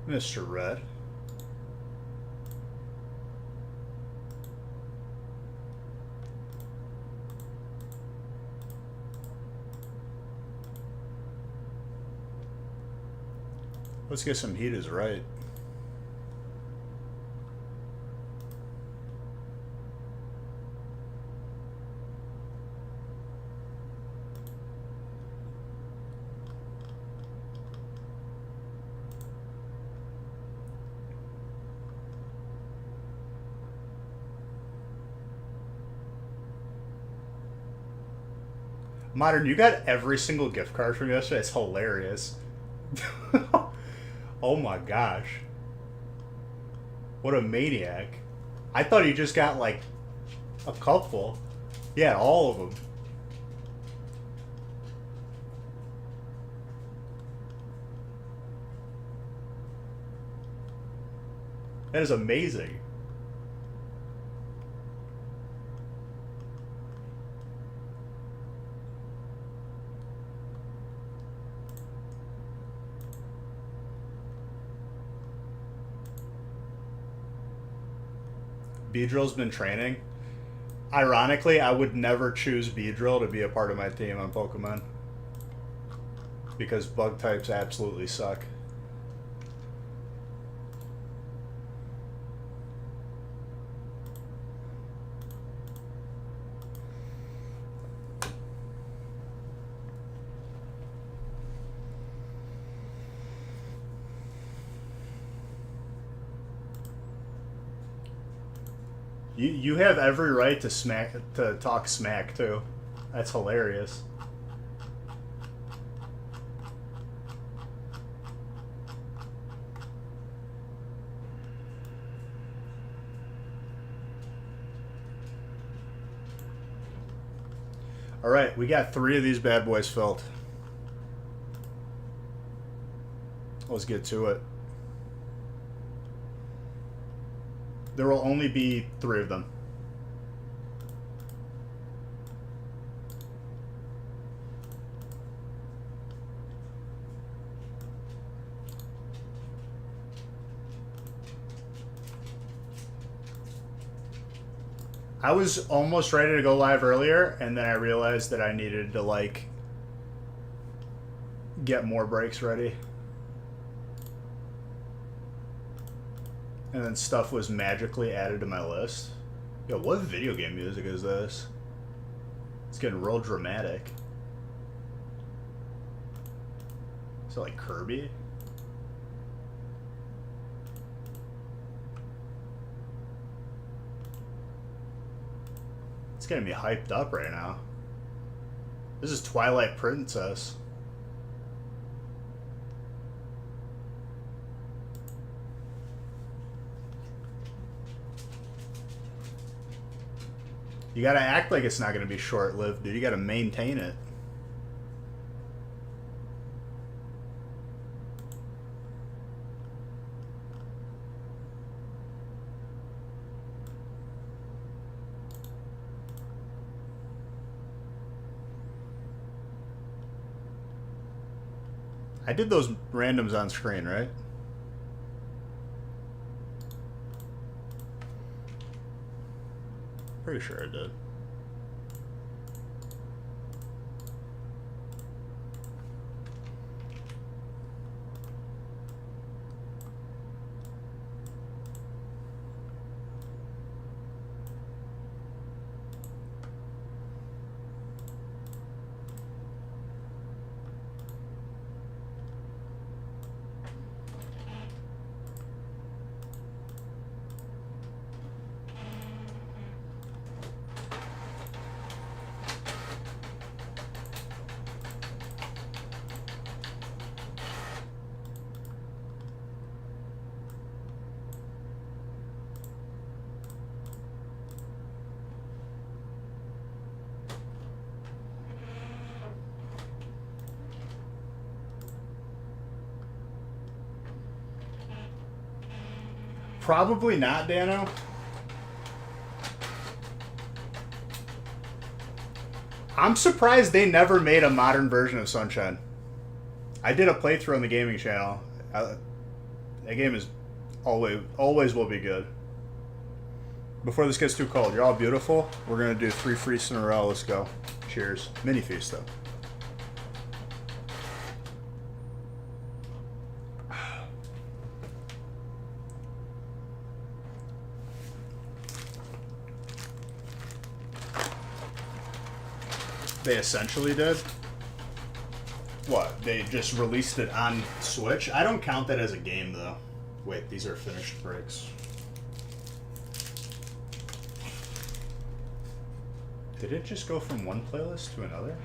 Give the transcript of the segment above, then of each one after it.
Mr. Red. Let's get some heat is right. Modern, you got every single gift card from yesterday. It's hilarious. Oh my gosh. What a maniac. I thought he just got like a couple. Yeah, all of them. That is amazing. Beedrill's been training. Ironically, I would never choose Beedrill to be a part of my team on Pokemon. Because bug types absolutely suck. You have every right to talk smack too. That's hilarious. All right, we got 3 of these bad boys filled. Let's get to it. There will only be 3 of them. I was almost ready to go live earlier, and then I realized that I needed to, like, get more breaks ready. And then stuff was magically added to my list. Yo, what video game music is this? It's getting real dramatic. Is it like Kirby? It's getting me hyped up right now. This is Twilight Princess. You gotta act like it's not gonna be short-lived, dude. You gotta maintain it. I did those randoms on screen, right? Pretty sure I did. Probably not, Dano. I'm surprised they never made a modern version of Sunshine. I did a playthrough on the gaming channel. That game is always will be good. Before this gets too cold, you're all beautiful. We're gonna do 3 feasts in a row. Let's go. Cheers. Mini feast though. They essentially did. What? They just released it on Switch? I don't count that as a game though. Wait, these are finished breaks. Did it just go from one playlist to another?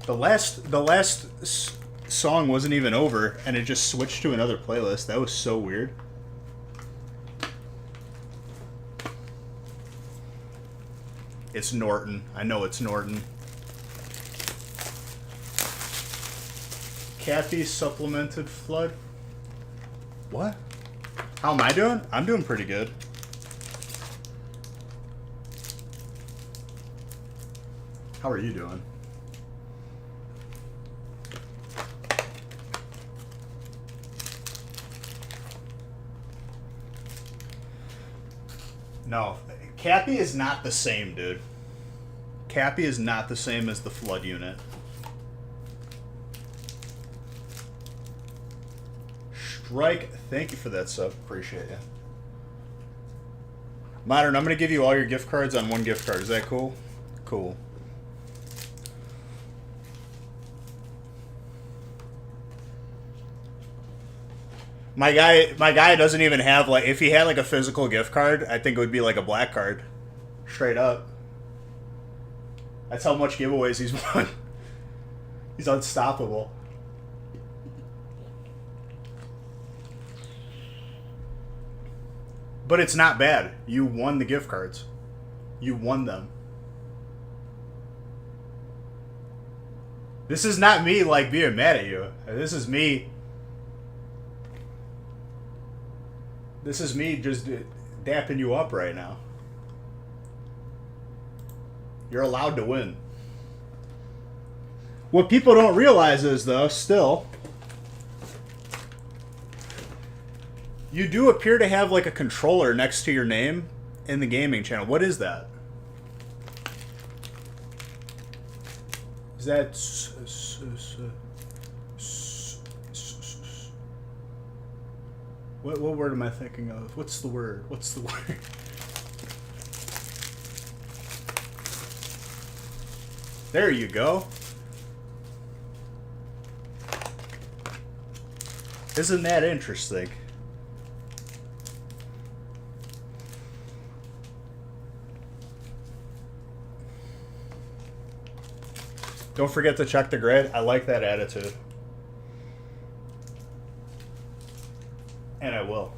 The last song wasn't even over, and it just switched to another playlist. That was so weird. It's Norton. I know it's Norton. Kathy supplemented Flood. What? How am I doing? I'm doing pretty good. How are you doing? No, Cappy is not the same, dude. Cappy is not the same as the Flood unit. Strike, thank you for that sub. Appreciate you. Modern, I'm going to give you all your gift cards on one gift card. Is that cool? Cool. My guy doesn't even have, like, if he had like a physical gift card, I think it would be like a black card. Straight up. That's how much giveaways he's won. He's unstoppable. But it's not bad. You won the gift cards. You won them. This is not me, like, being mad at you. This is me. This is me just dapping you up right now. You're allowed to win. What people don't realize is, though, still, you do appear to have, like, a controller next to your name in the gaming channel. What is that? Is that... What word am I thinking of? What's the word? What's the word? There you go. Isn't that interesting? Don't forget to check the grid. I like that attitude. And I will.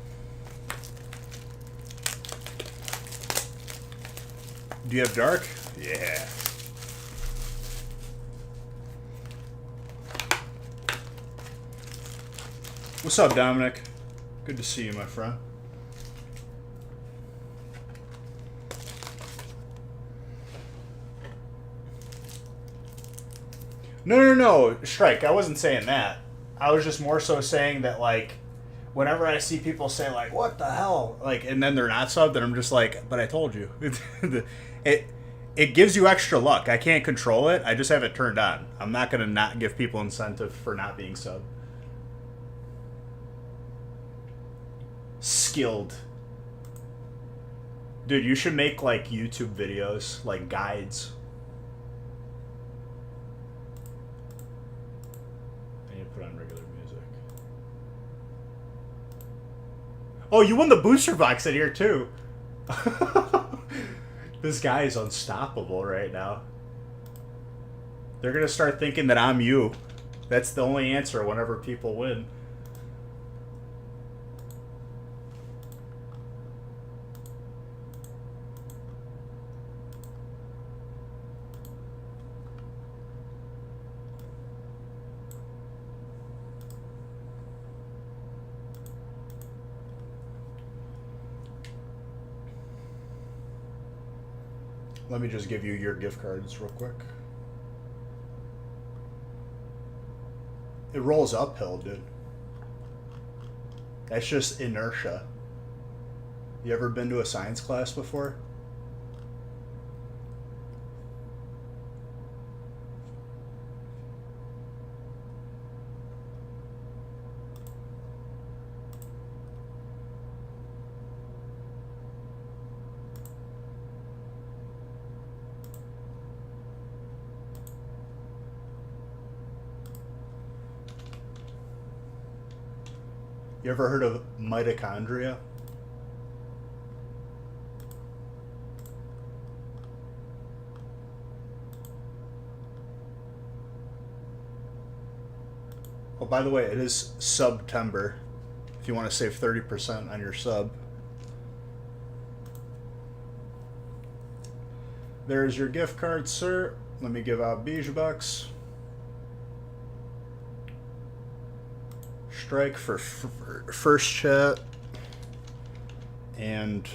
Do you have dark? Yeah. What's up, Dominic? Good to see you, my friend. No, Strike. I wasn't saying that. I was just more so saying that, like, whenever I see people say, like, what the hell? Like, and then they're not subbed, and I'm just like, but I told you. It gives you extra luck. I can't control it. I just have it turned on. I'm not going to not give people incentive for not being subbed. Skilled. Dude, you should make, like, YouTube videos, like, guides. I need to put on regular music. Oh, you won the booster box in here, too. This guy is unstoppable right now. They're going to start thinking that I'm you. That's the only answer whenever people win. Let me just give you your gift cards real quick. It rolls uphill, dude. That's just inertia. You ever been to a science class before? You ever heard of mitochondria? Oh, by the way, it is September. If you want to save 30% on your sub. There's your gift card, sir. Let me give out Beige Bucks. Strike for first chat and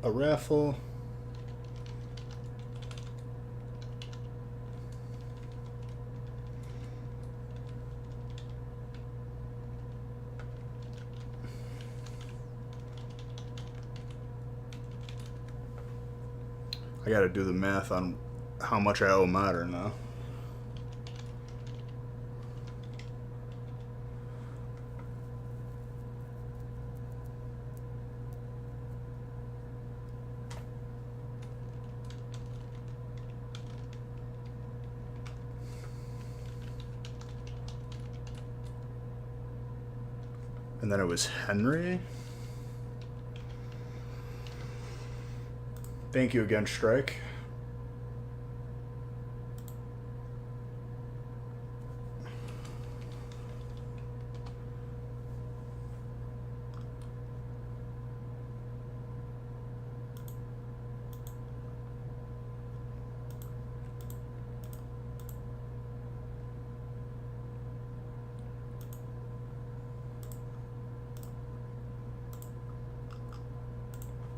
a raffle. I gotta do the math on how much I owe Modern now. And then it was Henry. Thank you again, Strike.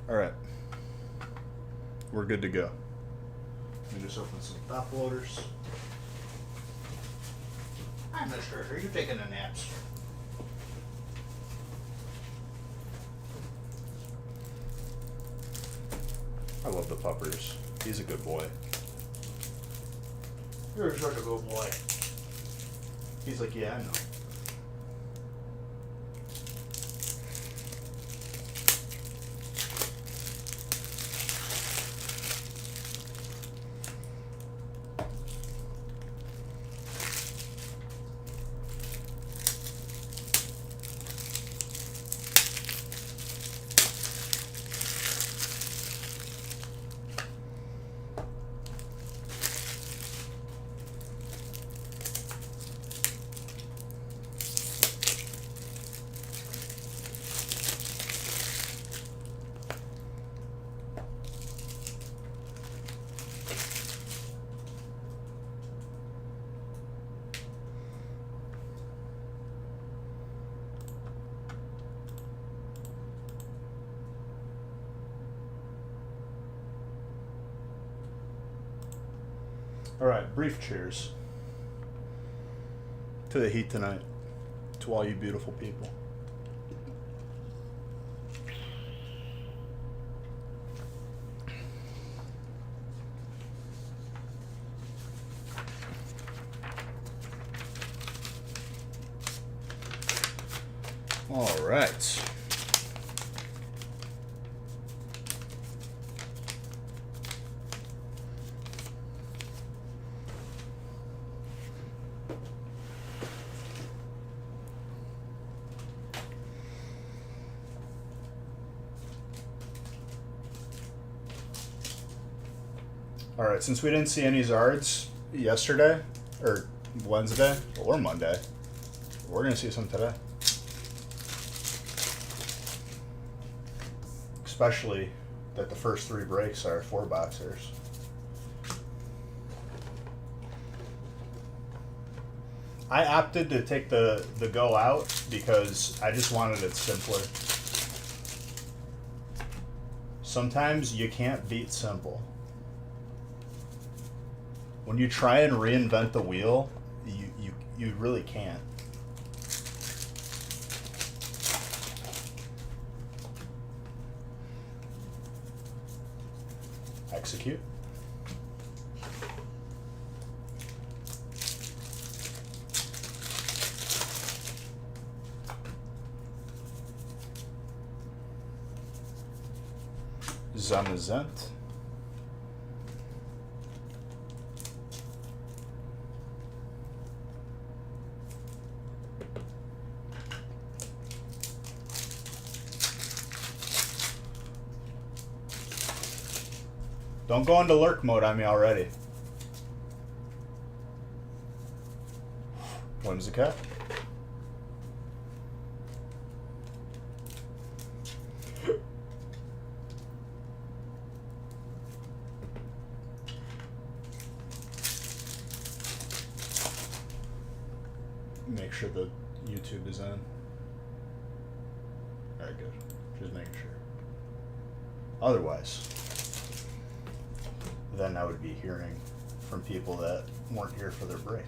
All right. We're good to go. Let me just open some top loaders. Hi, mister. Are you taking a nap? I love the puppers. He's a good boy. You're such a good boy. He's like, yeah, I know. All right, brief cheers to the heat tonight, to all you beautiful people. All right. All right, since we didn't see any Zards yesterday, or Wednesday, or Monday, we're going to see some today. Especially that the first three breaks are 4-boxers. I opted to take the go out because I just wanted it simpler. Sometimes you can't beat simple. When you try and reinvent the wheel, you really can't. Execute. Zamazent. Don't go into lurk mode on me already. Whimsicott. Make sure the YouTube is on. Alright, good. Just making sure. Otherwise, then I would be hearing from people that weren't here for their break.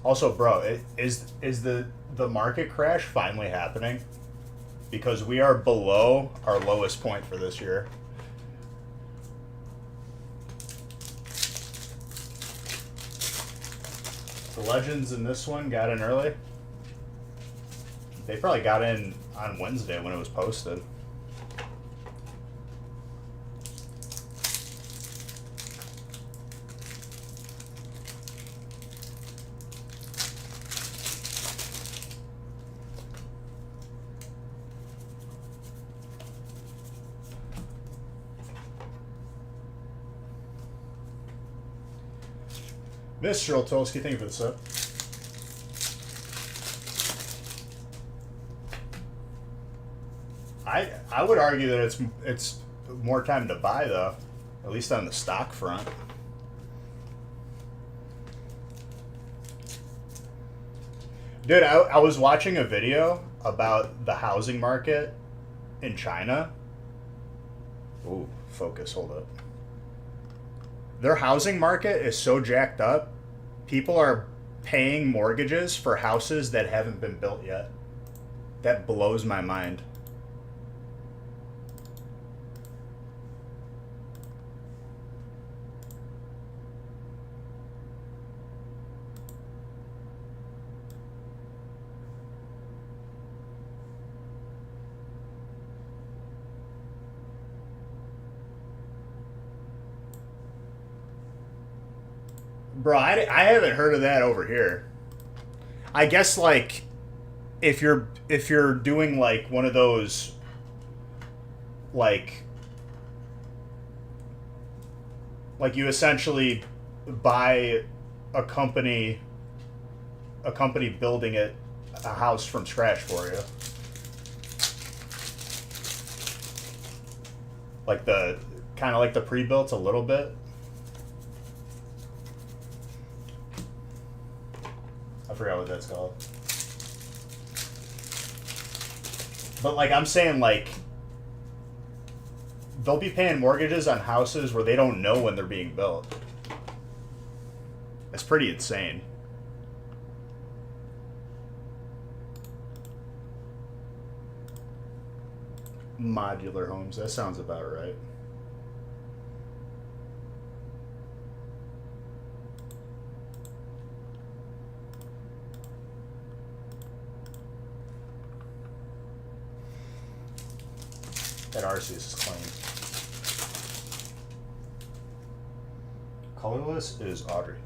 Also, bro, is the market crash finally happening? Because we are below our lowest point for this year. The legends in this one got in early. They probably got in on Wednesday when it was posted. Mr. Oltolsky, thank you for the sub. I would argue that it's more time to buy though, at least on the stock front. Dude, I was watching a video about the housing market in China. Ooh, focus, hold up. Their housing market is so jacked up, people are paying mortgages for houses that haven't been built yet. That blows my mind. Bro, I haven't heard of that over here. I guess like if you're doing like one of those like you essentially buy a company building a house from scratch for you. Like the kind of like the pre-built a little bit. I forgot what that's called. But like I'm saying, like they'll be paying mortgages on houses where they don't know when they're being built. That's pretty insane. Modular homes, that sounds about right. That Arceus is clean. Colorless is Audrey.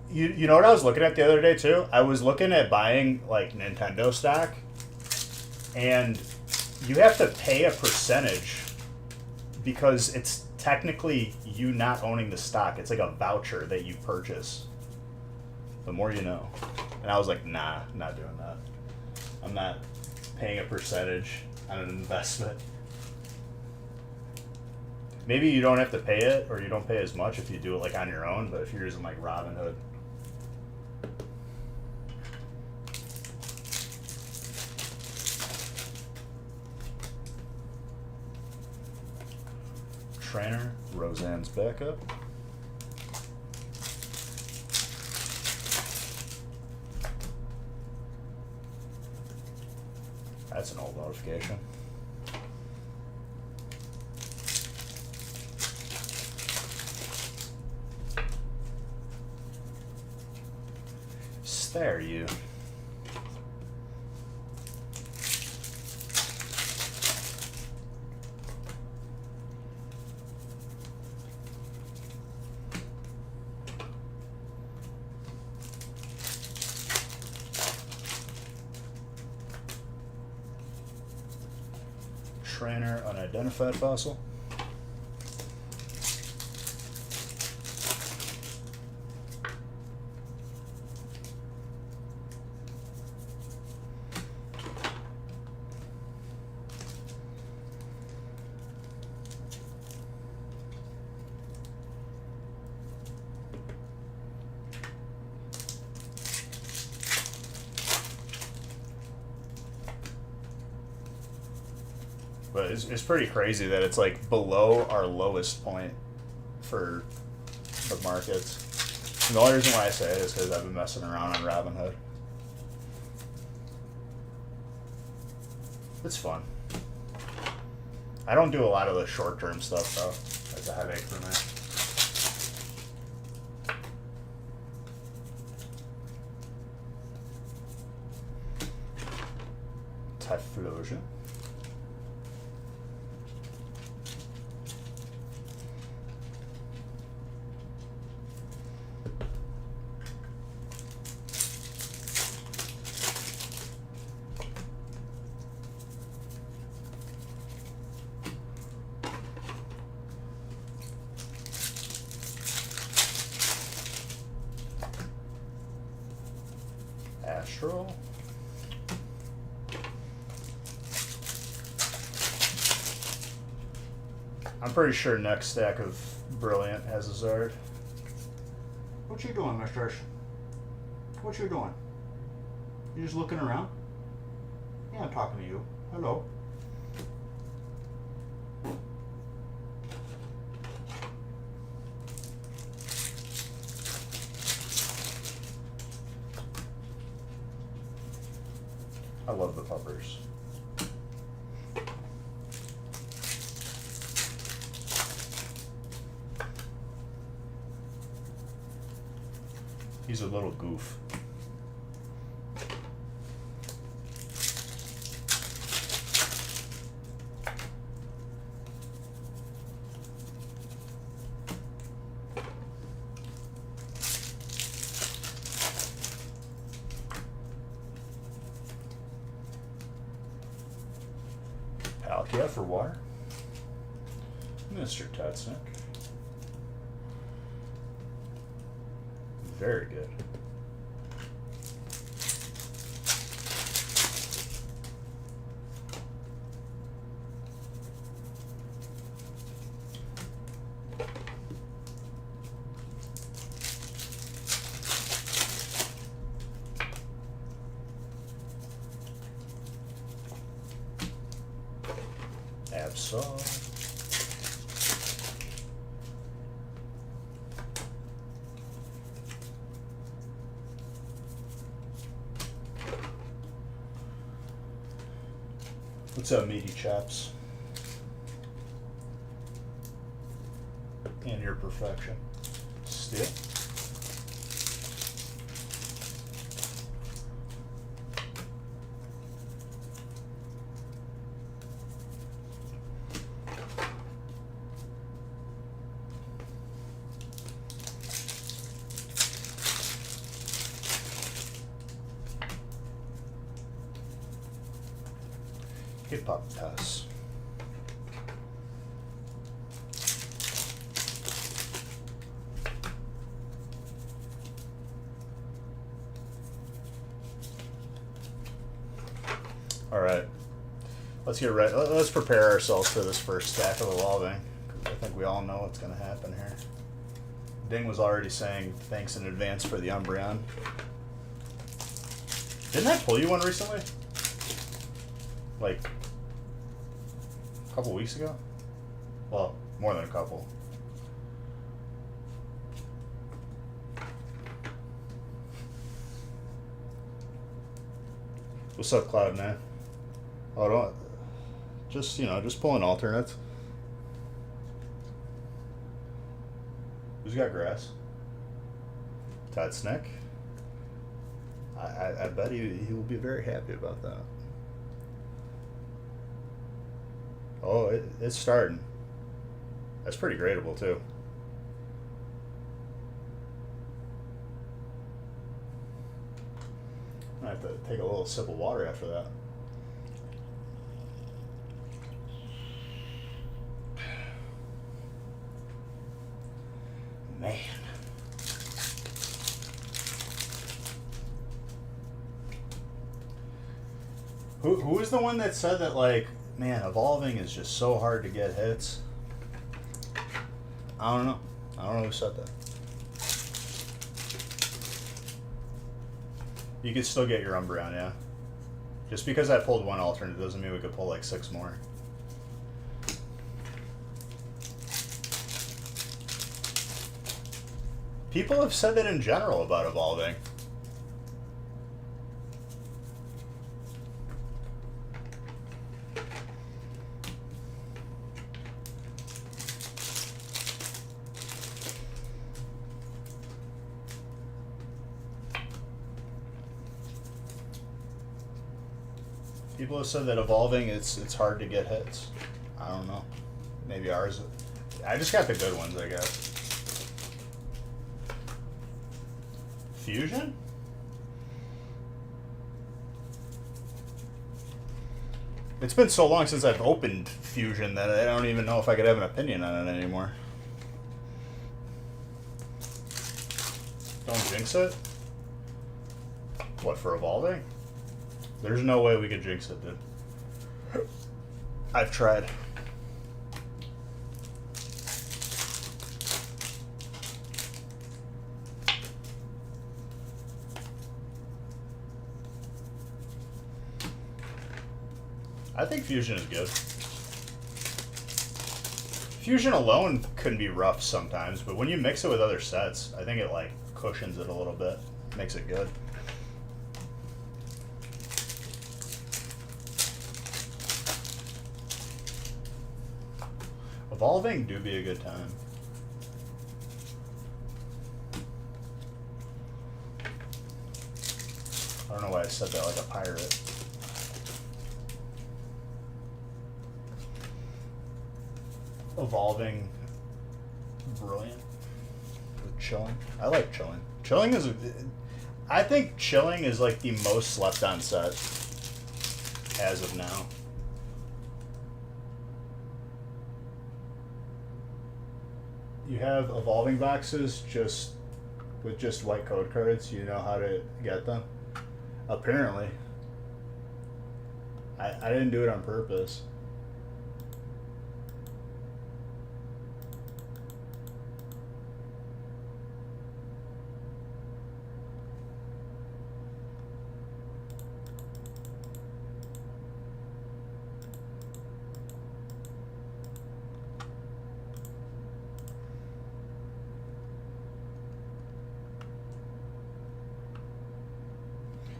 You know what I was looking at the other day too? I was looking at buying like Nintendo stock, and you have to pay a percentage because technically you not owning the stock. It's like a voucher that you purchase. The more you know. And I was like, nah, not doing that. I'm not paying a percentage on an investment. Maybe you don't have to pay it, or you don't pay as much if you do it like on your own, but if you're using like Robinhood. Trainer, Roseanne's backup. That's an old notification. Stare you. Trainer, unidentified fossil. But it's pretty crazy that it's like below our lowest point for the markets. And the only reason why I say it is because I've been messing around on Robinhood. It's fun. I don't do a lot of the short-term stuff though. That's a headache for me. Typhlosion. Astral. I'm pretty sure next stack of Brilliant has a Zard. What you doing, mister? What you doing? You just looking around? Yeah, I'm talking to you. Hello. I love the puppers. He's a little goof. Palkia for water. Mr. Tutsnick. Very good. Absol. What's up, meaty chaps? And your perfection. Still. Hip Hop Pass. Let's get ready. Let's prepare ourselves for this first stack of evolving. I think we all know what's going to happen here. Ding was already saying thanks in advance for the Umbreon. Didn't I pull you one recently? Like a couple weeks ago? Well, more than a couple. What's up, Cloud Man? Oh, don't. Just, just pulling alternates. Who's got grass? Todd Snick? I bet he will be very happy about that. Oh, it's starting. That's pretty gradable, too. I have to take a little sip of water after that. Man. Who is the one that said that, like, man, evolving is just so hard to get hits? I don't know. I don't know who said that. You could still get your Umbreon, yeah. Just because I pulled one alternate doesn't mean we could pull like 6 more. People have said that in general about evolving. People have said that evolving, it's hard to get hits. I don't know. Maybe ours. I just got the good ones, I guess. Fusion? It's been so long since I've opened Fusion that I don't even know if I could have an opinion on it anymore. Don't jinx it? What, for evolving? There's no way we could jinx it, dude. I've tried. I think Fusion is good. Fusion alone can be rough sometimes, but when you mix it with other sets, I think it like cushions it a little bit, makes it good. Evolving do be a good time. I don't know why I said that like a pirate. Evolving, brilliant. With chilling, I like chilling. Chilling is, I think chilling is like the most slept on set as of now. You have evolving boxes just with just white code cards. You know how to get them. Apparently, I didn't do it on purpose.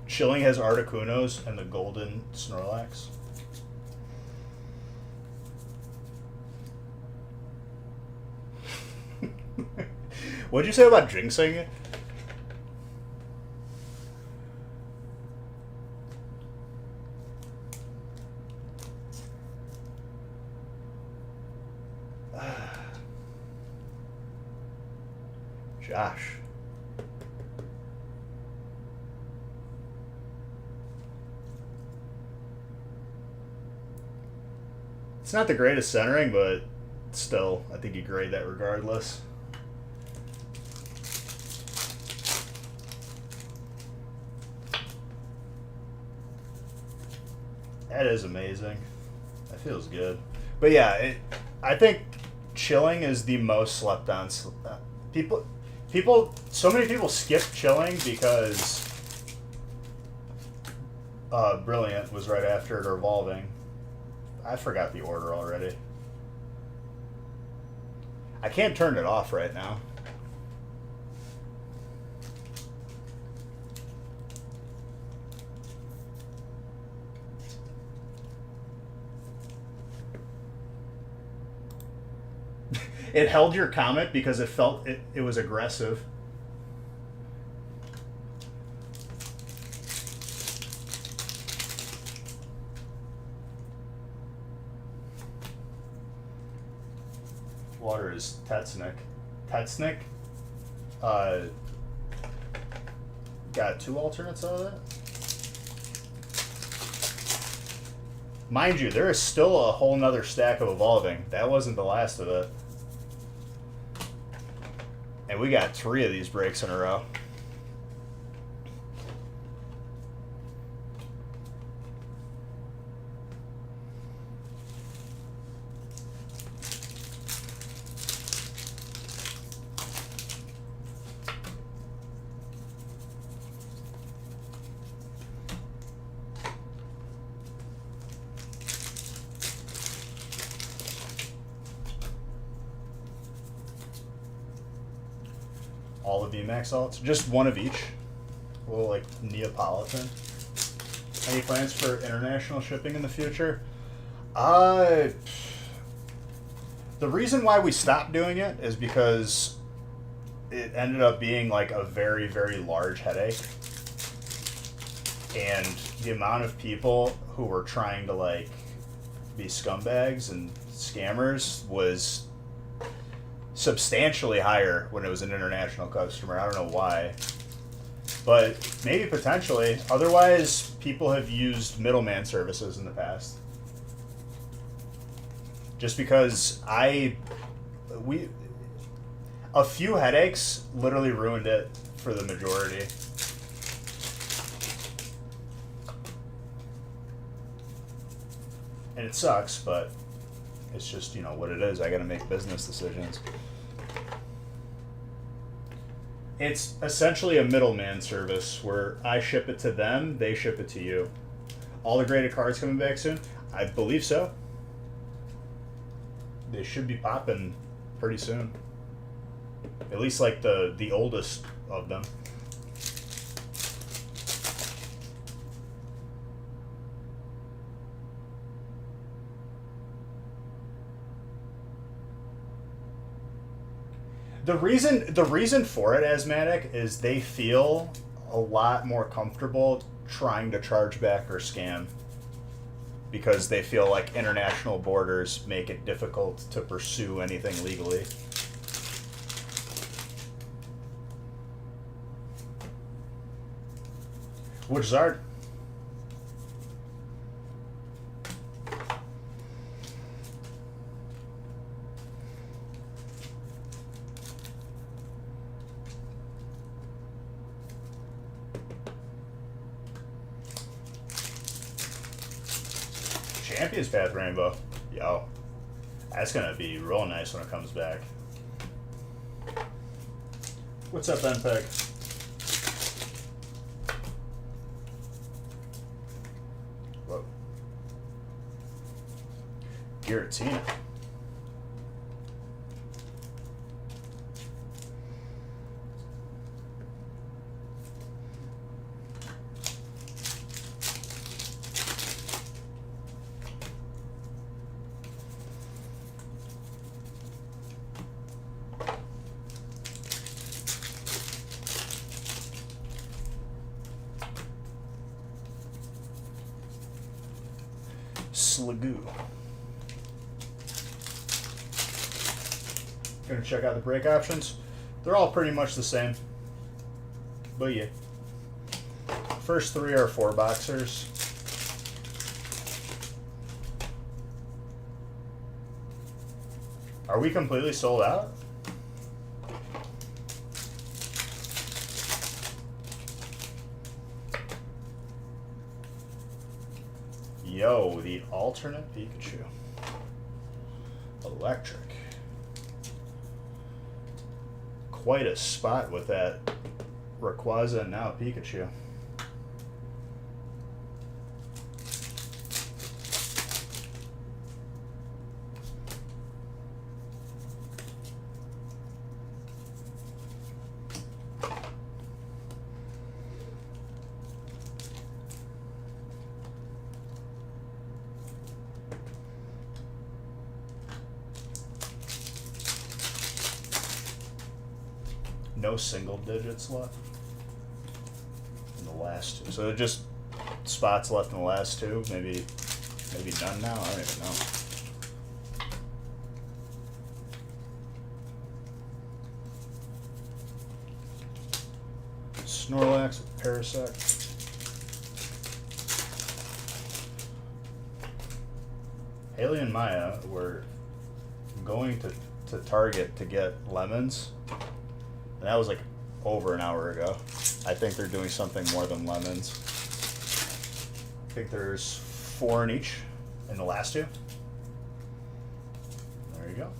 Chilling has Articunos and the golden Snorlax. What'd you say about jinxing it? Josh. It's not the greatest centering, but still, I think you grade that regardless. That is amazing. feels good. But yeah, I think chilling is the most slept on. So many people skip chilling because Brilliant was right after it, or Evolving. I forgot the order already. I can't turn it off right now. It held your comment because it felt it was aggressive. Water is Tetsnick. Tetsnick got 2 alternates out of that. Mind you, there is still a whole nother stack of Evolving. That wasn't the last of it. And we got 3 of these breaks in a row. All of VMAX alts, just one of each. A little like Neapolitan. Any plans for international shipping in the future? The reason why we stopped doing it is because it ended up being like a very, very large headache. And the amount of people who were trying to like be scumbags and scammers was substantially higher when it was an international customer. I don't know why, but maybe potentially. Otherwise, people have used middleman services in the past. Just because a few headaches literally ruined it for the majority. And it sucks, but it's just, you know, what it is. I gotta make business decisions. It's essentially a middleman service where I ship it to them, they ship it to you. All the graded cards coming back soon? I believe so. They should be popping pretty soon. At least like the oldest of them. The reason for it, Asthmatic, is they feel a lot more comfortable trying to charge back or scam because they feel like international borders make it difficult to pursue anything legally. Which is hard. Champions Path Rainbow. Yo. That's gonna be real nice when it comes back. What's up, NPEG? Whoa. Giratina. Slagoo. Gonna check out the break options. They're all pretty much the same. But yeah. First 3 are 4 boxers. Are we completely sold out? Yo, the the alternate Pikachu. Electric. Quite a spot with that Rayquaza and now Pikachu. No single digits left in the last two. So just spots left in the last two. Maybe none now. I don't even know. Snorlax with Parasect. Haley and Maya were going to Target to get lemons. And that was like over an hour ago. I think they're doing something more than lemons. I think there's 4 in each in the last two. There you go.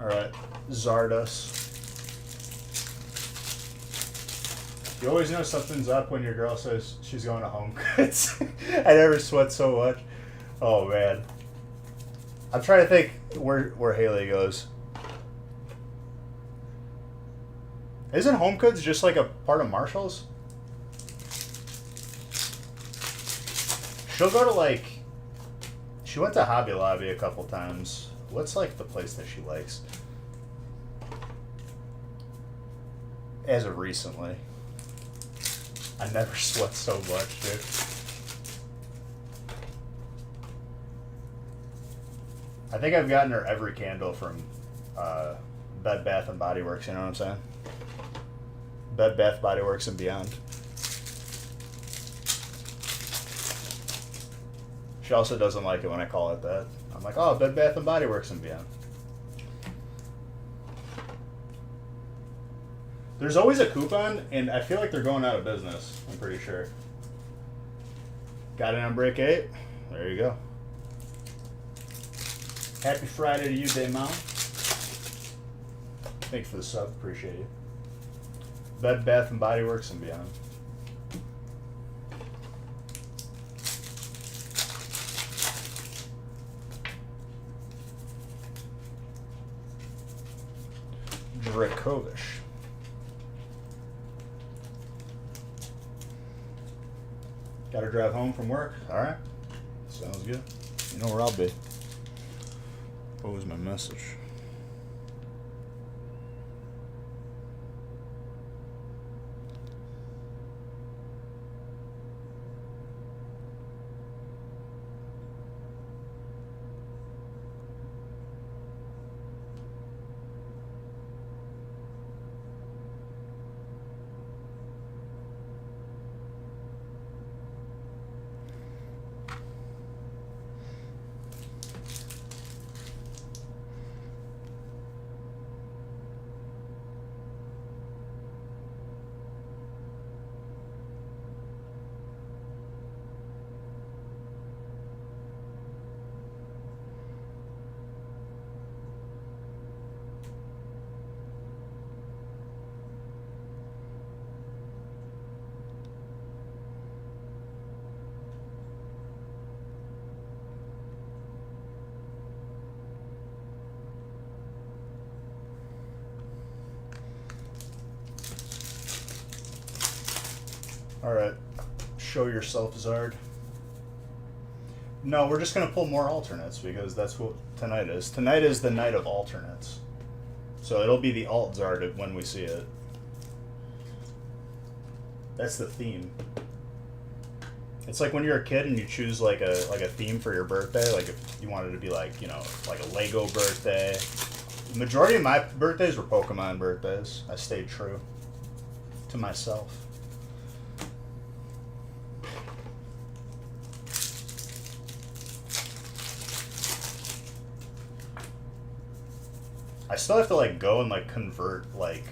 Alright, Zardos. You always know something's up when your girl says she's going to Home Goods. I never sweat so much. Oh man. I'm trying to think where Haley goes. Isn't Home Goods just like a part of Marshall's? She'll go to like... She went to Hobby Lobby a couple times. What's like the place that she likes? As of recently. I never sweat so much, dude. I think I've gotten her every candle from Bed Bath & Body Works, you know what I'm saying? Bed Bath Body Works and beyond. She also doesn't like it when I call it that. I'm like, oh, Bed Bath & Body Works and beyond. There's always a coupon, and I feel like they're going out of business. I'm pretty sure. Got it on break 8. There you go. Happy Friday to you, Day Mom. Thanks for the sub. Appreciate you. Bed Bath & Body Works and beyond. Dracovish. Gotta drive home from work. Alright. Sounds good. You know where I'll be. What was my message? Alright. Show yourself, Zard. No, we're just going to pull more alternates because that's what tonight is. Tonight is the night of alternates. So it'll be the alt Zard when we see it. That's the theme. It's like when you're a kid and you choose like a theme for your birthday. Like if you wanted to be like, you know, like a Lego birthday. The majority of my birthdays were Pokemon birthdays. I stayed true. to myself. I still have to like go and like convert like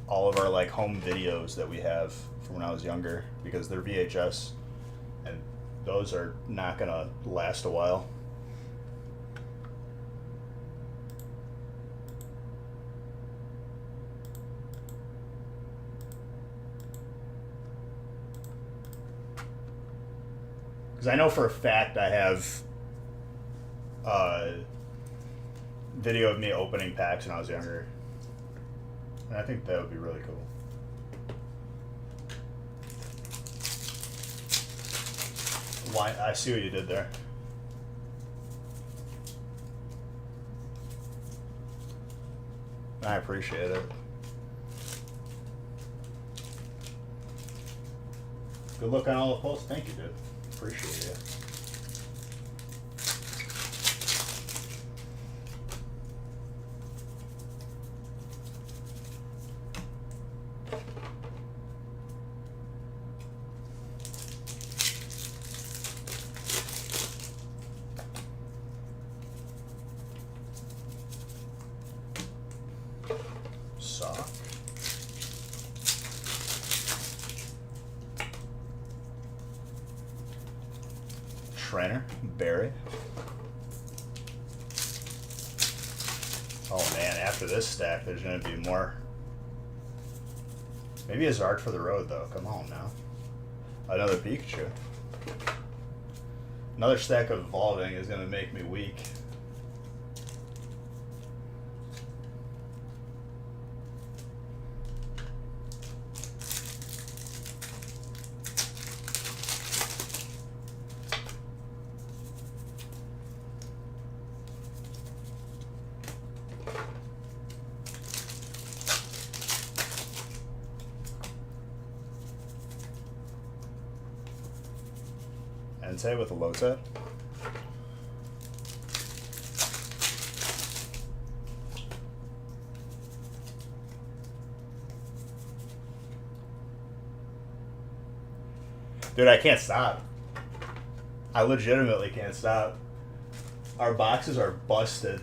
all of our like home videos that we have from when I was younger because they're VHS and those are not gonna last a while. Because I know for a fact I have video of me opening packs when I was younger. And I think that would be really cool. Why? I see what you did there. I appreciate it. Good luck on all the posts. Thank you, dude. Appreciate it. Sock. Trainer, Barry. Oh man, after this stack, there's going to be more. Maybe a Zard for the road, though. Come on now. Another Pikachu. Another stack of Evolving is going to make me weak. Entei with a Lotep. Dude, I can't stop. I legitimately can't stop. Our boxes are busted.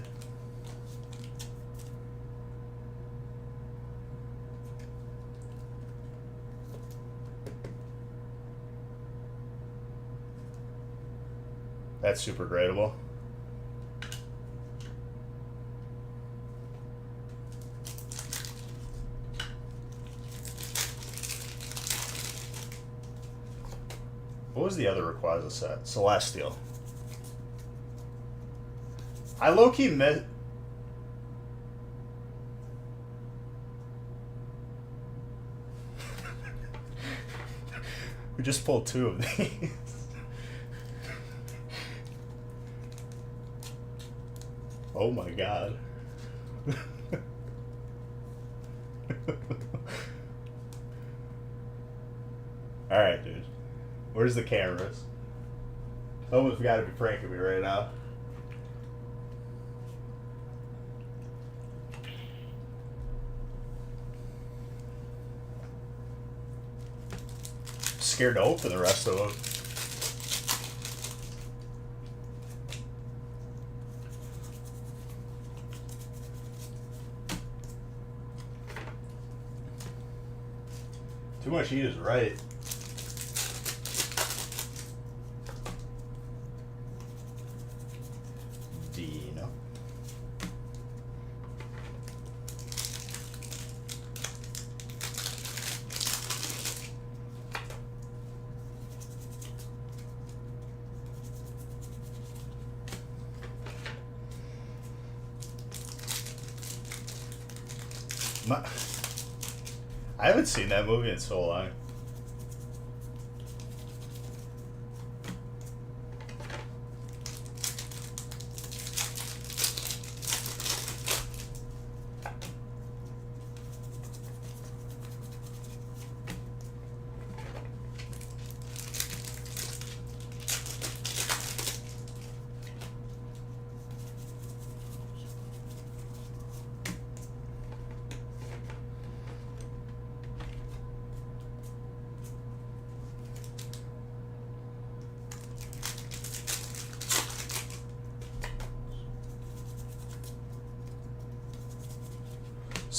That's super gradable. What was the other Rayquaza set? Celestial. I low-key miss... We just pulled two of these. Oh my god. Alright, dude. Where's the cameras? Someone's got to be pranking me right now. Scared to open the rest of them. Too much heat is right. Dino. I haven't seen that movie in so long.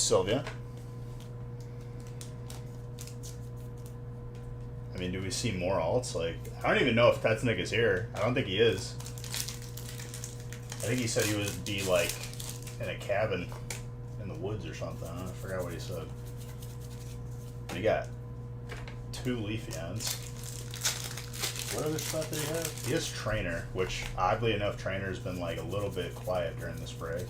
Sylvia. I mean, do we see more alts? Like, I don't even know if Tetznick is here. I don't think he is. I think he said he would be, like, in a cabin in the woods or something. I forgot what he said. He got 2 Leafeons. What other stuff did he have? He has Trainer, which, oddly enough, Trainer's been, like, a little bit quiet during this break.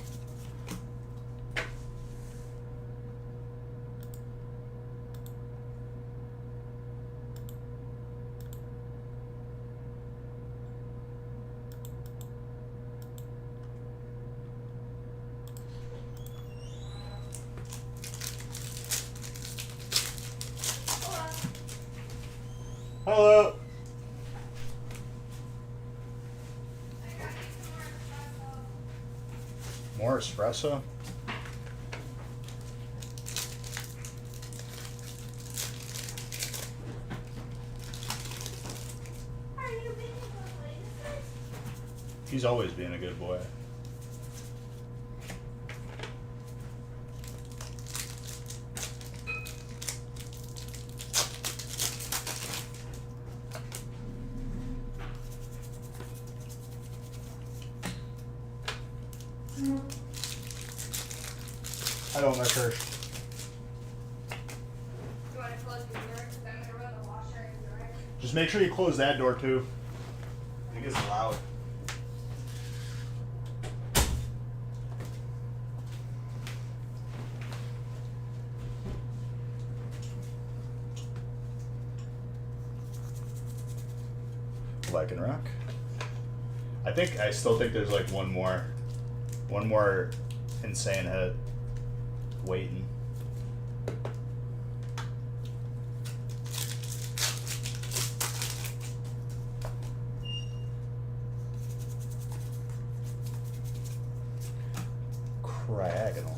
Hello. More espresso? He's always being a good boy. I don't like her. You want to close the door? Because I'm going to run the washer and dryer. Just make sure you close that door too. I think it's loud. Black and Rock. I still think there's like one more insane hit waiting. Cryagonal.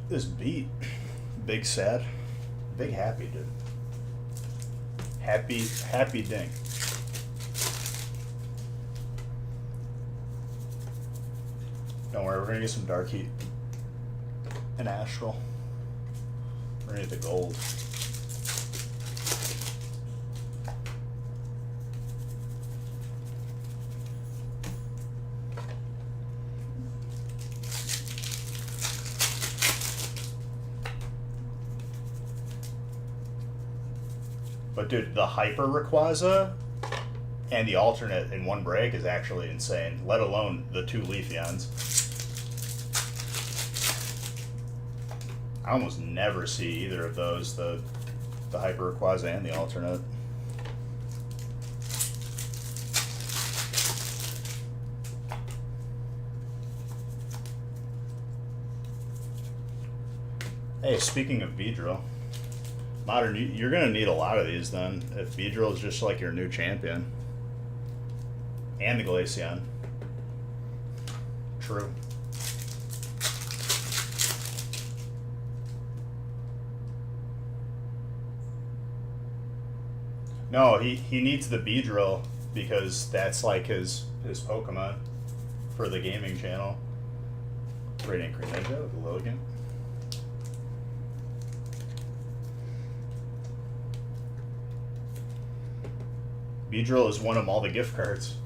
This beat, big sad, big happy, dude. Happy ding. Don't worry, we're gonna get some dark heat and astral. We're gonna get the gold. But dude, the Hyper Rayquaza and the alternate in one break is actually insane, let alone the 2 Leafeons. I almost never see either of those, the Hyper Rayquaza and the alternate. Hey, speaking of Beedrill, Modern, you're going to need a lot of these then, if Beedrill is just like your new champion. And the Glaceon. True. No, he needs the Beedrill because that's like his Pokemon for the gaming channel. Radiant Greninja with Lilligant. Beedrill has won him all the gift cards.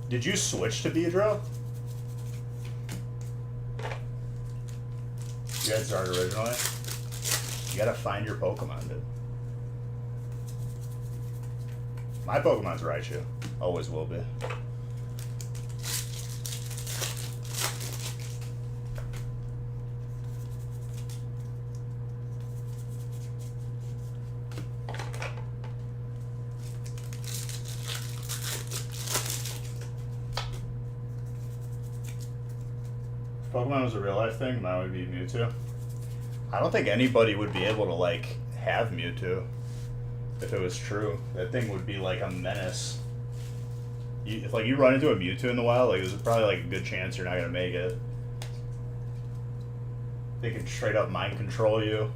Did you switch to Beedrill? You had Zard originally? You gotta find your Pokemon, dude. My Pokemon's Raichu. Always will be. If Pokemon was a real life thing, mine would be Mewtwo. I don't think anybody would be able to like have Mewtwo if it was true. That thing would be like a menace. If like you run into a Mewtwo in the wild, like there's probably like a good chance you're not gonna make it. They can straight up mind control you,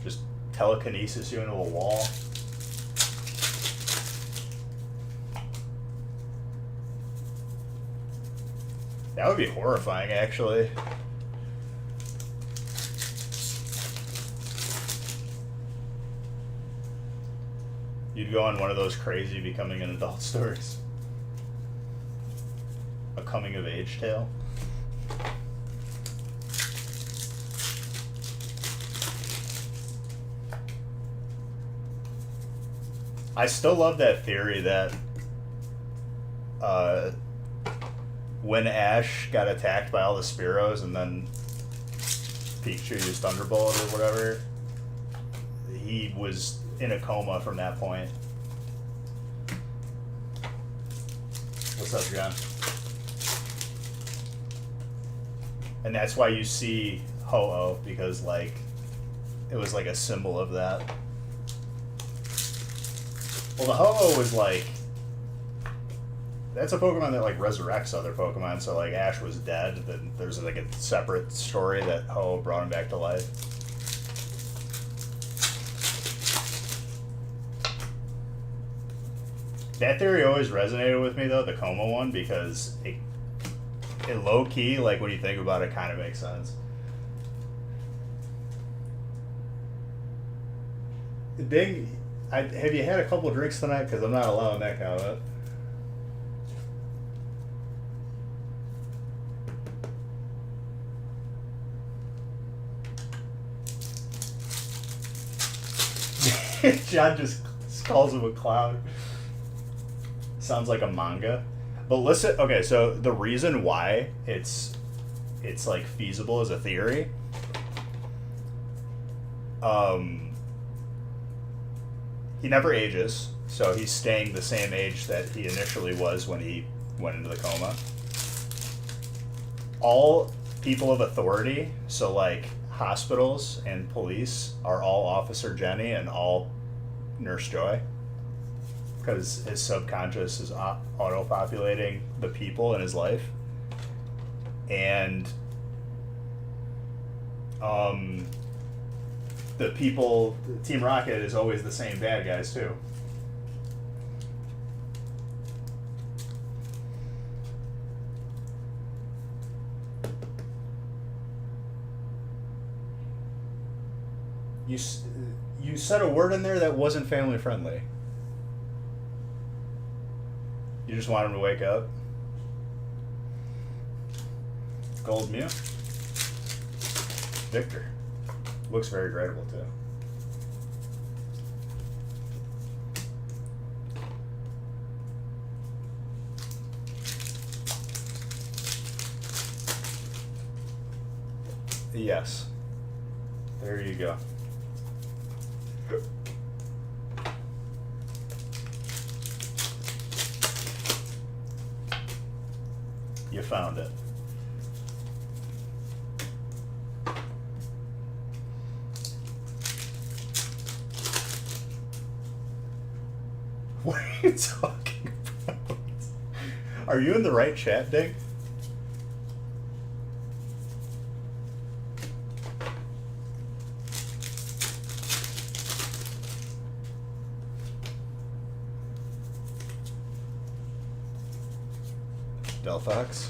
just telekinesis you into a wall. That would be horrifying, actually. You'd go on one of those crazy becoming an adult stories. A coming of age tale. I still love that theory that when Ash got attacked by all the Spearows and then Pikachu used Thunderbolt or whatever, he was in a coma from that point. What's up, John? And that's why you see Ho-Oh, because like it was like a symbol of that. Well, the Ho-Oh was like, that's a Pokemon that like resurrects other Pokemon. So like Ash was dead, then there's like a separate story that Ho-Oh brought him back to life. That theory always resonated with me though, the coma one, because it low key, like when you think about it, kind of makes sense. Big, have you had a couple drinks tonight? Because I'm not allowing that comment. John just calls him a clown. Sounds like a manga. But listen, okay, so the reason why it's like feasible as a theory, he never ages, so he's staying the same age that he initially was when he went into the coma. All people of authority, so like hospitals and police, are all Officer Jenny and all Nurse Joy, because his subconscious is auto-populating the people in his life. And the people, Team Rocket is always the same bad guys too. You said a word in there that wasn't family friendly. You just want him to wake up. Gold Mew. Victor. Looks very gradable too. Yes. There you go. You found it. What are you talking about? Are you in the right chat, Ding? Delphox.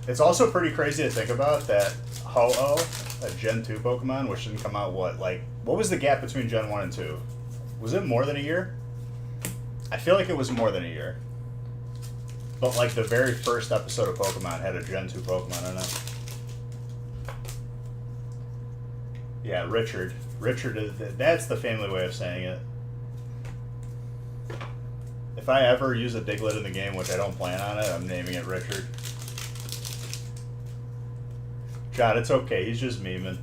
It's also pretty crazy to think about that Ho-Oh, a Gen 2 Pokemon, which didn't come out, what was the gap between Gen 1 and 2? Was it more than a year? I feel like it was more than a year. But like the very first episode of Pokemon had a Gen 2 Pokemon in it. Yeah, Richard. Richard is, that's the family way of saying it. If I ever use a Diglett in the game, which I don't plan on it, I'm naming it Richard. God, it's okay. He's just memeing.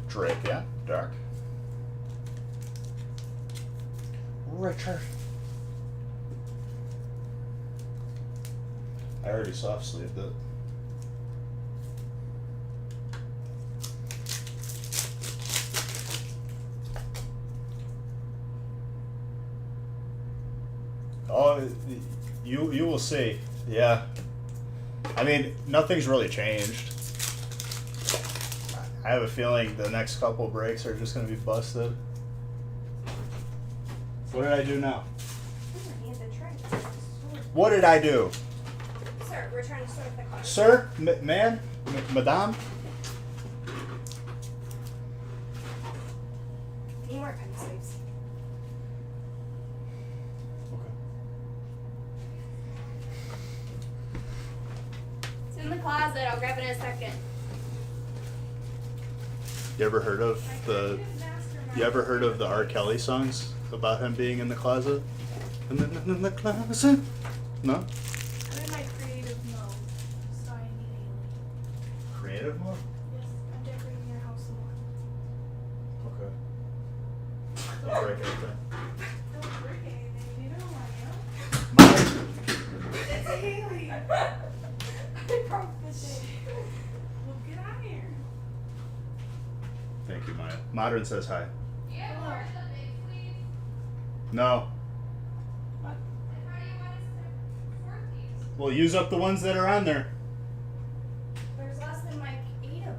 Drake, yeah? Dark. Richard. I already soft sleeved it. Oh, you will see. Yeah. I mean, nothing's really changed. I have a feeling the next couple breaks are just going to be busted. What did I do now? What did I do? Sir, we're trying to sort the car. Sir? Ma'am? Madame? Need more pen sleeves. It's in the closet. I'll grab it in a second. You ever heard of the R. Kelly songs about him being in the closet? In the closet? No? I'm in my creative mode, so I need Creative mode? yes, I'm decorating your house more. Okay. Don't break anything. Don't break anything, you know who I am. It's Haley. I broke the thing. Well, get out of here. Thank you, Maya. Modern says hi. Yeah, Hello. where's the big sleeves? No. What? And how do you want us to sort these? Well, use up the ones that are on there. There's less than like 8 of them.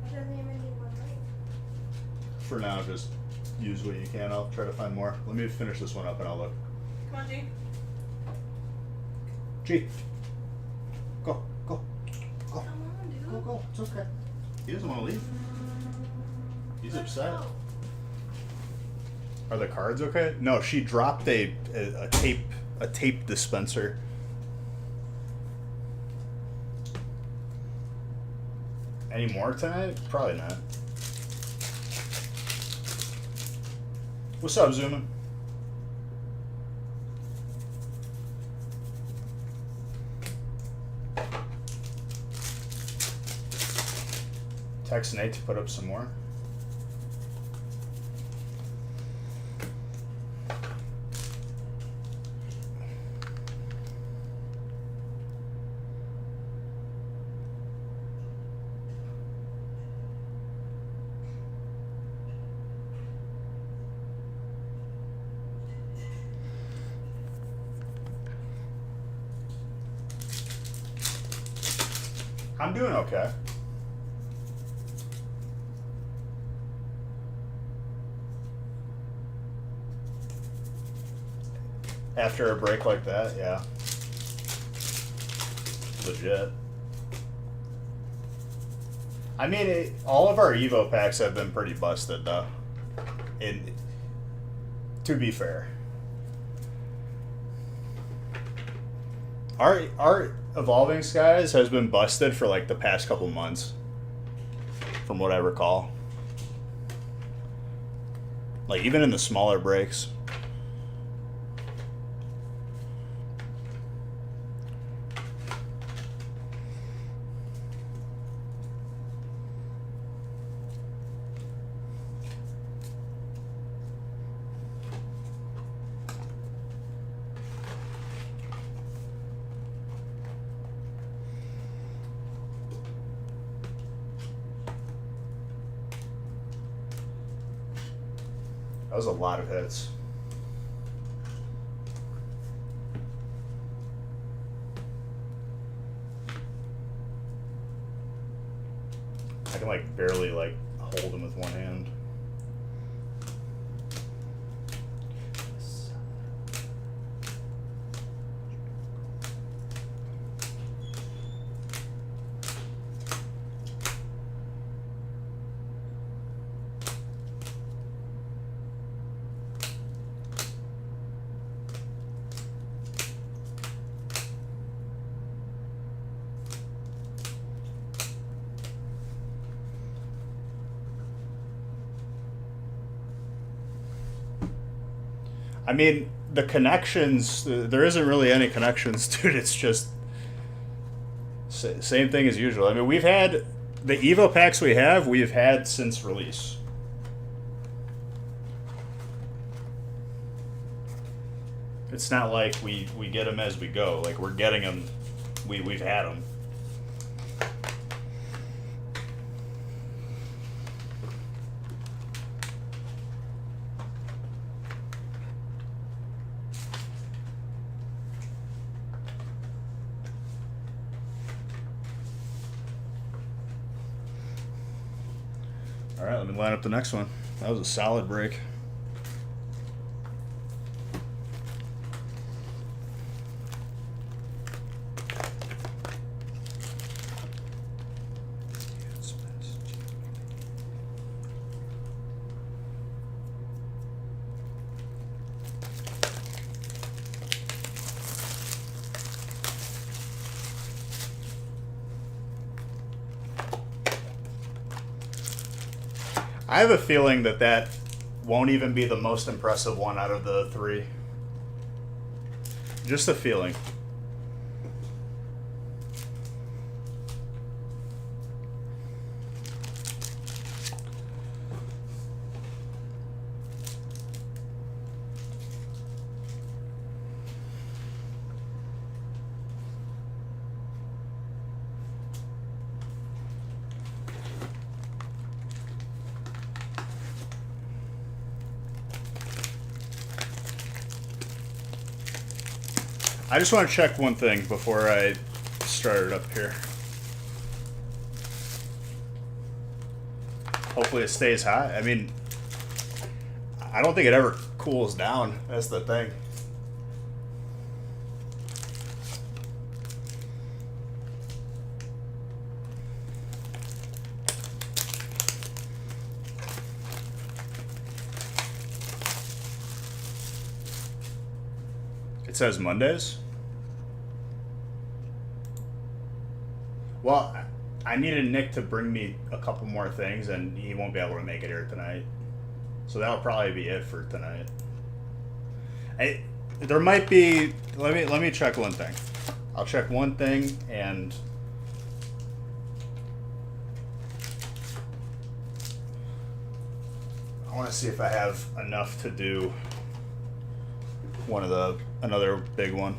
That doesn't even need one break. For now, just use what you can. I'll try to find more. Let me finish this one up and I'll look. Come on, G. G. Go. Go. Go. Come on, dude. Go, go. It's okay. He doesn't want to leave. He's Let's upset. go. Are the cards okay? No, she dropped a tape dispenser. Any more tonight? Probably not. What's up, Zoomin? Text Nate to put up some more. I'm doing okay. After a break like that, yeah. Legit. I mean, all of our Evo packs have been pretty busted, though. To be fair. Our Evolving Skies has been busted for like the past couple months, from what I recall. Like even in the smaller breaks. That was a lot of hits. I can like barely like hold him with one hand. I mean, the connections, there isn't really any connections, dude. It's just same thing as usual. I mean, we've had the Evo packs we've had since release. It's not like we get them as we go. Like, we're getting them, we've had them. All right, let me line up the next one. That was a solid break. I have a feeling that won't even be the most impressive one out of the three. Just a feeling. I just want to check one thing before I start it up here. Hopefully it stays hot. I mean, I don't think it ever cools down. That's the thing. It says Mondays. Well, I needed Nick to bring me a couple more things, and he won't be able to make it here tonight. So that'll probably be it for tonight. There might be. Let me check one thing. I'll check one thing, and I want to see if I have enough to do another big one.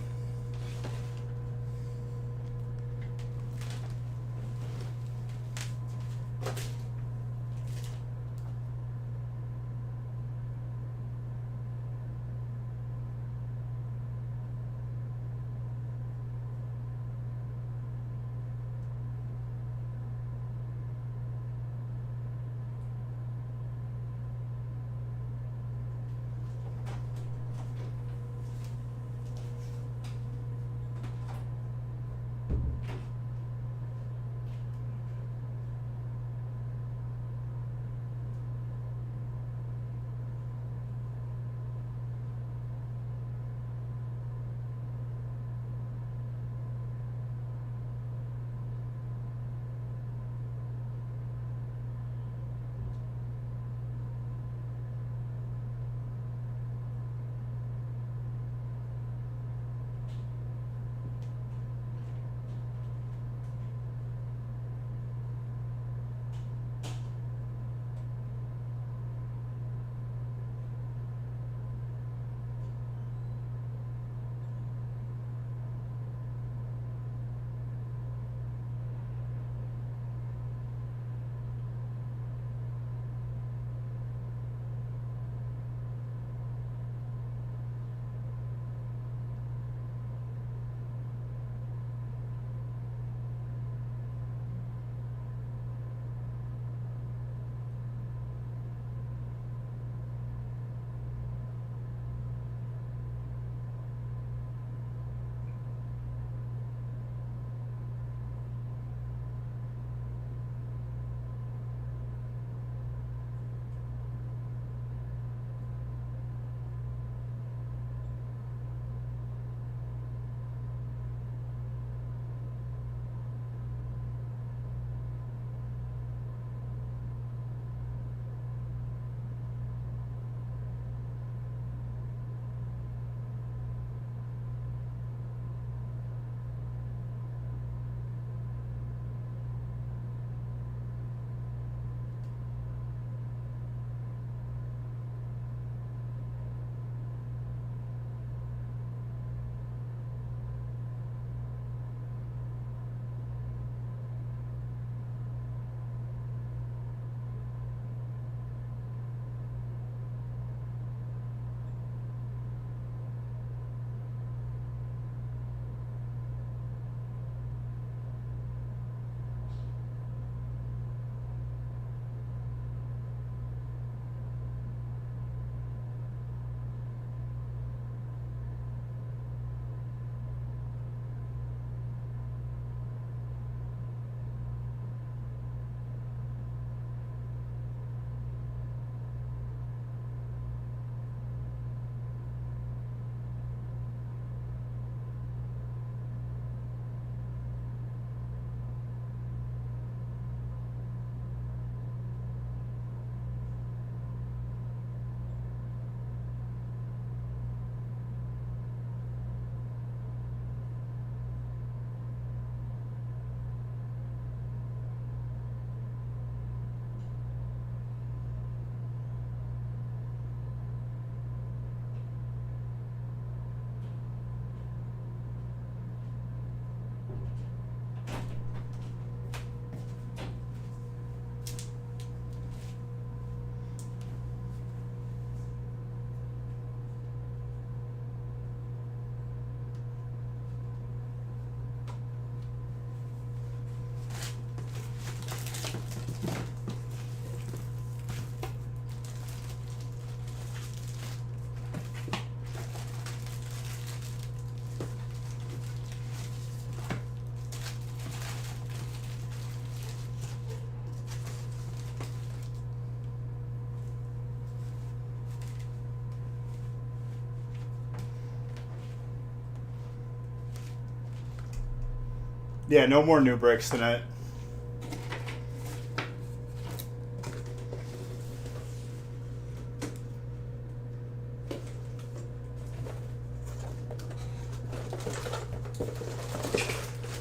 Yeah, no more new bricks tonight.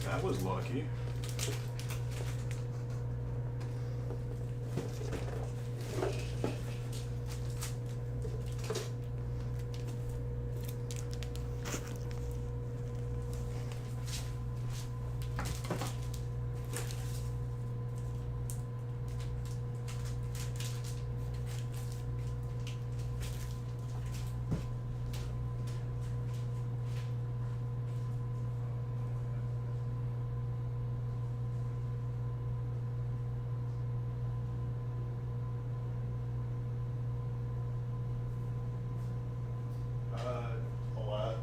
That was lucky. A lot.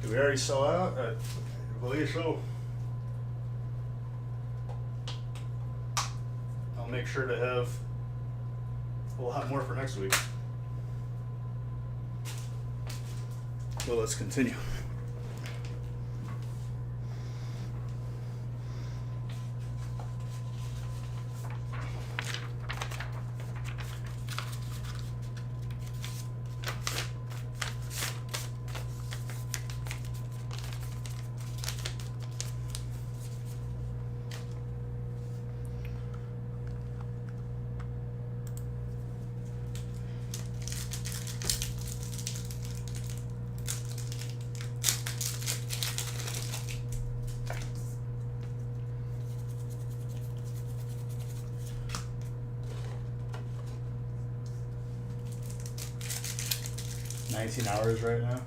Did we already sell out? I believe so. I'll make sure to have a lot more for next week. Well, let's continue. $19 right now.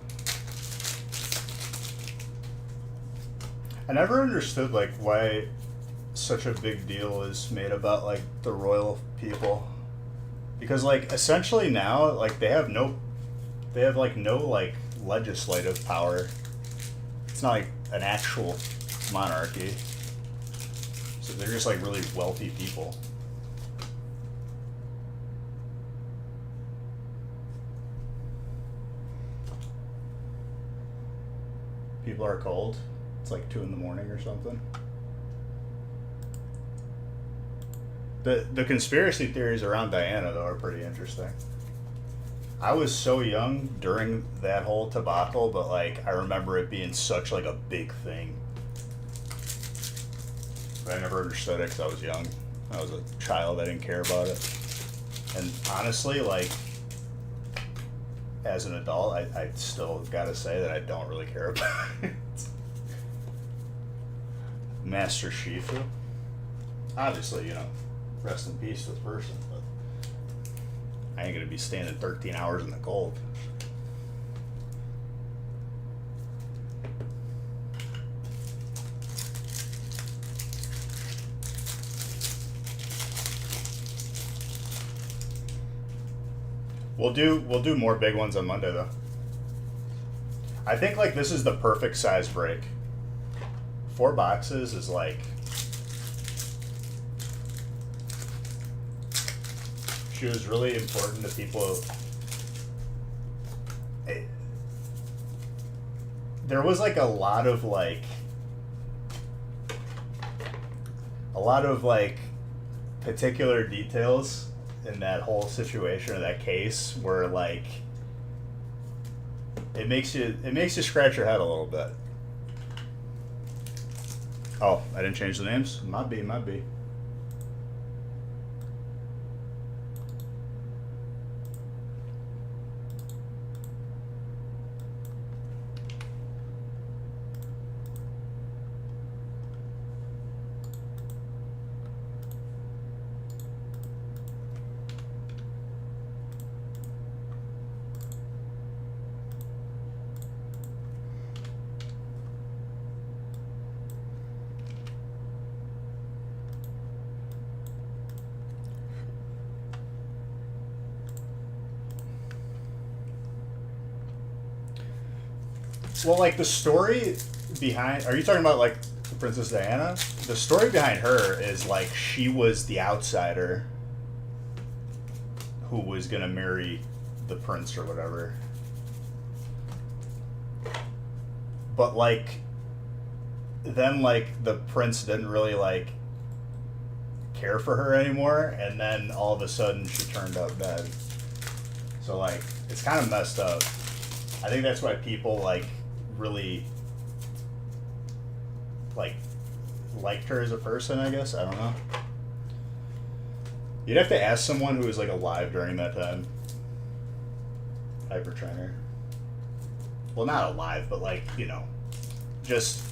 I never understood like why such a big deal is made about like the royal people, because like essentially now like they have like no like legislative power. It's not like an actual monarchy, so they're just like really wealthy people. People are cold. It's like 2 a.m. or something. The conspiracy theories around Diana though are pretty interesting. I was so young during that whole debacle, but like I remember it being such like a big thing. But I never understood it because I was young. I was a child. I didn't care about it. And honestly, like as an adult, I still gotta say that I don't really care about it. Master Shifu. Obviously, you know, rest in peace to the person, but I ain't gonna be standing 13 hours in the cold. We'll do more big ones on Monday though. I think like this is the perfect size break. 4 boxes is like she was really important to people. There was like a lot of particular details in that whole situation or that case where like it makes you scratch your head a little bit. Oh, I didn't change the names? Might be. Well, like the story behind, are you talking about like Princess Diana? The story behind her is like she was the outsider who was gonna marry the prince or whatever. But like, then like the prince didn't really like care for her anymore, and then all of a sudden she turned up dead. So like, it's kind of messed up. I think that's why people like really like liked her as a person, I guess. I don't know. You'd have to ask someone who was like alive during that time. Hyper Trainer. Well, not alive, but like, you know, just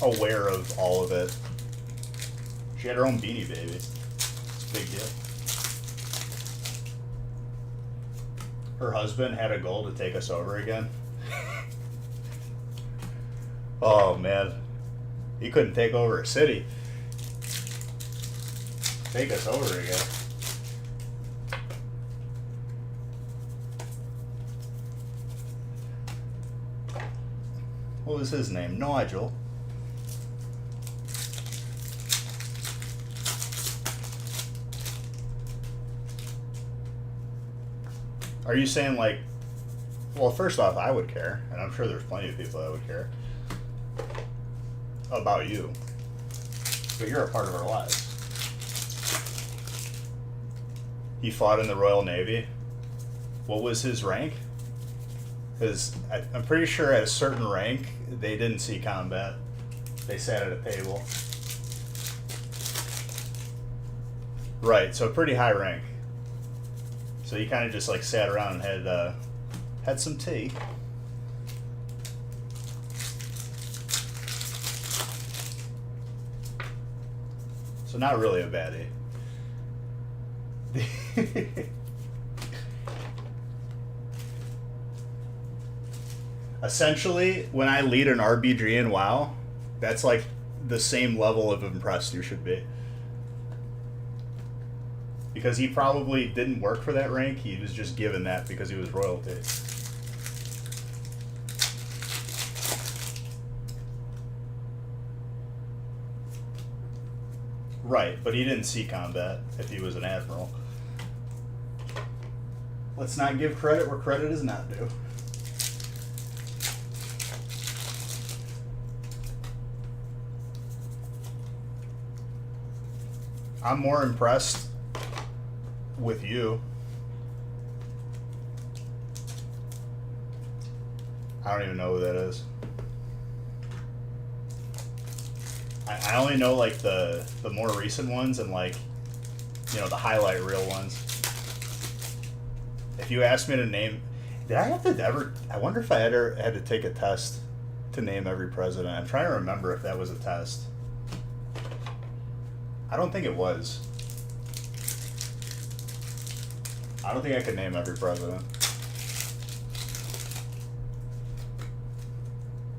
aware of all of it. She had her own Beanie Baby. It's a big deal. Her husband had a goal to take us over again. Oh man, he couldn't take over a city. Take us over again. What was his name? Nigel. Are you saying like, well, first off, I would care, and I'm sure there's plenty of people that would care about you, but you're a part of our lives. He fought in the Royal Navy. What was his rank? Because I'm pretty sure at a certain rank, they didn't see combat. They sat at a table. Right, so pretty high rank. So you kind of just like sat around and had some tea. So not really a baddie. Essentially, when I lead an RBG in WoW, that's like the same level of impressed you should be. Because he probably didn't work for that rank, he was just given that because he was royalty. Right, but he didn't see combat if he was an admiral. Let's not give credit where credit is not due. I'm more impressed with you. I don't even know who that is. I only know like the more recent ones and like, you know, the highlight reel ones. If you asked me to name, did I have to ever? I wonder if I ever had to take a test to name every president. I'm trying to remember if that was a test. I don't think it was. I don't think I could name every president.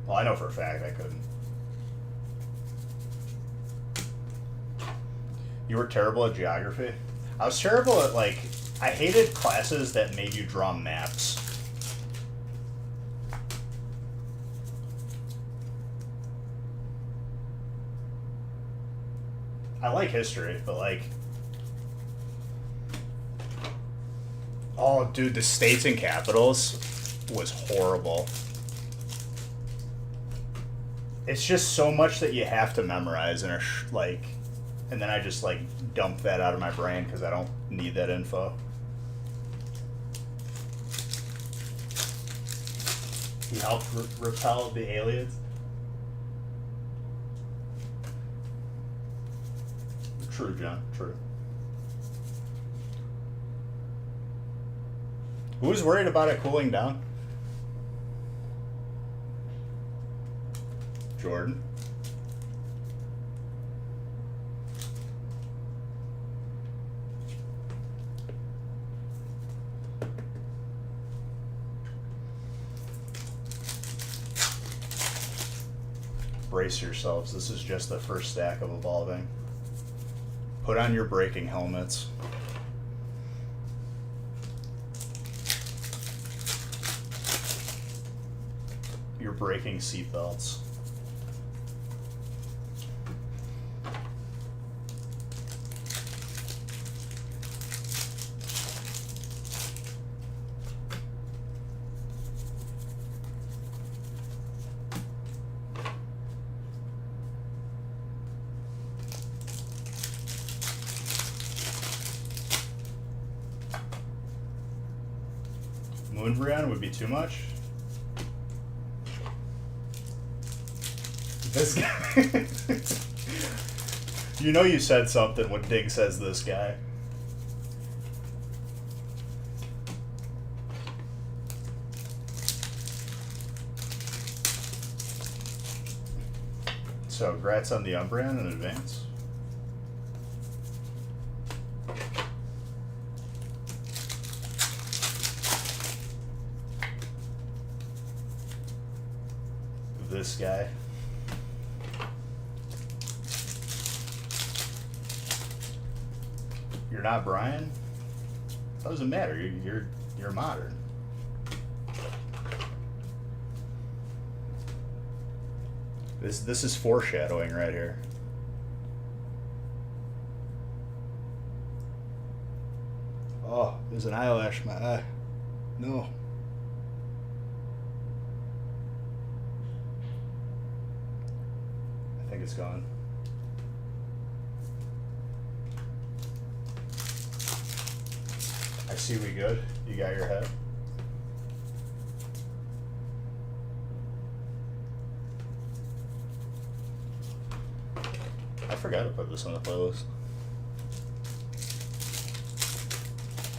Well, I know for a fact I couldn't. You were terrible at geography? I was terrible at, like, I hated classes that made you draw maps. I like history, but like, oh dude, the states and capitals was horrible. It's just so much that you have to memorize and like, and then I just like dump that out of my brain because I don't need that info. He helped repel the aliens. True, John. True. Who's worried about it cooling down? Jordan. Brace yourselves. This is just the first stack of evolving. Put on your braking helmets. Your braking seatbelts. Moonbrand would be too much. This guy. You know you said something when Dig says this guy. So, grats on the Umbreon in advance. This guy. You're not Brian? Doesn't matter. You're modern. This is foreshadowing right here. Oh, there's an eyelash in my eye. No. I think it's gone. I see we good. You got your head. I forgot to put this on the playlist.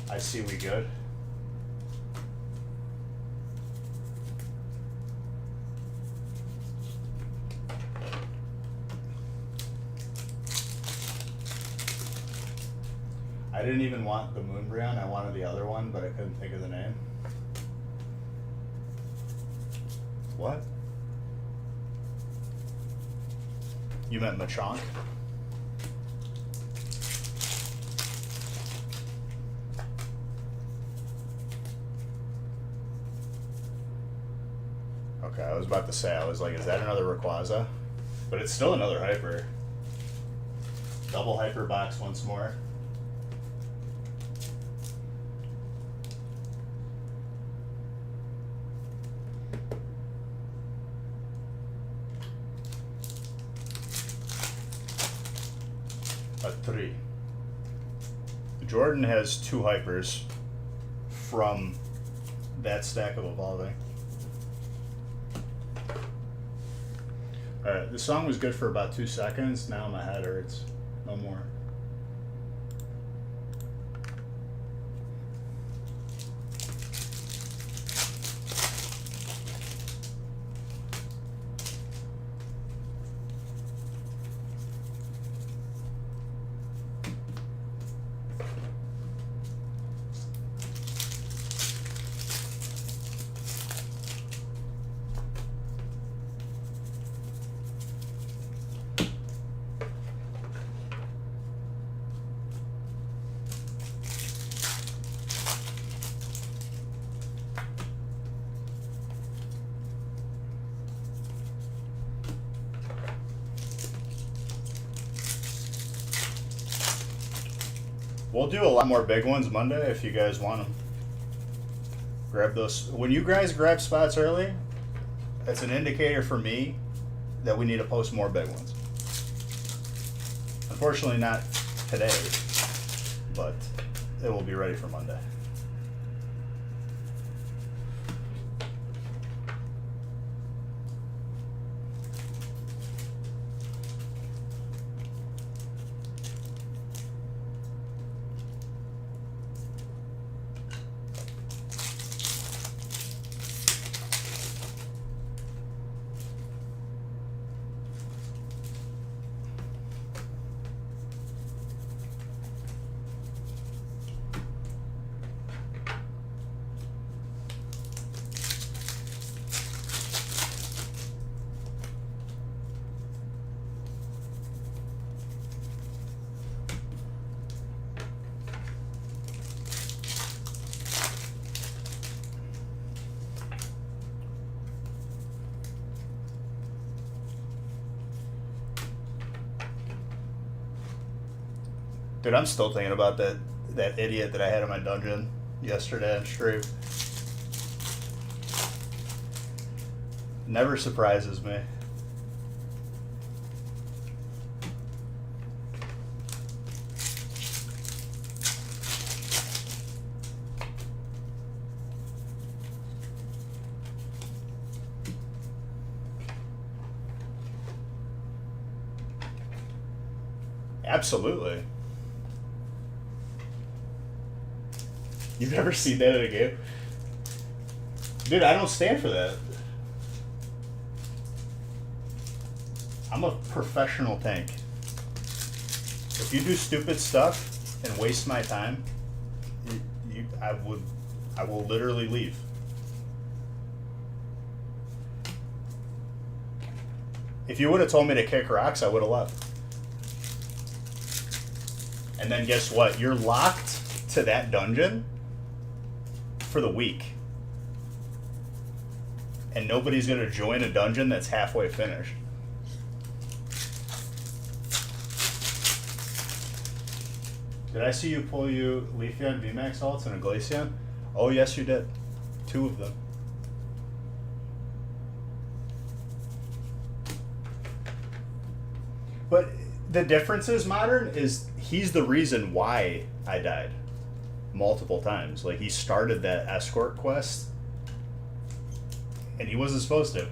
I see we good. I didn't even want the Moonbrand, I wanted the other one, but I couldn't think of the name. What? You meant Machank? Okay, I was about to say, I was like, is that another Rayquaza? But it's still another Hyper. Double Hyper box once more. A 3. Jordan has 2 Hypers from that stack of Evolving. Alright, the song was good for about 2 seconds. Now my head hurts. No more. We'll do a lot more big ones Monday if you guys want them. Grab those. When you guys grab spots early, that's an indicator for me that we need to post more big ones. Unfortunately, not today, but it will be ready for Monday. Dude, I'm still thinking about that idiot that I had in my dungeon yesterday on stream. Never surprises me. Absolutely. You've never seen that in a game? Dude, I don't stand for that. I'm a professional tank. If you do stupid stuff and waste my time, I will literally leave. If you would have told me to kick rocks, I would have left. And then guess what? You're locked to that dungeon for the week. And nobody's going to join a dungeon that's halfway finished. Did I see you pull you Leafeon VMAX alts and a Glaceon? Oh, yes, you did. 2 of them. But the difference is, Modern, is he's the reason why I died multiple times. Like, he started that escort quest, and he wasn't supposed to.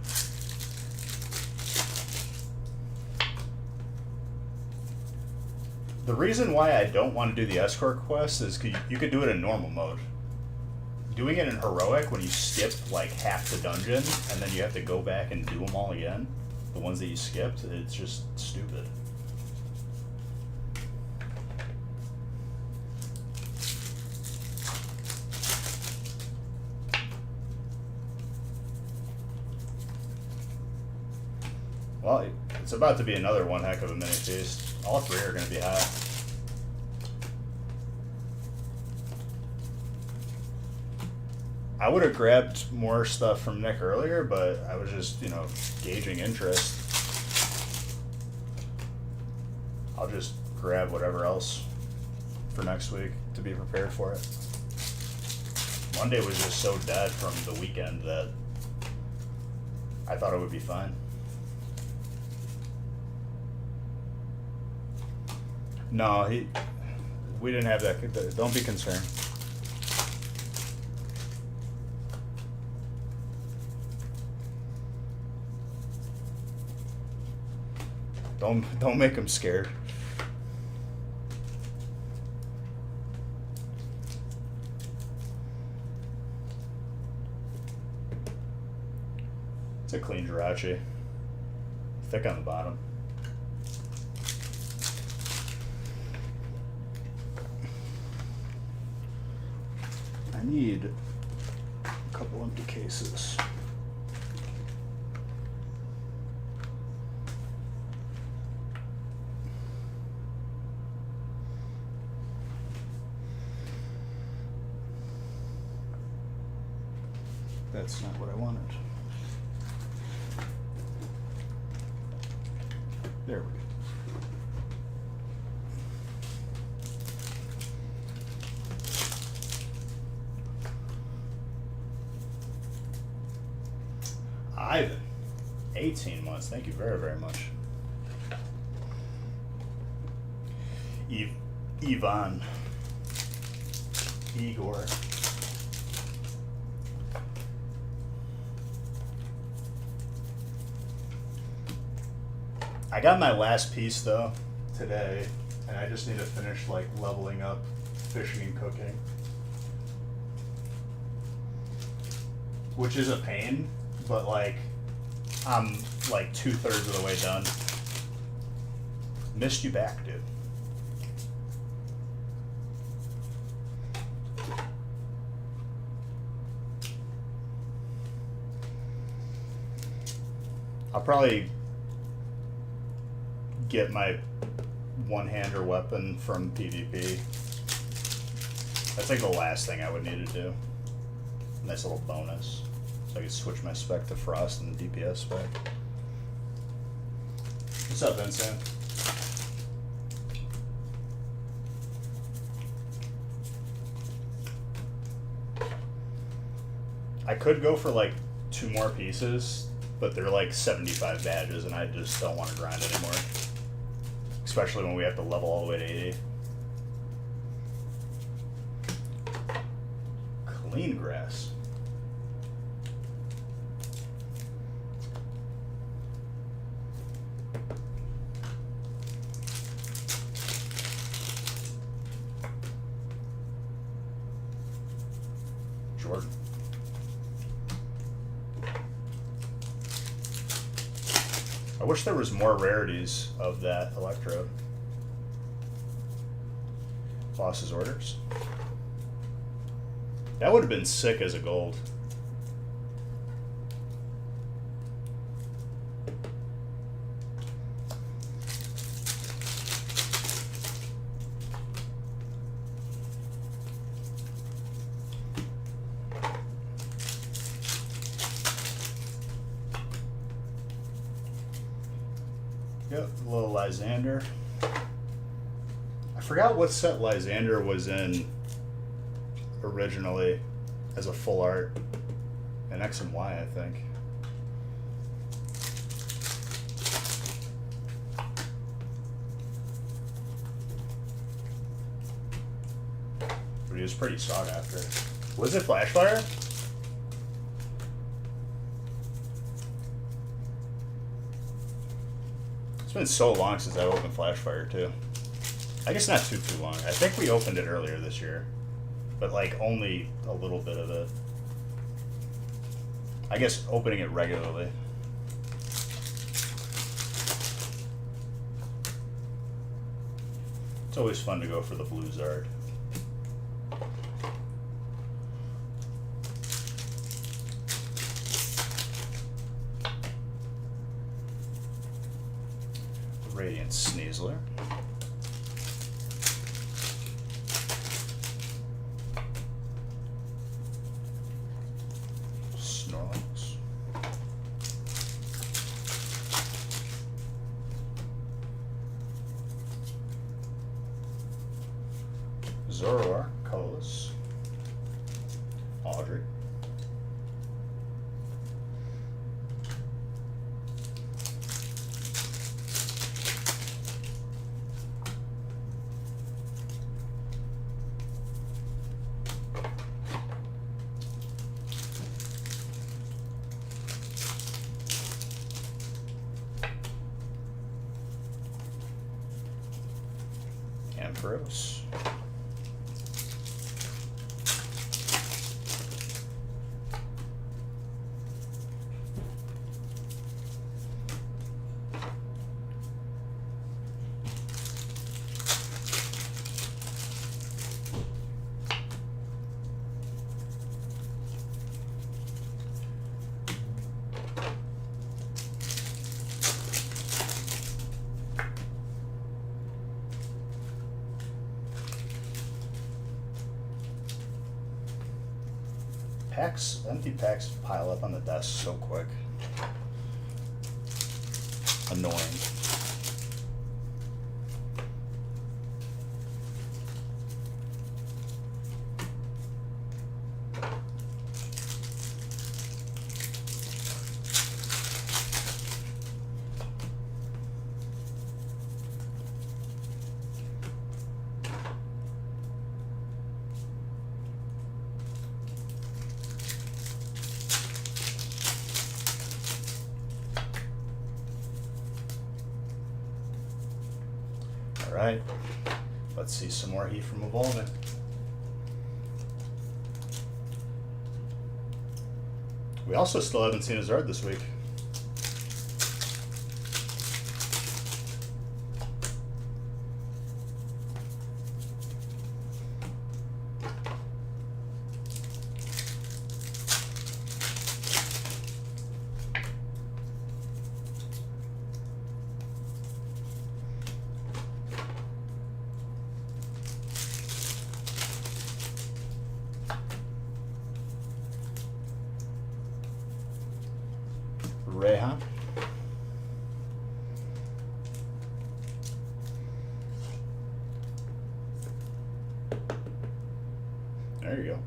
The reason why I don't want to do the escort quest is 'cause you could do it in normal mode. Doing it in heroic, when you skip like half the dungeon and then you have to go back and do them all again, the ones that you skipped, it's just stupid. Well, it's about to be another one heck of a mini feast. All 3 are going to be high. I would have grabbed more stuff from Nick earlier, but I was just, gauging interest. I'll just grab whatever else for next week to be prepared for it. Monday was just so dead from the weekend that I thought it would be fine. No, we didn't have that. Don't be concerned. Don't make him scared. It's a clean Jirachi. Thick on the bottom. I need a couple empty cases. That's not what I wanted. There we go. Ivan, 18 months. Thank you very, very much. Ivan. Igor. I got my last piece though today, and I just need to finish like leveling up fishing and cooking, which is a pain, but like I'm like 2/3 of the way done. Missed you back, dude. I'll probably get my one-hander weapon from PvP. That's like the last thing I would need to do. Nice little bonus. So I can switch my spec to Frost and the DPS spec. What's up, Vincent? I could go for like 2 more pieces, but they're like 75 badges and I just don't want to grind anymore. Especially when we have to level all the way to 80. Clean grass. Jordan. I wish there was more rarities of that electrode. Boss's Orders. That would have been sick as a gold. Yep, a little Lysander. I forgot what set Lysander was in originally as a full art. An X and Y, I think. But he was pretty sought after. Was it Flashfire? It's been so long since I opened Flashfire too. I guess not too long. I think we opened it earlier this year, but like only a little bit of it. I guess opening it regularly. It's always fun to go for the blue Zard. Radiant Sneasler. Snorlax. Zoroark, colorless. Audrey. Ampharos. Packs, empty packs pile up on the desk so quick. Annoying. Alright, let's see some more heat from Evolving. We also still haven't seen a Zard this week. Rayhan. There you go.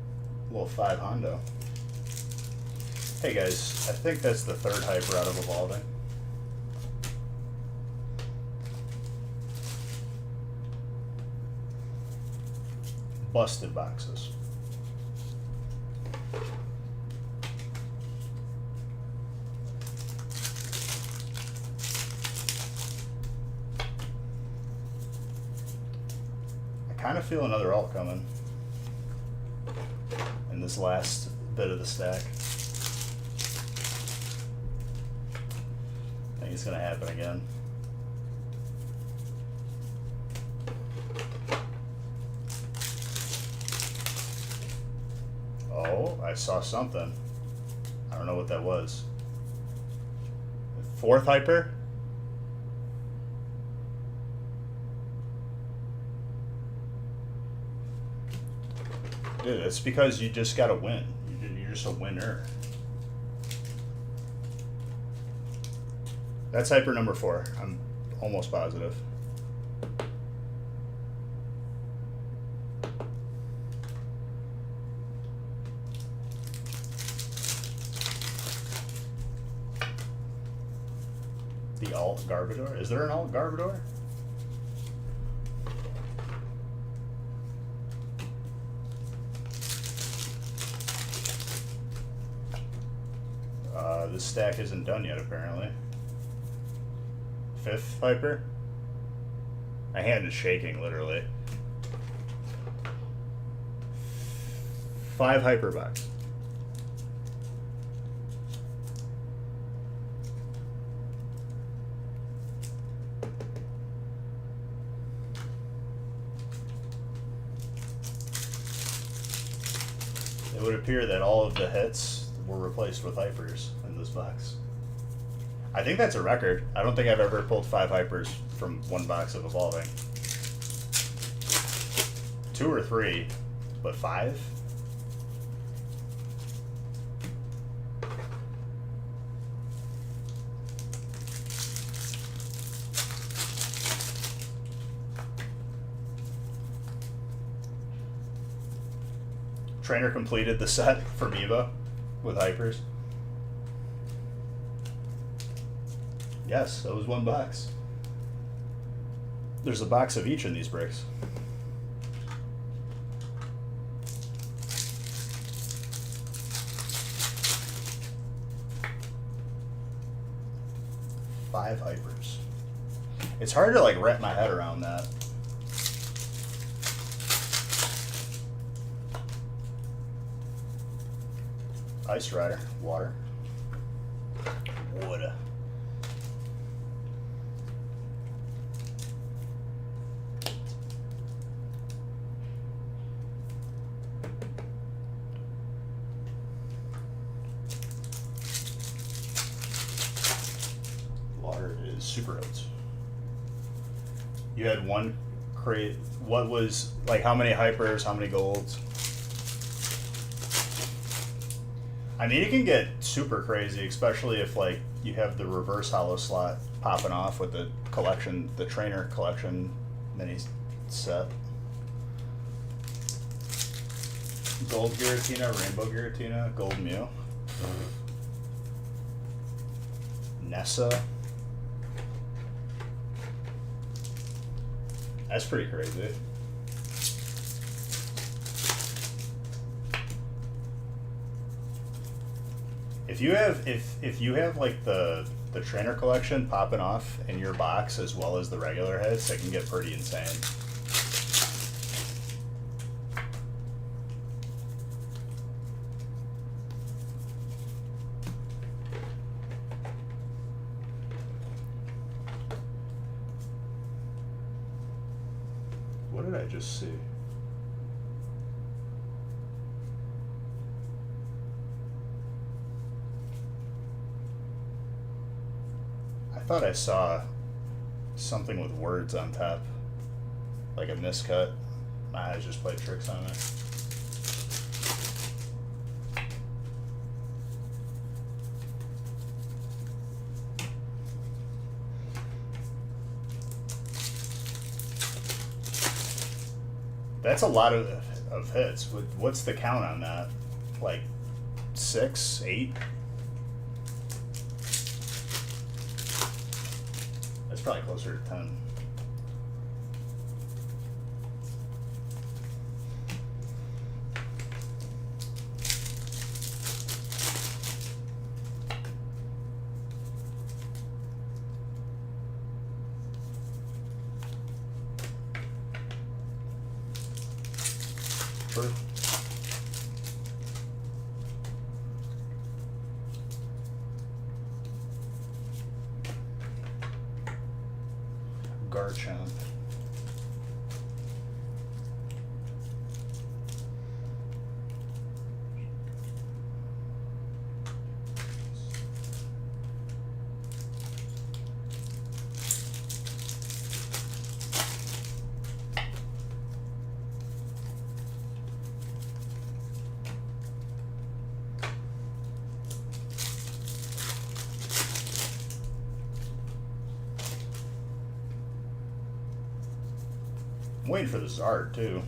A little 5 Hondo. Hey guys, I think that's the third hyper out of Evolving. Busted boxes. I kind of feel another alt coming in this last bit of the stack. I think it's gonna happen again. Oh, I saw something. I don't know what that was. Fourth hyper? Dude, it's because you just gotta win. You're just a winner. That's hyper number 4. I'm almost positive. The alt Garbodor? Is there an alt Garbodor? This stack isn't done yet, apparently. 5th hyper? My hand is shaking, literally. 5 hyper box. It would appear that all of the hits were replaced with hypers in this box. I think that's a record. I don't think I've ever pulled 5 hypers from one box of Evolving. 2 or 3, but 5? Trainer completed the set for Meebo with hypers. Yes, that was one box. There's a box of each in these bricks. Five hypers. It's hard to like wrap my head around that. Ice Rider, water. Water. Water is super oats. You had one crate. What was, like, how many hypers, how many golds? I mean, it can get super crazy, especially if, like, you have the reverse hollow slot popping off with the collection, the trainer collection mini set. Gold Giratina, Rainbow Giratina, Gold Mew. Nessa. That's pretty crazy. If you have like the trainer collection popping off in your box as well as the regular hits, it can get pretty insane. What did I just see? I thought I saw something with words on top, like a miscut. My eyes just played tricks on me. That's a lot of hits. What's the count on that? Like 6, 8? That's probably closer to 10. Sure. Garchomp. I'm waiting for the Zard too.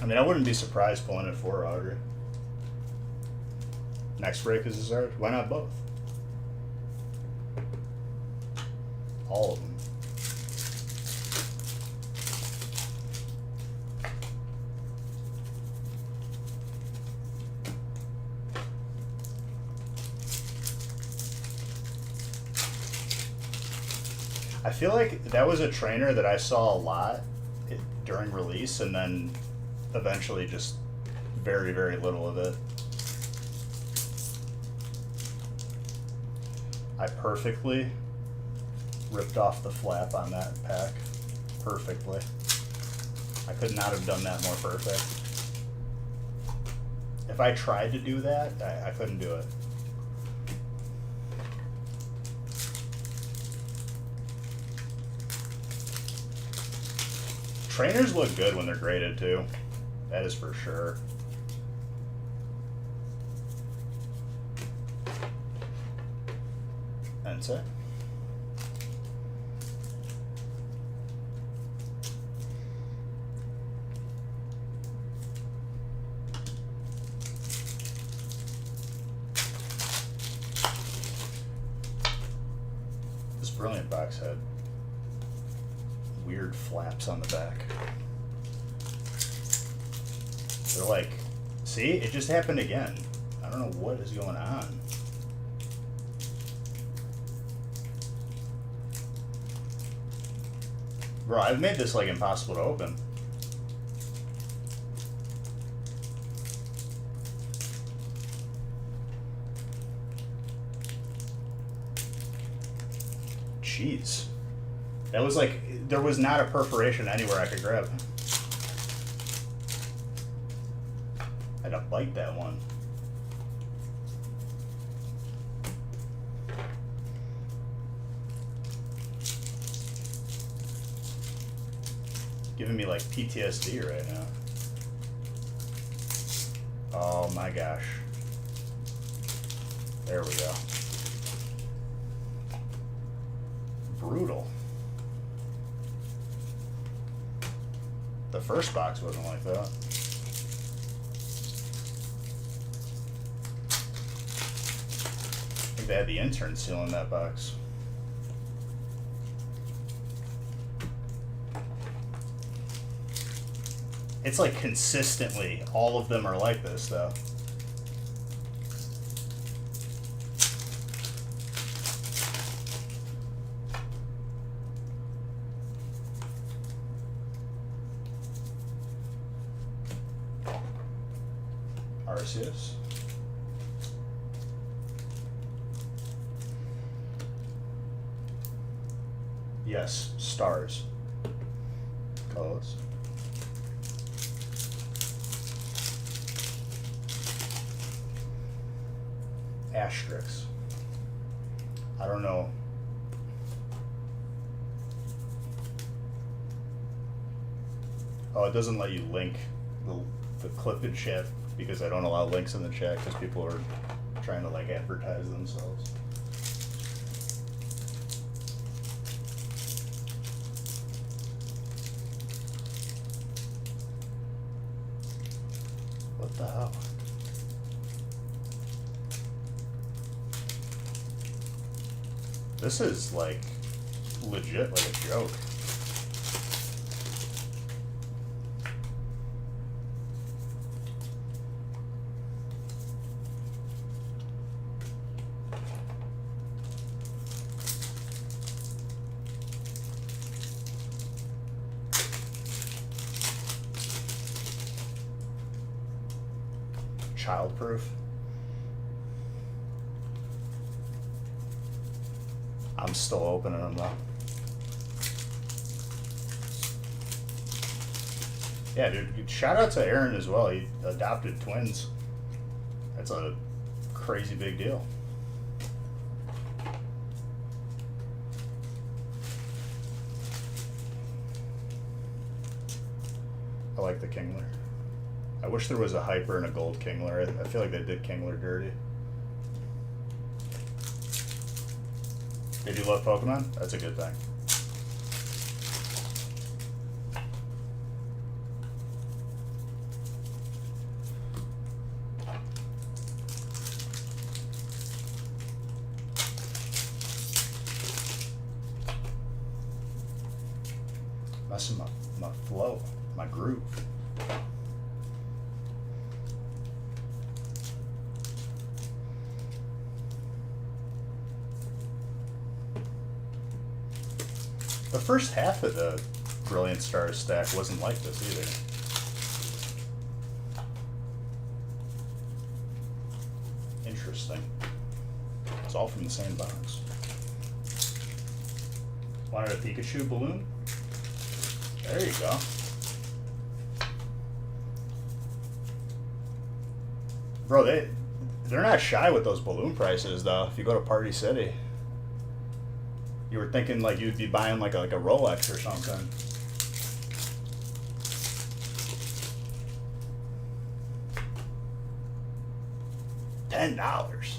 I mean, I wouldn't be surprised pulling it for Audrey. Next break is a Zard. Why not both? All of them. I feel like that was a trainer that I saw a lot during release, and then eventually just very, very little of it. I perfectly ripped off the flap on that pack. Perfectly. I could not have done that more perfect. If I tried to do that, I couldn't do it. Trainers look good when they're graded too. That is for sure. That's it. This Brilliant box had weird flaps on the back. They're like, see, it just happened again. I don't know what is going on. Bro, I've made this like impossible to open. Jeez. That was like, there was not a perforation anywhere I could grab. I had to bite that one. Giving me like PTSD right now. Oh my gosh. There we go. Brutal. The first box wasn't like that. I think they had the intern sealing that box. It's like consistently, all of them are like this though. Arceus. Yes, stars. Colors. Asterix. I don't know. Oh, it doesn't let you link the clip in chat because I don't allow links in the chat because people are trying to like advertise themselves. What the hell? This is like legit like a joke. childproof. I'm still opening them though. Yeah, dude. Shout out to Aaron as well. He adopted twins. That's a crazy big deal. I like the Kingler. I wish there was a hyper and a gold Kingler. I feel like they did Kingler dirty. Did you love Pokemon? That's a good thing. Messing my flow, my groove. The first half of the Brilliant Stars stack wasn't like this either. Interesting. It's all from the same box. Wanted a Pikachu balloon? There you go. Bro, they're not shy with those balloon prices though. If you go to Party City, you were thinking like you'd be buying like a Rolex or something. $10.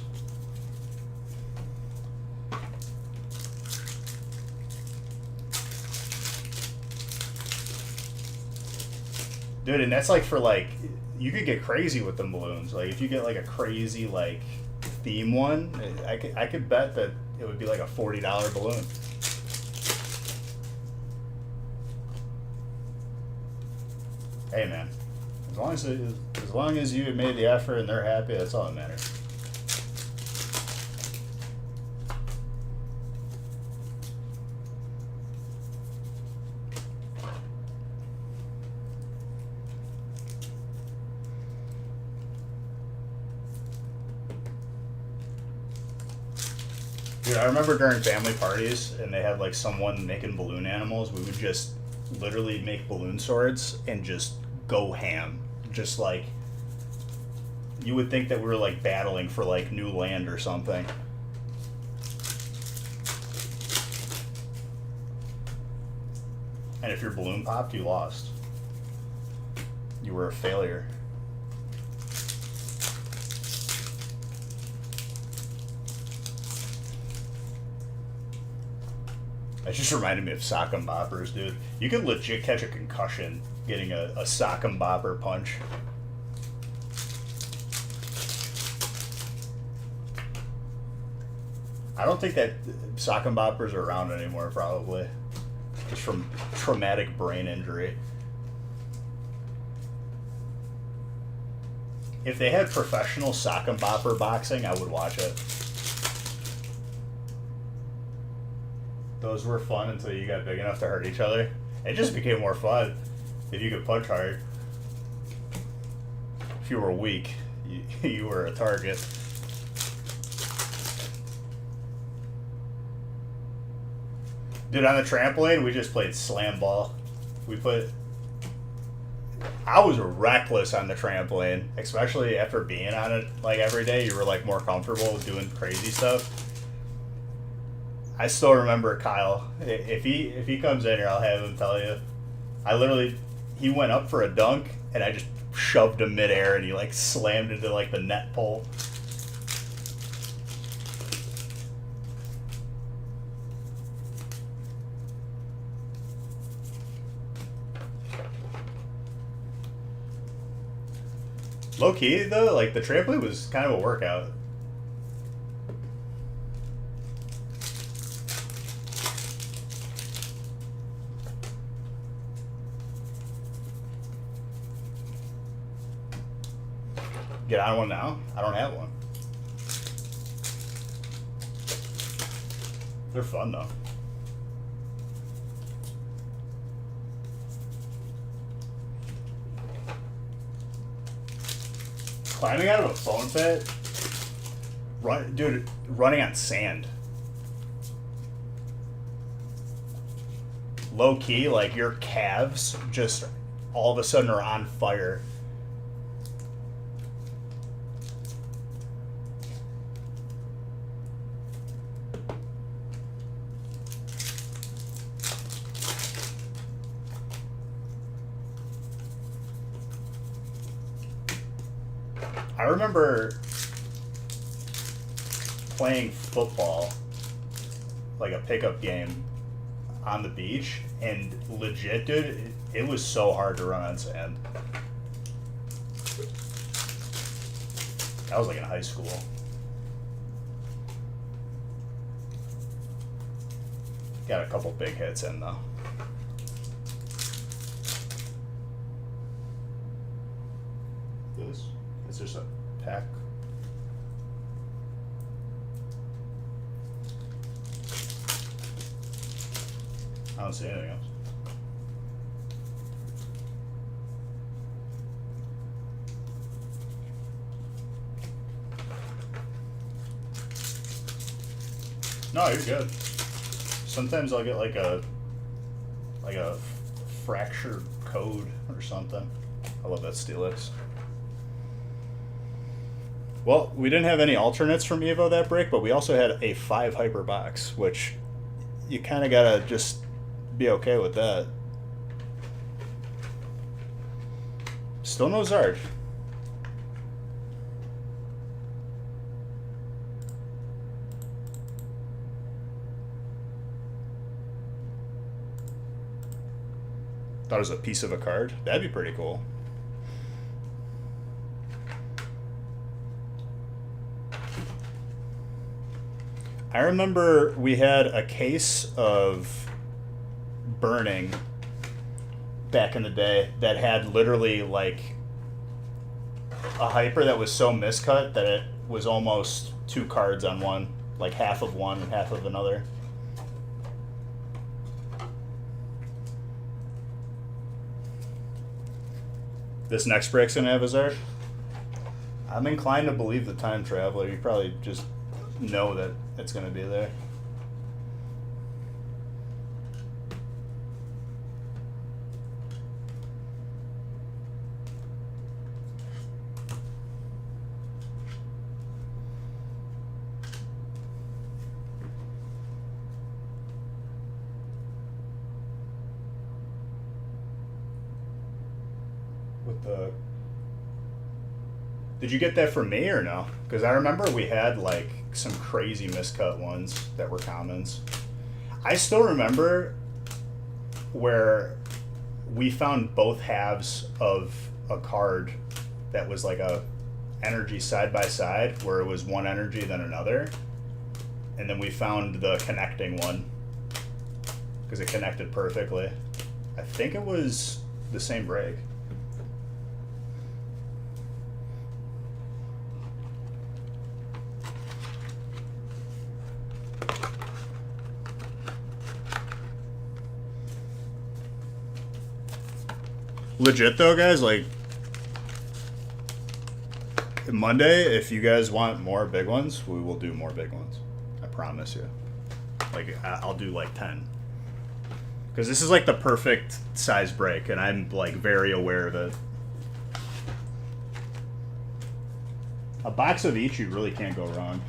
Dude, and that's like for like, you could get crazy with the balloons. Like if you get like a crazy like theme one, I could bet that it would be like a $40 balloon. Hey man, as long as you made the effort and they're happy, that's all that matters. Dude, I remember during family parties and they had like someone making balloon animals, we would just literally make balloon swords and just go ham. Just like, you would think that we were like battling for like new land or something. And if your balloon popped, you lost. You were a failure. That just reminded me of sock and boppers, dude. You could legit catch a concussion getting a sock and bopper punch. I don't think that sock and boppers are around anymore, probably. Just from traumatic brain injury. If they had professional sock and bopper boxing, I would watch it. Those were fun until you got big enough to hurt each other. It just became more fun if you could punch hard. If you were weak, you were a target. Dude, on the trampoline, we just played slam ball. I was reckless on the trampoline, especially after being on it like every day. You were like more comfortable with doing crazy stuff. I still remember Kyle. If he comes in here, I'll have him tell you. He went up for a dunk, and I just shoved him midair, and he like slammed into like the net pole. Low key though, like the trampoline was kind of a workout. Get on one now? I don't have one. They're fun though. Climbing out of a foam pit, running on sand. Low key, like your calves just all of a sudden are on fire. I remember playing football, like a pickup game, on the beach, and legit, dude, it was so hard to run on sand. I was like in high school. Got a couple big hits in though. This? It's just a pack. I don't see anything else. No, you're good. Sometimes I'll get like a fractured code or something. I love that Steelix. Well, we didn't have any alternates from Evo that break, but we also had a 5 hyper box, which you kind of gotta just be okay with that. Still no Zard. Thought it was a piece of a card. That'd be pretty cool. I remember we had a case of Burning back in the day that had literally like a hyper that was so miscut that it was almost 2 cards on one, like half of one and half of another. This next break's gonna have a Zard? I'm inclined to believe the Time Traveler. You probably just know that it's gonna be there. With the... Did you get that from me or no? Because I remember we had like some crazy miscut ones that were commons. I still remember where we found both halves of a card that was like a energy side by side, where it was one energy then another, and then we found the connecting one because it connected perfectly. I think it was the same break. Legit though, guys, like Monday, if you guys want more big ones, we will do more big ones. I promise you. Like I'll do like 10. Because this is like the perfect size break, and I'm like very aware of it. A box of each, you really can't go wrong.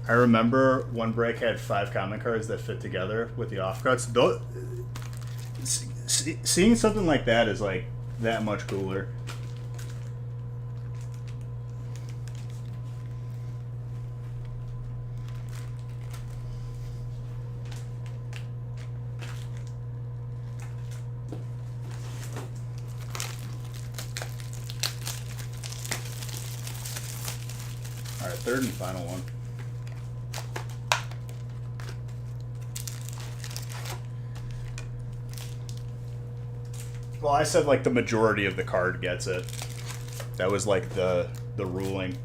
I remember one break had 5 common cards that fit together with the offcuts. Though, seeing something like that is like that much cooler. All right, third and final one. Well, I said like the majority of the card gets it. That was like the ruling.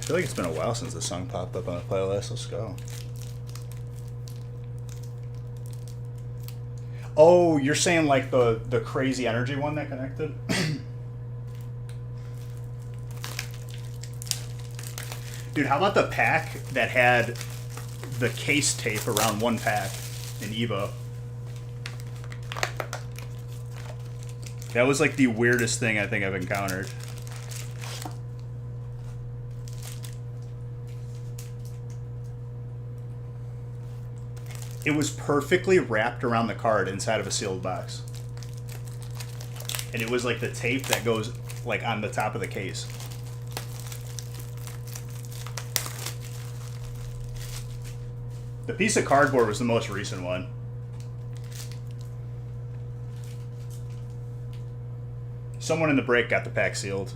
feel like it's been a while since the song popped up on the playlist. Let's go. Oh, you're saying like the crazy energy one that connected? Dude, how about the pack that had the case tape around one pack in Evo? That was like the weirdest thing I think I've encountered. It was perfectly wrapped around the card inside of a sealed box. And it was like the tape that goes like on the top of the case. The piece of cardboard was the most recent one. Someone in the break got the pack sealed.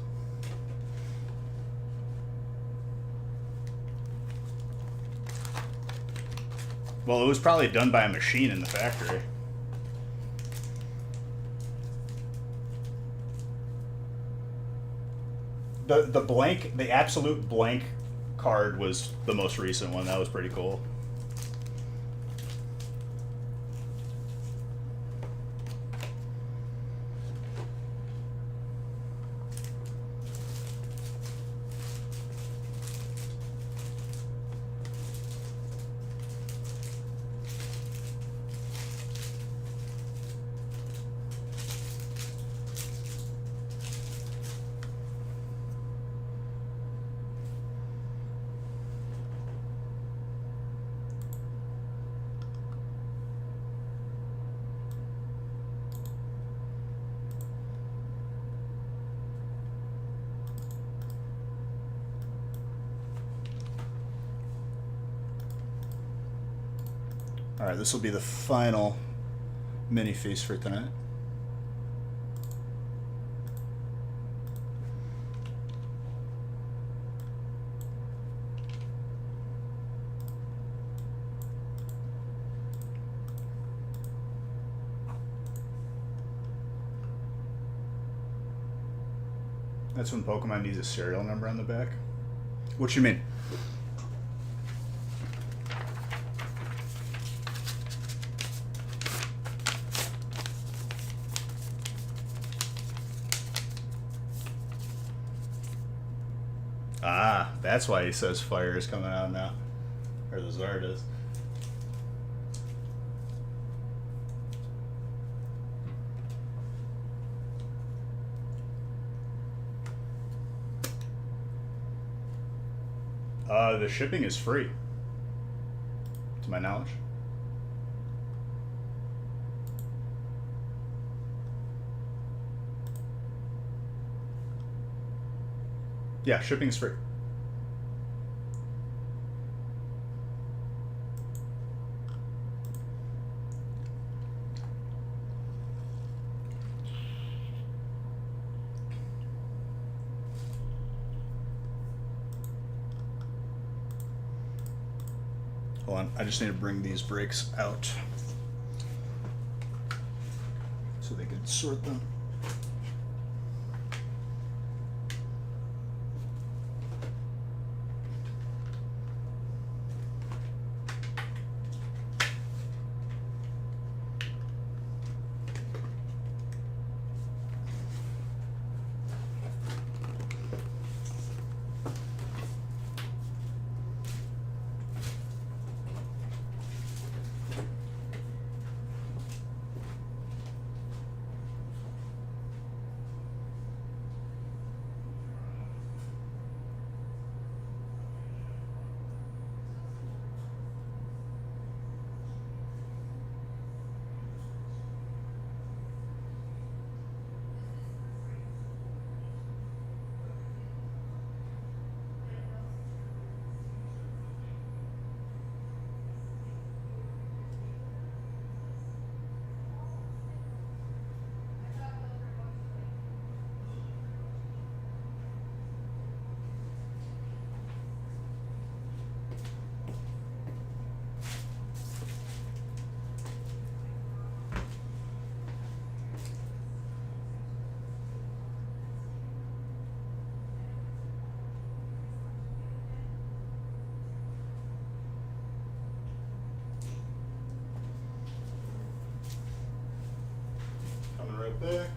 Well, it was probably done by a machine in the factory. The absolute blank card was the most recent one. That was pretty cool. All right, this will be the final mini feast for tonight. That's when Pokemon needs a serial number on the back. What you mean? Ah, that's why he says fire is coming out now. Or the Zard is. The shipping is free, to my knowledge. Yeah, shipping's free. Hold on, I just need to bring these brakes out so they can sort them. back.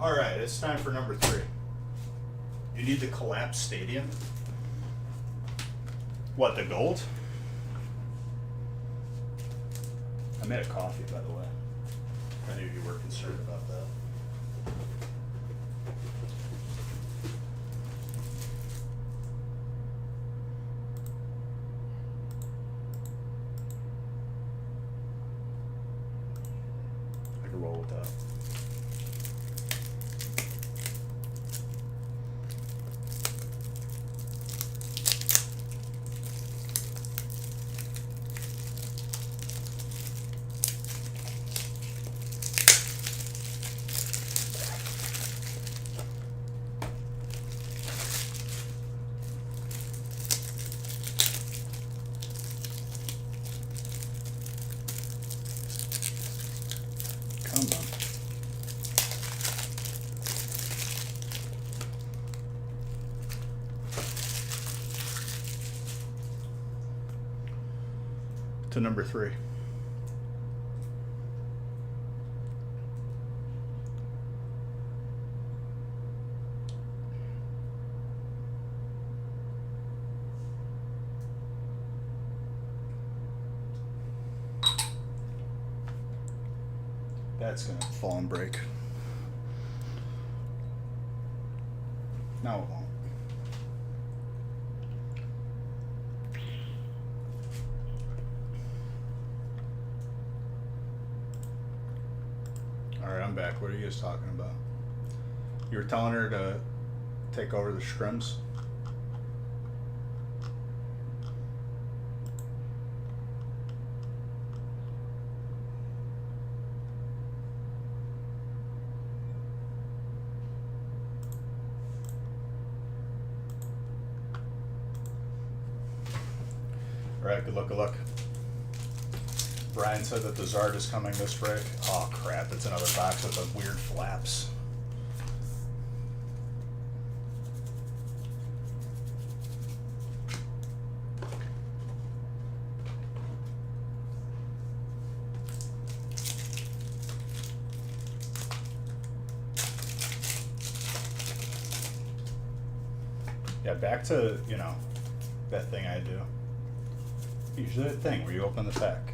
All right, it's time for number 3. You need the collapsed stadium. What, the gold? I made a coffee, by the way. If any of you were concerned about that. I can roll with that. Come on. To number 3. That's gonna fall and break. No, it won't. All right, I'm back. What are you guys talking about? You were telling her to take over the scrims? All right, good luck, good luck. Brian said that the Zard is coming this break. Oh crap, it's another box with the weird flaps. Yeah, back to, that thing I do. Usually a thing where you open the pack.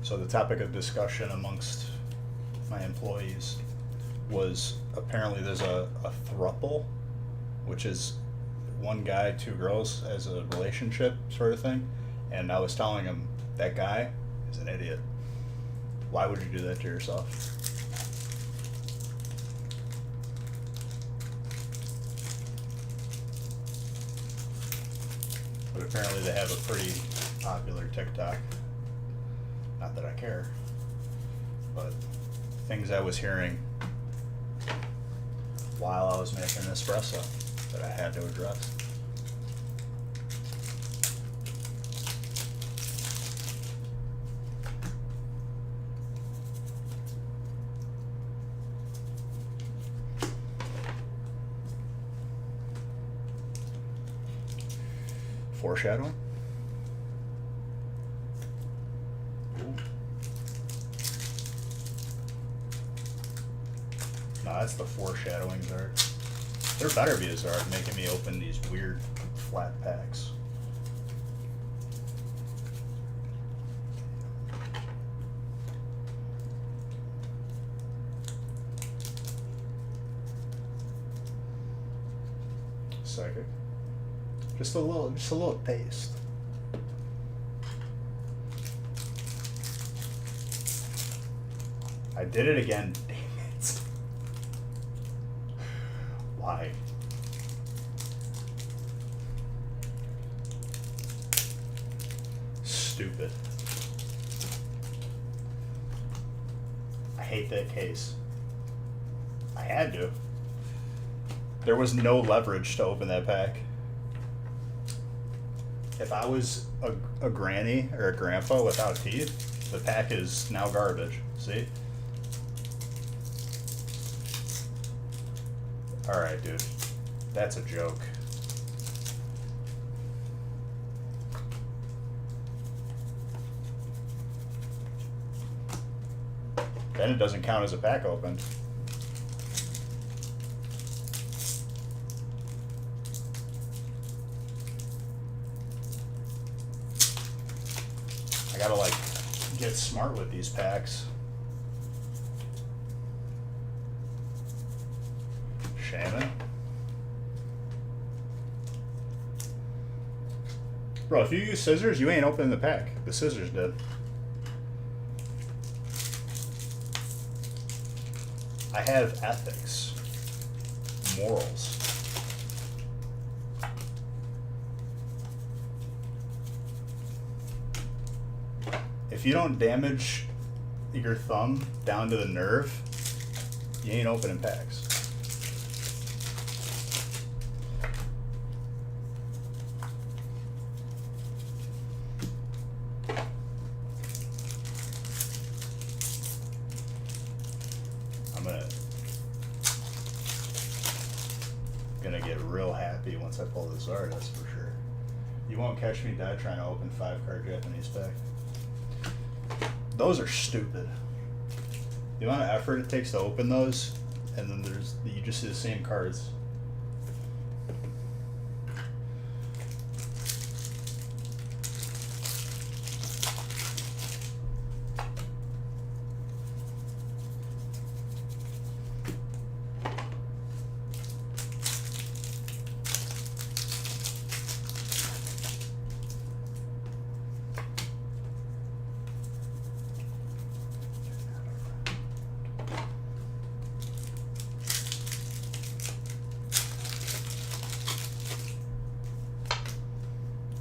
So the topic of discussion amongst my employees was apparently there's a throuple, which is one guy, 2 girls as a relationship sort of thing. And I was telling him that guy is an idiot. Why would you do that to yourself? But apparently they have a pretty popular TikTok. Not that I care, but things I was hearing while I was making an espresso that I had to address. Foreshadowing? Ooh. No, that's the foreshadowing Zard. There better be a Zard making me open these weird flat packs. Psychic. Just a little taste. I did it again. Damn it. Why? Stupid. I hate that case. I had to. There was no leverage to open that pack. If I was a granny or a grandpa without teeth, the pack is now garbage. See? Alright, dude. That's a joke. Then it doesn't count as a pack open. I gotta like get smart with these packs. Shaman. Bro, if you use scissors, you ain't opening the pack. The scissors did. I have ethics, morals. If you don't damage your thumb down to the nerve, you ain't opening packs. I'm gonna get real happy once I pull this Zard, that's for sure. You won't catch me dead trying to open 5-card Japanese pack. Those are stupid. The amount of effort it takes to open those, and then you just see the same cards.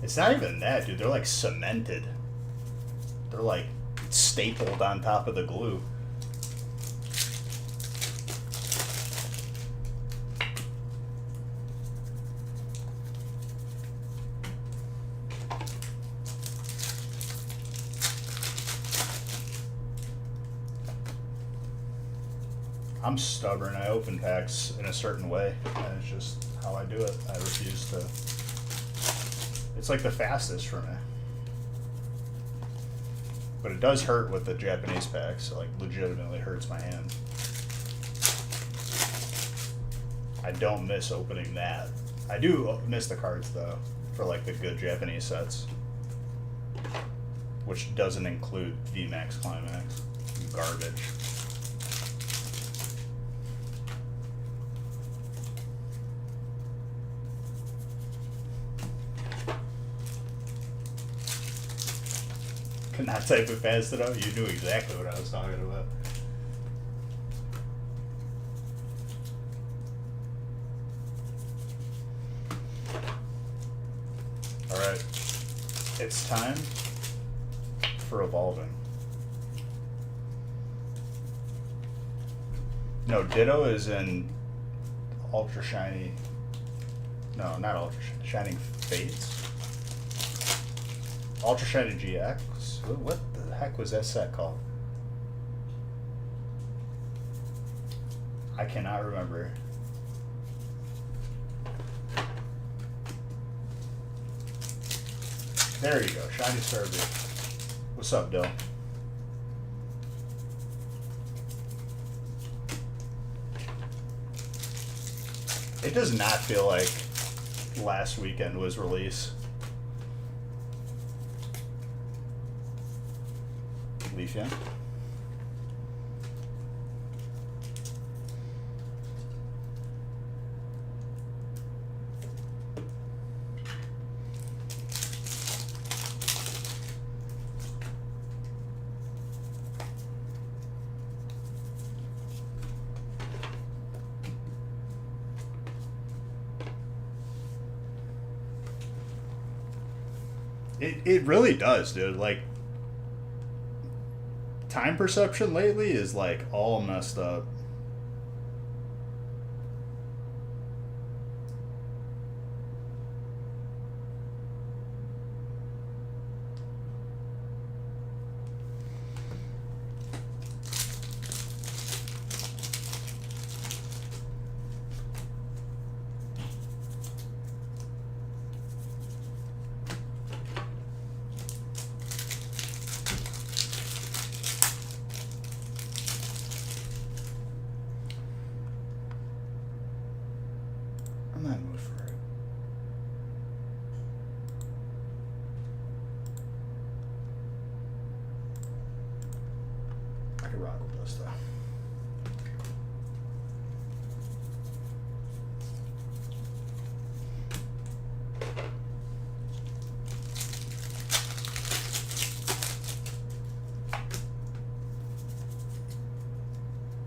It's not even that, dude. They're like cemented. They're like stapled on top of the glue. I'm stubborn. I open packs in a certain way, and it's just how I do it. I refuse to. It's like the fastest for me. But it does hurt with the Japanese packs. So like legitimately hurts my hand. I don't miss opening that. I do miss the cards though, for like the good Japanese sets. Which doesn't include VMAX Climax. Garbage. Could not type it fast enough. You knew exactly what I was talking about. Alright. It's time for evolving. No, Ditto is in Ultra Shiny. No, not Ultra Shining Fates. Ultra Shiny GX? What the heck was that set called? I cannot remember. There you go, Shiny Starbeam. What's up, Dill? It does not feel like last weekend was release. Leafia. It really does, dude. Like, time perception lately is like all messed up. I'm not in the mood for it. I could rock with this though.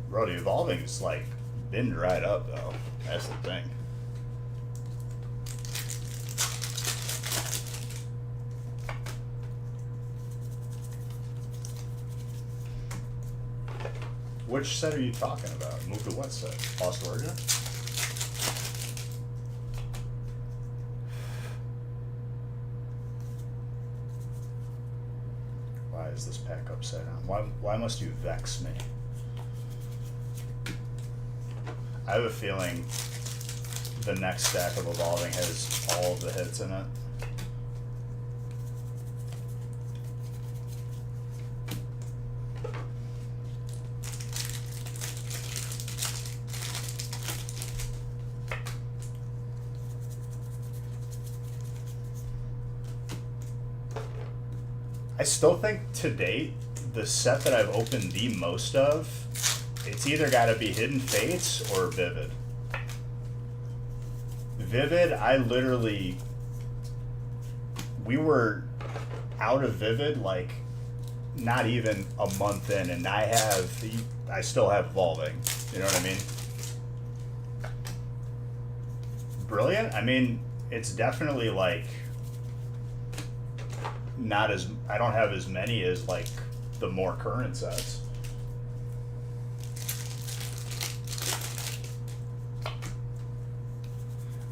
Bro, the evolving's like been dried up though. That's the thing. Which set are you talking about? Move to what set? Lost Origin? Why is this pack upside down? Why must you vex me? I have a feeling the next stack of Evolving has all of the hits in it. I still think to date, the set that I've opened the most of, it's either got to be Hidden Fates or Vivid. Vivid, I literally, we were out of Vivid like not even a month in, and I still have Evolving. You know what I mean? Brilliant. I mean, it's definitely like not as, I don't have as many as like the more current sets.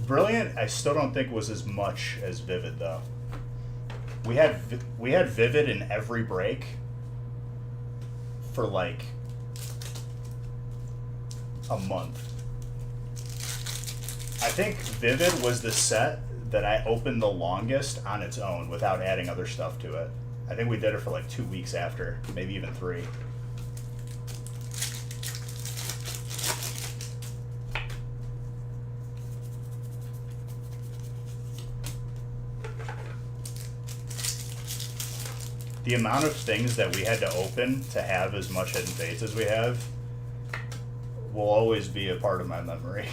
Brilliant, I still don't think was as much as Vivid though. We had Vivid in every break for like a month. I think Vivid was the set that I opened the longest on its own without adding other stuff to it. I think we did it for like 2 weeks after, maybe even 3. The amount of things that we had to open to have as much Hidden Fates as we have will always be a part of my memory.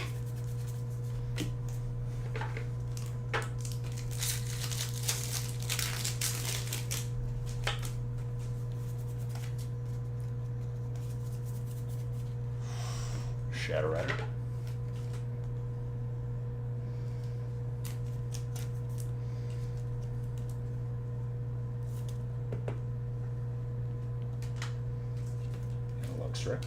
Shadow Rider. Luxray.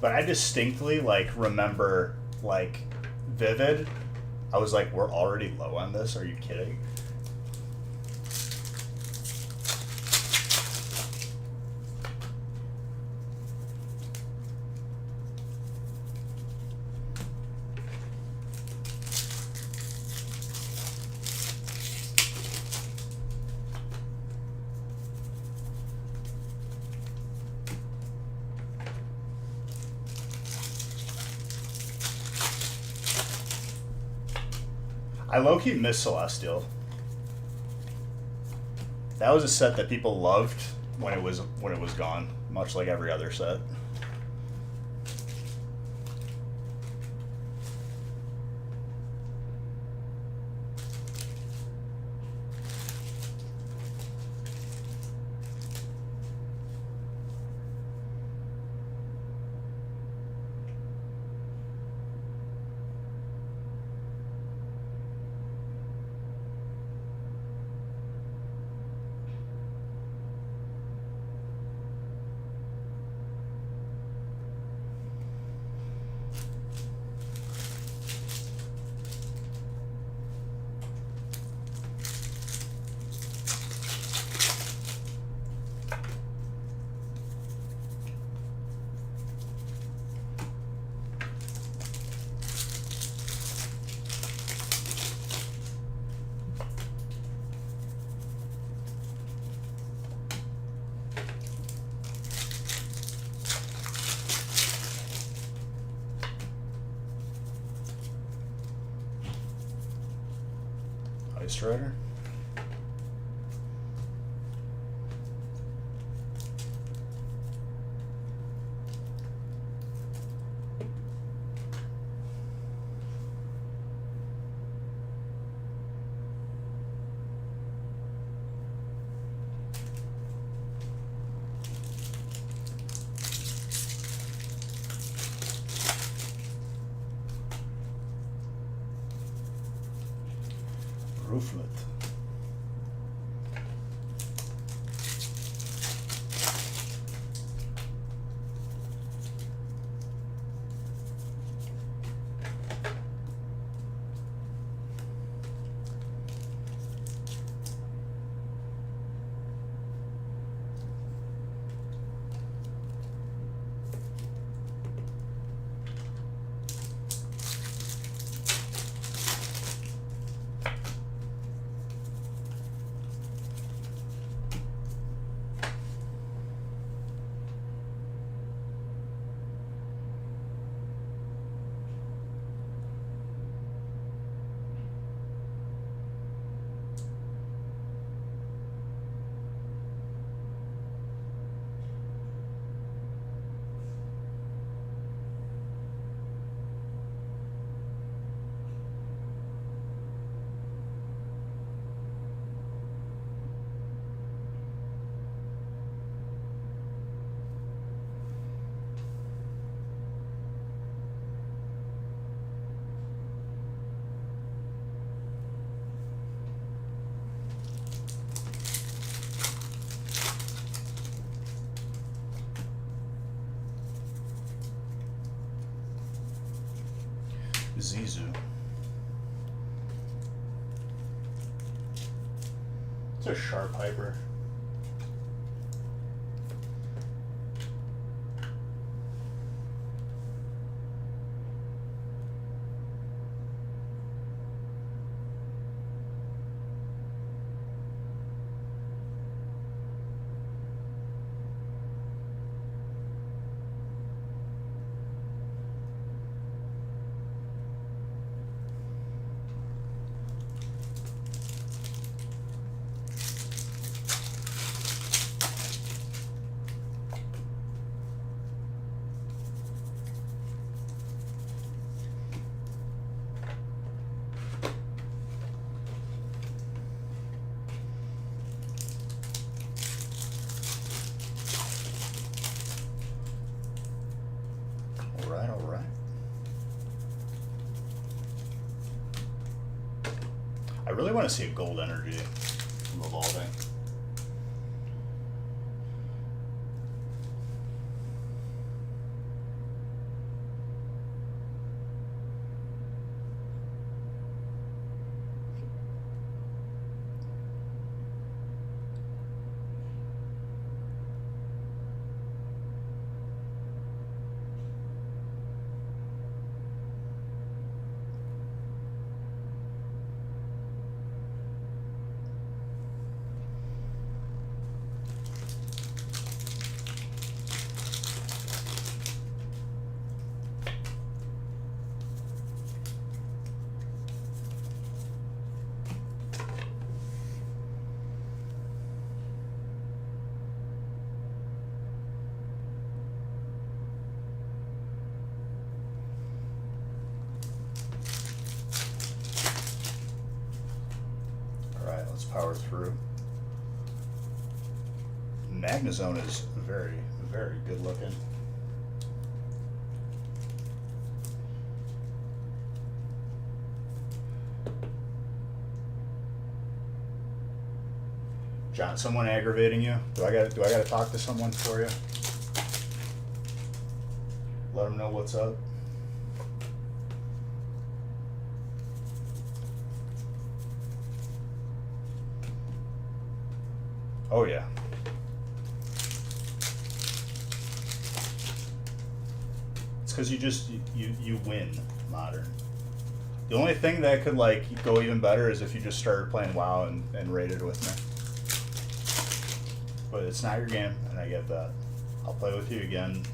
But I distinctly like remember like Vivid. I was like, we're already low on this. Are you kidding? I low-key miss Celestial. That was a set that people loved when it was gone, much like every other set. Ice Strider. Rooflet. Zizu. It's a sharp hyper. All right. I really want to see a gold energy from evolving. Let's power through. Magnezone is very, very good looking. John, someone aggravating you? Do I gotta talk to someone for you? Let them know what's up. Oh yeah. It's because you win Modern. The only thing that could like go even better is if you just started playing WoW and raided with me. But it's not your game, and I get that. I'll play with you again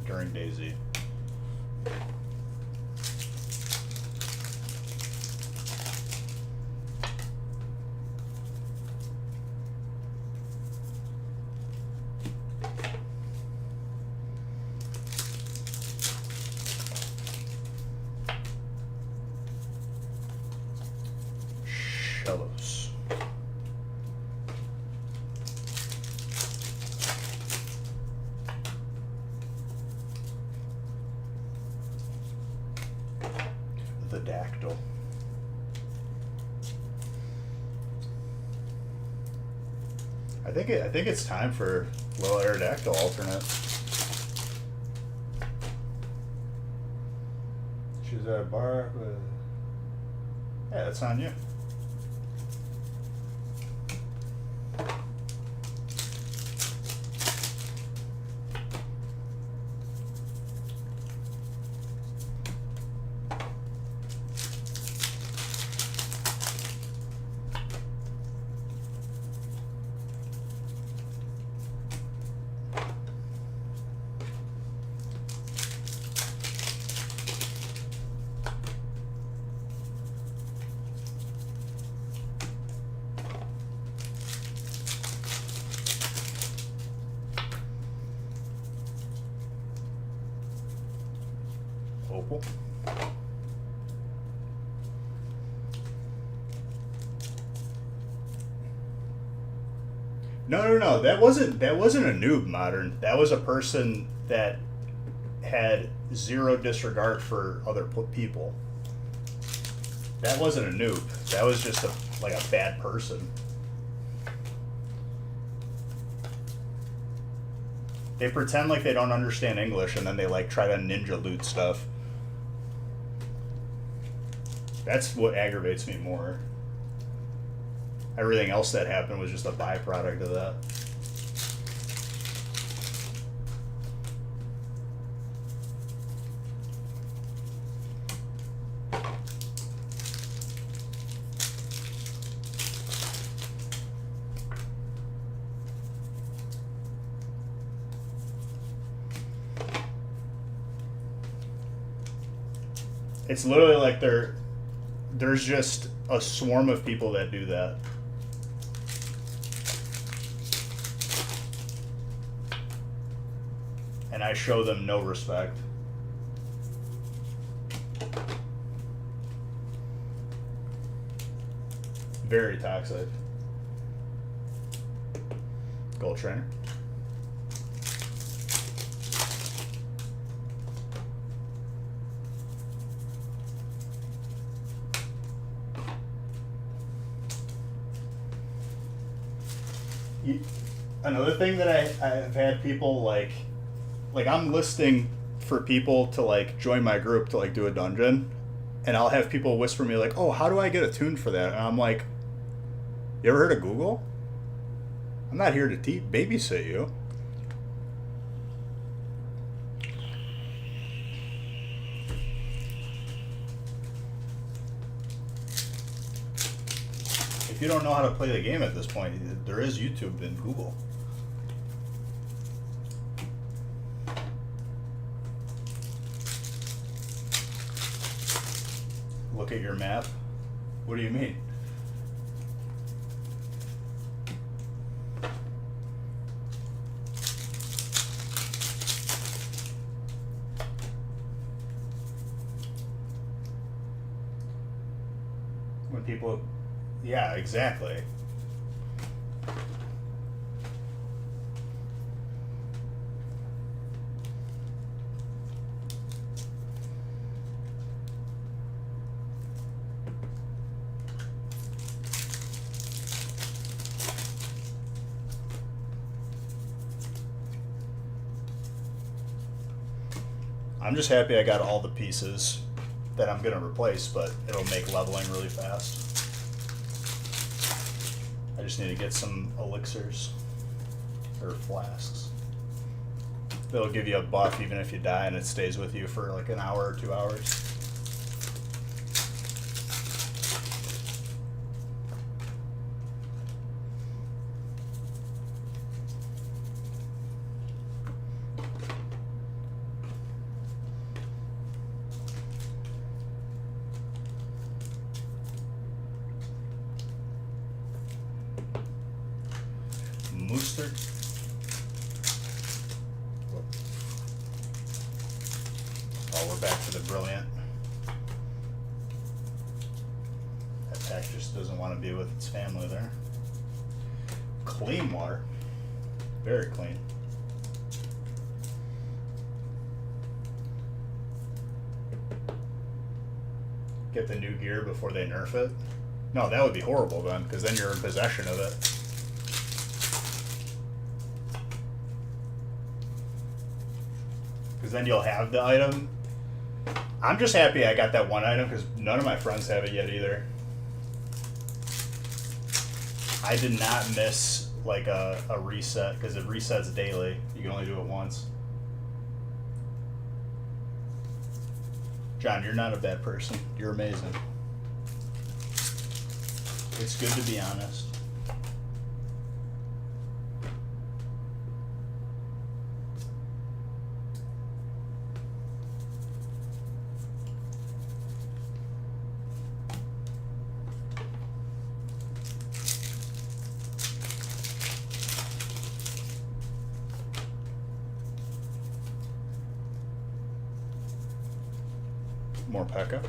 during DayZ. cellos. The dactyl. I think it's time for Little Aerodactyl alternate. She's at a bar with... Yeah, that's on you. Opal. No. That wasn't a noob modern. That was a person that had zero disregard for other people. That wasn't a noob. That was just a bad person. They pretend like they don't understand English and then they try to ninja loot stuff. That's what aggravates me more. Everything else that happened was just a byproduct of that. It's literally like there's just a swarm of people that do that. And I show them no respect. Very toxic. Gold trainer. Another thing that I've had people like I'm listing for people to join my group to do a dungeon, and I'll have people whisper me oh, how do I get a tune for that? And I'm like, you ever heard of Google? I'm not here to babysit you. If you don't know how to play the game at this point, there is YouTube and Google. Look at your map. What do you mean? When people... Yeah, exactly. I'm just happy I got all the pieces that I'm going to replace, but it'll make leveling really fast. I just need to get some elixirs or flasks. That'll give you a buff even if you die and it stays with you for an hour or 2 hours. Mustard. Oh, we're back to the brilliant. Pack just doesn't want to be with its family there. Clean water. Very clean. Get the new gear before they nerf it? No, that would be horrible then, because then you're in possession of it. Because then you'll have the item. I'm just happy I got that one item because none of my friends have it yet either. I did not miss like a reset because it resets daily. You can only do it once. John, you're not a bad person. You're amazing. It's good to be honest. More P.E.K.K.A.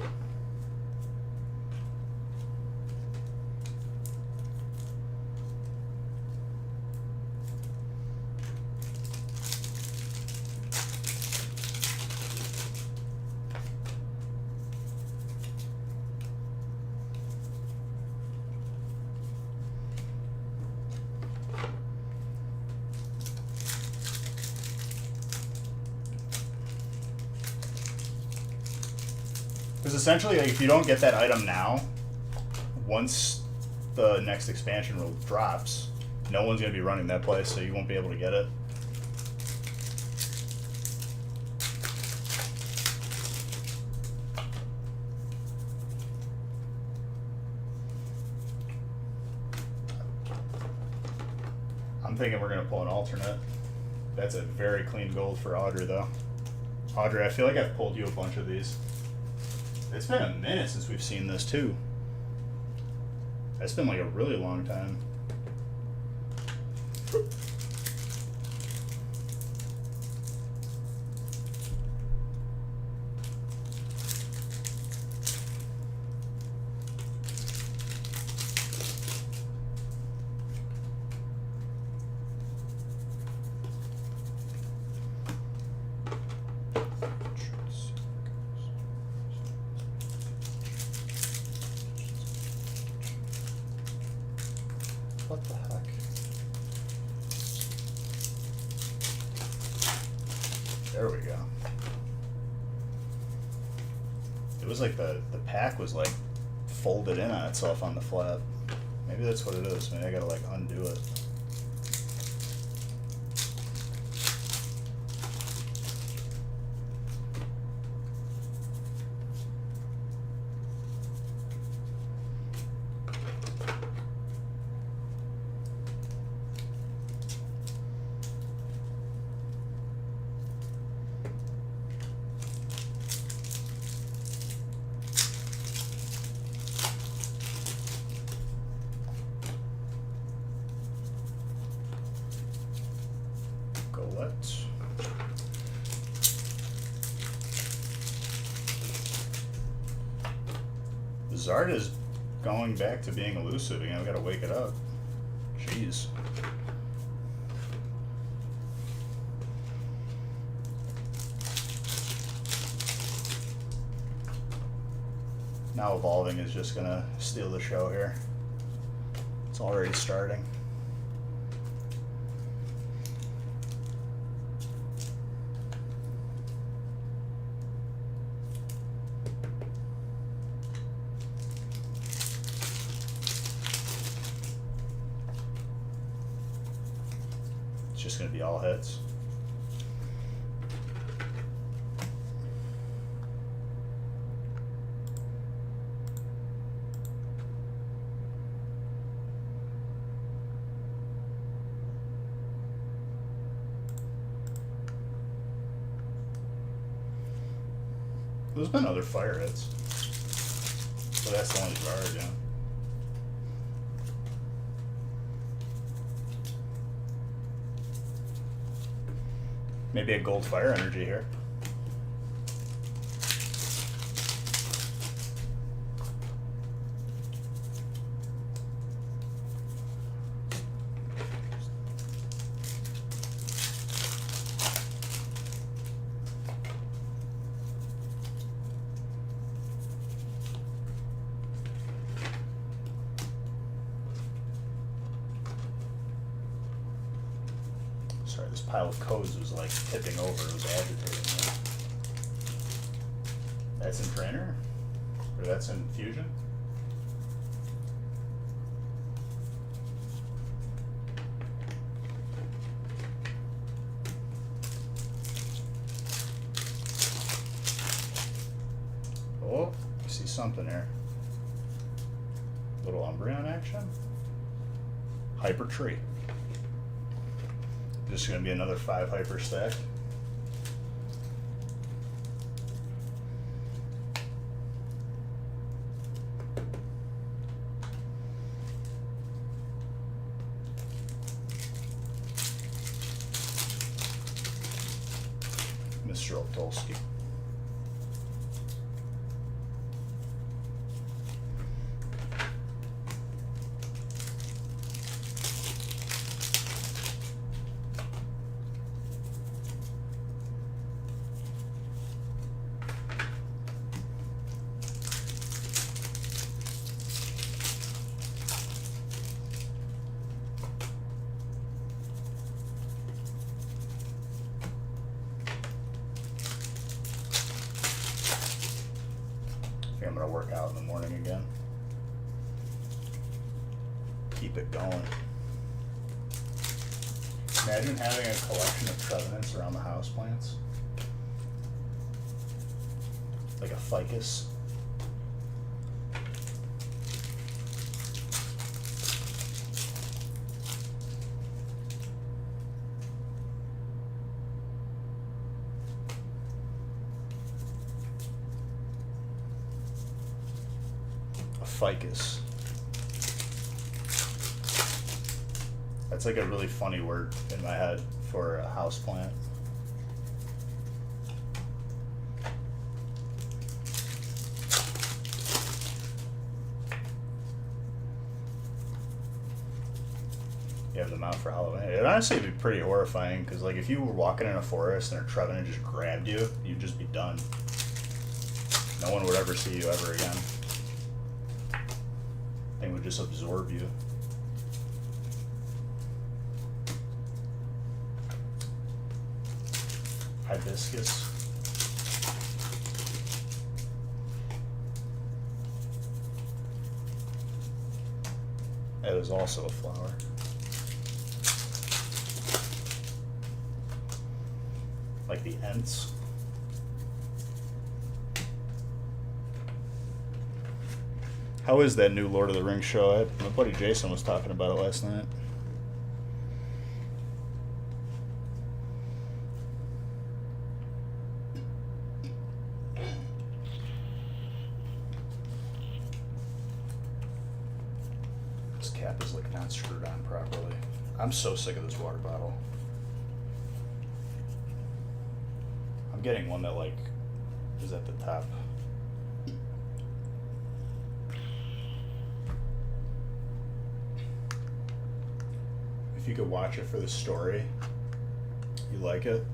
Because essentially, like, if you don't get that item now, once the next expansion rule drops, no one's going to be running that place, so you won't be able to get it. I'm thinking we're going to pull an alternate. That's a very clean gold for Audrey, though. Audrey, I feel like I've pulled you a bunch of these. It's been a minute since we've seen this too. It's been like a really long time. What the heck? There we go. It was like the pack was like folded in on itself on the flap. Maybe that's what it is. Maybe I gotta like undo it. Let's Zard is going back to being elusive again. I've got to wake it up. Jeez. Now evolving is just gonna steal the show here. It's already starting. Just going to be all hits. There's been other fire hits, but that's the only card, yeah. Maybe a gold fire energy here. pile of codes was like tipping over. It was agitating. Right? That's in Trainer? Or that's in Fusion? Oh, I see something there. Little Umbreon action. Hyper Tree. Just gonna be another 5 hyper stack. Mr. Optolsky. I'm gonna work out in the morning again. Keep it going. Imagine having a collection of Trevenants around the house plants. Like a ficus. Ficus. That's like a really funny word in my head for a house plant. You have them out for Halloween. It'd honestly be pretty horrifying because, like, if you were walking in a forest and a Trevenant just grabbed you, you'd just be done. No one would ever see you ever again. Thing would just absorb you. Hibiscus. That is also a flower. Like the Ents. How is that new Lord of the Rings show? My buddy Jason was talking about it last night. This cap is like not screwed on properly. I'm so sick of this water bottle. I'm getting one that like is at the top. If you could watch it for the story, you like it?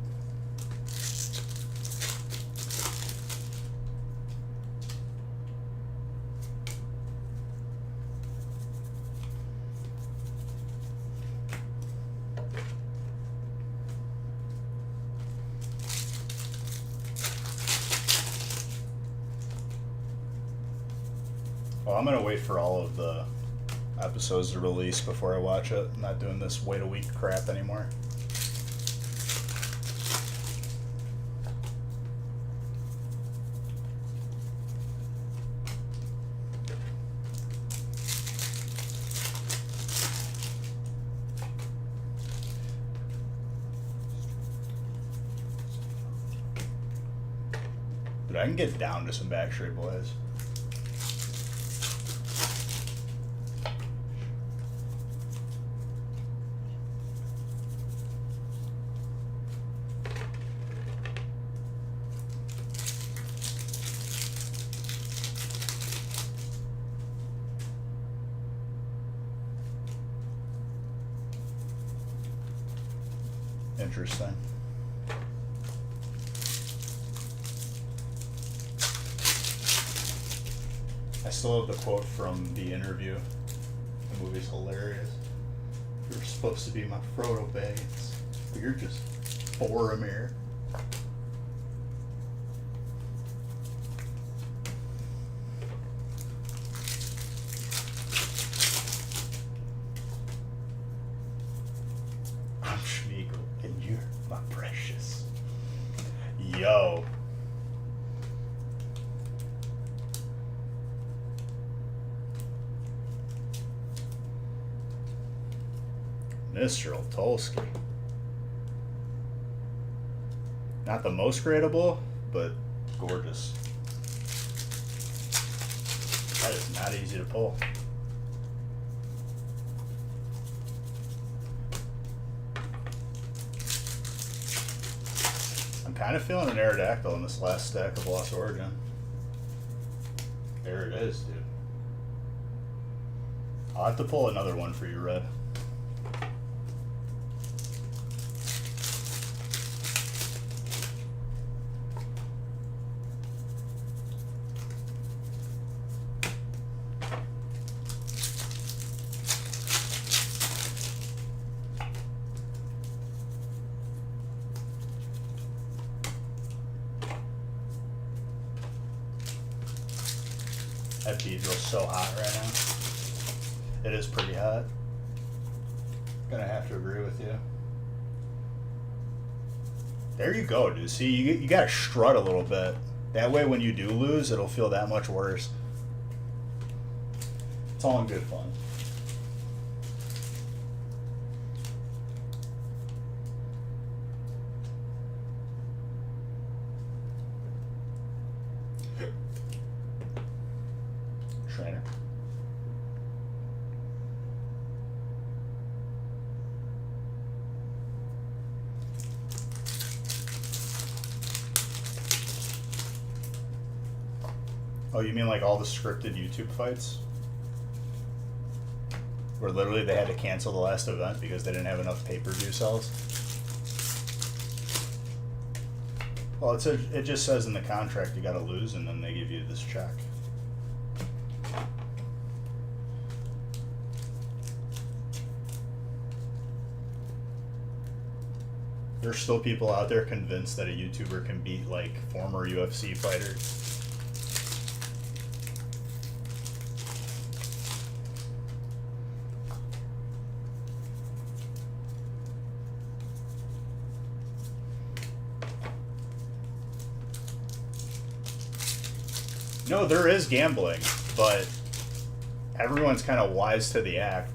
Well, I'm gonna wait for all of the episodes to release before I watch it. I'm not doing this wait a week crap anymore. But I can get down to some Backstreet Boys. Interesting. I still have the quote from the interview. The movie's hilarious. You're supposed to be my Frodo Baggins, but you're just Boromir. I'm Schmeagle, and you're my precious. Yo. Mr. Oltolski. Not the most gradable, but gorgeous. That is not easy to pull. I'm kind of feeling an Aerodactyl in this last stack of Lost Origin. There it is, dude. I'll have to pull another one for you, Red. That Beedrill's so hot right now. It is pretty hot. Gonna have to agree with you. There you go, dude. See, you gotta strut a little bit. That way when you do lose, it'll feel that much worse. It's all in good fun. Trainer. Oh, you mean like all the scripted YouTube fights? Where literally they had to cancel the last event because they didn't have enough pay-per-view sales? Well, it just says in the contract you gotta lose and then they give you this check. There's still people out there convinced that a YouTuber can beat like former UFC fighters. No, there is gambling, but everyone's kind of wise to the act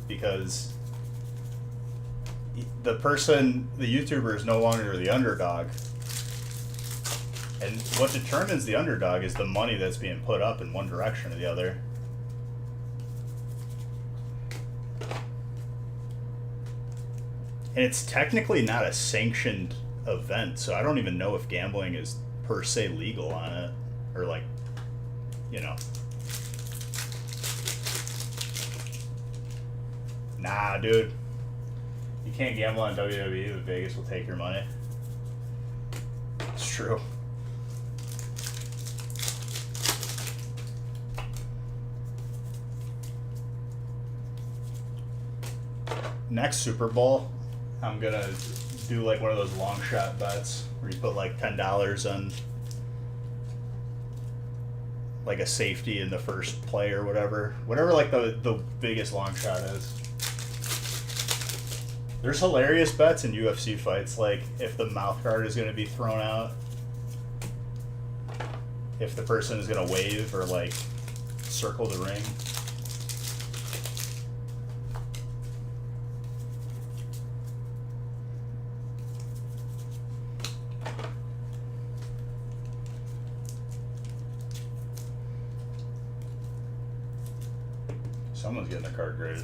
because the YouTuber is no longer the underdog. And what determines the underdog is the money that's being put up in one direction or the other. And it's technically not a sanctioned event, so I don't even know if gambling is per se legal on it. Or like, you know. Nah, dude. You can't gamble on WWE, but Vegas will take your money. It's true. Next Super Bowl, I'm gonna do like one of those long shot bets where you put like $10 on like a safety in the first play or whatever like the biggest long shot is. There's hilarious bets in UFC fights, like if the mouth guard is going to be thrown out, if the person is going to wave or like circle the ring. Someone's getting the card graded.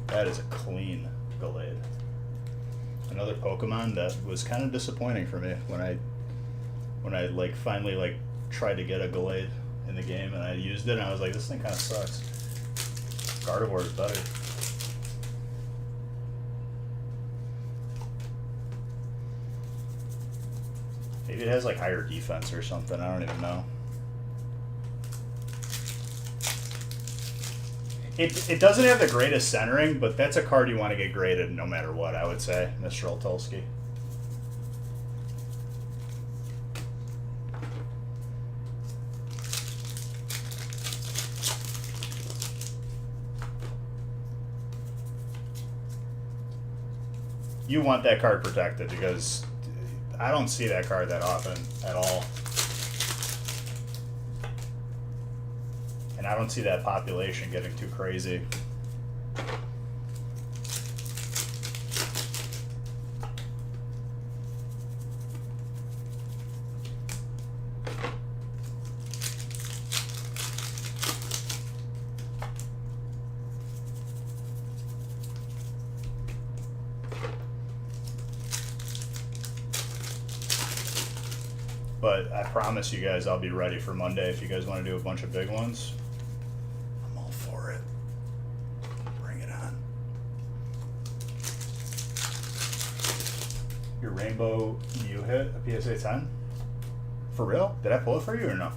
That is a clean Gallade. Another Pokemon that was kind of disappointing for me when I like finally like tried to get a Gallade in the game and I used it and I was like, this thing kind of sucks. Gardevoir is better. Maybe it has like higher defense or something. I don't even know. It doesn't have the greatest centering, but that's a card you want to get graded no matter what, I would say, Mr. Oltulski. You want that card protected because I don't see that card that often at all. And I don't see that population getting too crazy. But I promise you guys I'll be ready for Monday if you guys want to do a bunch of big ones. I'm all for it. Bring it on. Your Rainbow Mew hit a PSA 10? For real? Did I pull it for you or no?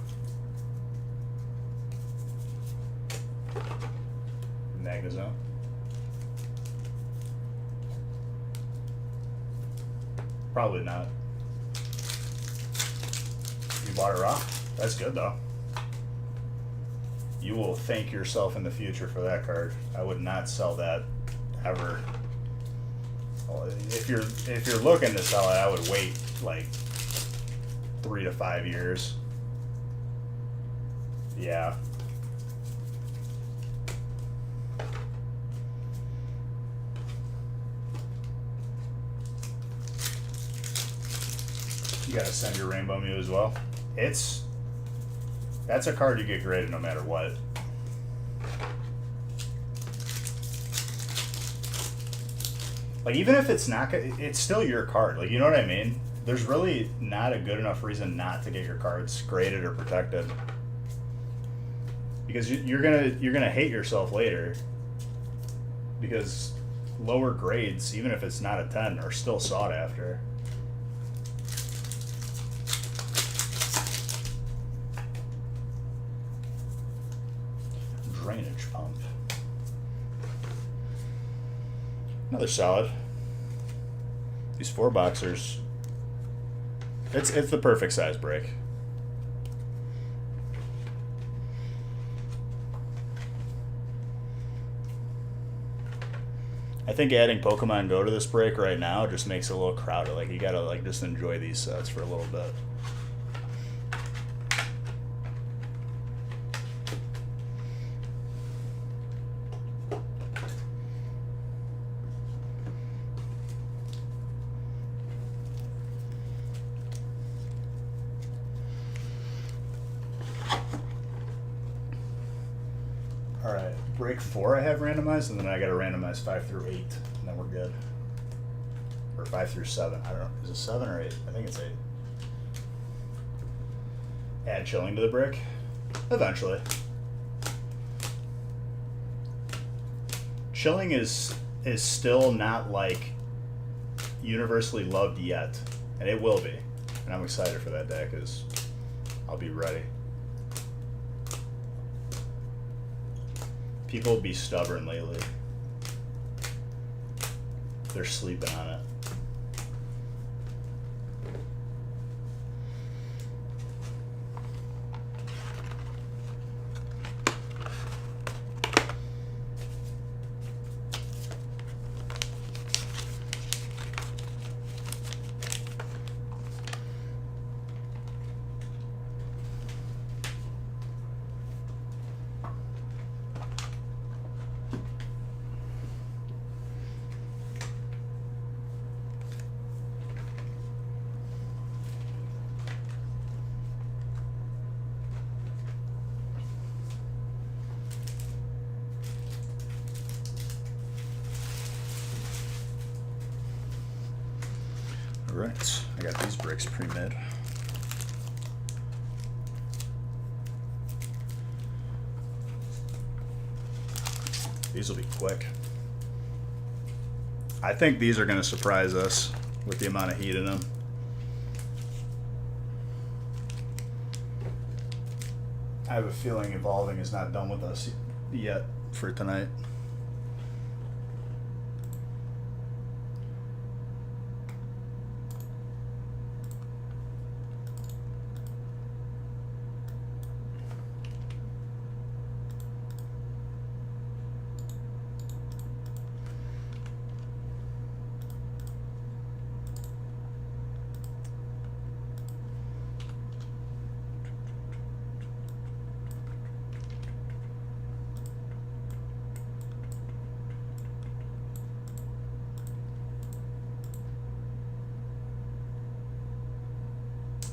Magnezone. Probably not. You bought it raw? That's good though. You will thank yourself in the future for that card. I would not sell that ever. Well, if you're looking to sell it, I would wait like 3 to 5 years. Yeah. You gotta send your Rainbow Mew as well. That's a card you get graded no matter what. Like even if it's not, it's still your card. Like you know what I mean? There's really not a good enough reason not to get your cards graded or protected. Because you're gonna hate yourself later. Because lower grades, even if it's not a 10, are still sought after. Drainage pump. Another solid. These 4 boxers. It's the perfect size break. I think adding Pokemon Go to this break right now just makes it a little crowded. Like you gotta like just enjoy these sets for a little bit. Alright, break 4 I have randomized, and then I gotta randomize 5 through 8, and then we're good. Or 5 through 7, I don't know, is it 7 or 8? I think it's 8. Add chilling to the break? Eventually. Chilling is still not like universally loved yet, and it will be. And I'm excited for that deck, because I'll be ready. People be stubborn lately. They're sleeping on it. Alright, I got these bricks pre-made. These will be quick. I think these are going to surprise us with the amount of heat in them. I have a feeling Evolving is not done with us yet. for tonight.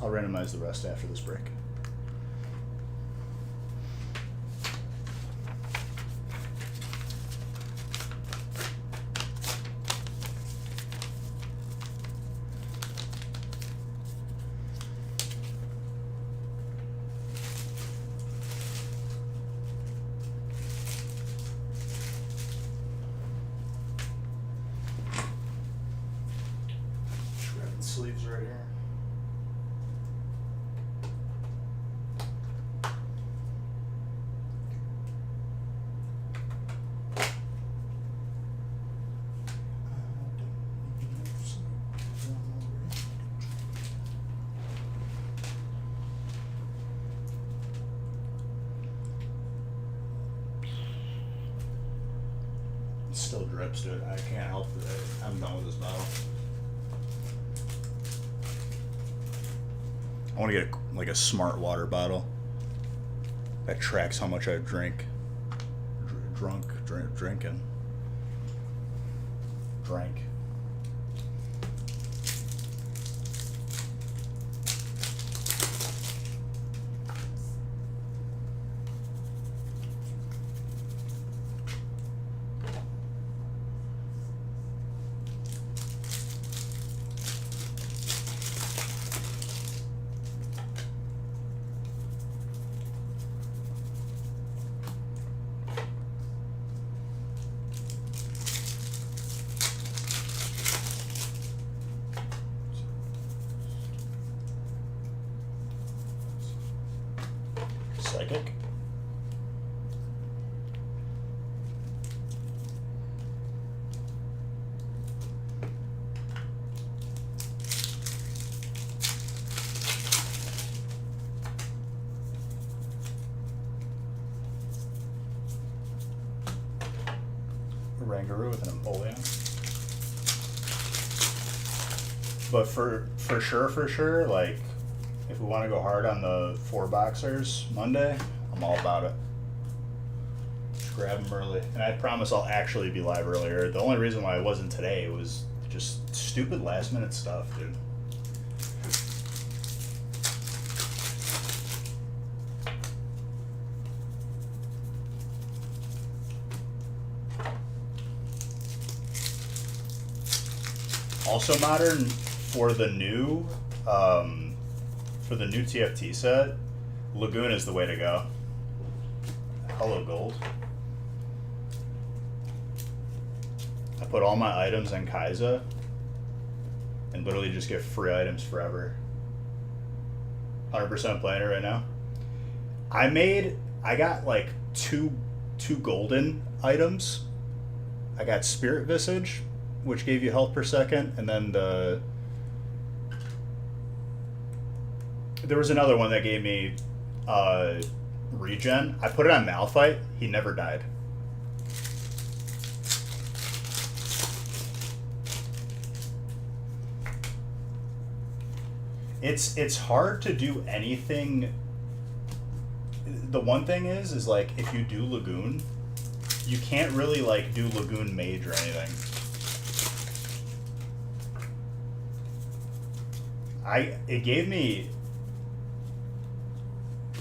I'll randomize the rest after this break. Shredded sleeves right here. Still drips, dude. I can't help it. I'm done with this bottle. I want to get like a smart water bottle that tracks how much I drink. Drinking. Drank. Psychic. Rangaroo with an Empoleon. But for sure, like, if we want to go hard on the 4 boxers Monday, I'm all about it. Just grab them early. And I promise I'll actually be live earlier. The only reason why I wasn't today was just stupid last minute stuff, dude. Also modern for the new TFT set, Lagoon is the way to go. Hello Gold. I put all my items in Kaiza and literally just get free items forever. 100% playing it right now. I got like two golden items. I got Spirit Visage, which gave you health per second, and then there was another one that gave me regen. I put it on Malphite. He never died. It's hard to do anything. The one thing is like if you do Lagoon, you can't really like do Lagoon Mage or anything. It gave me,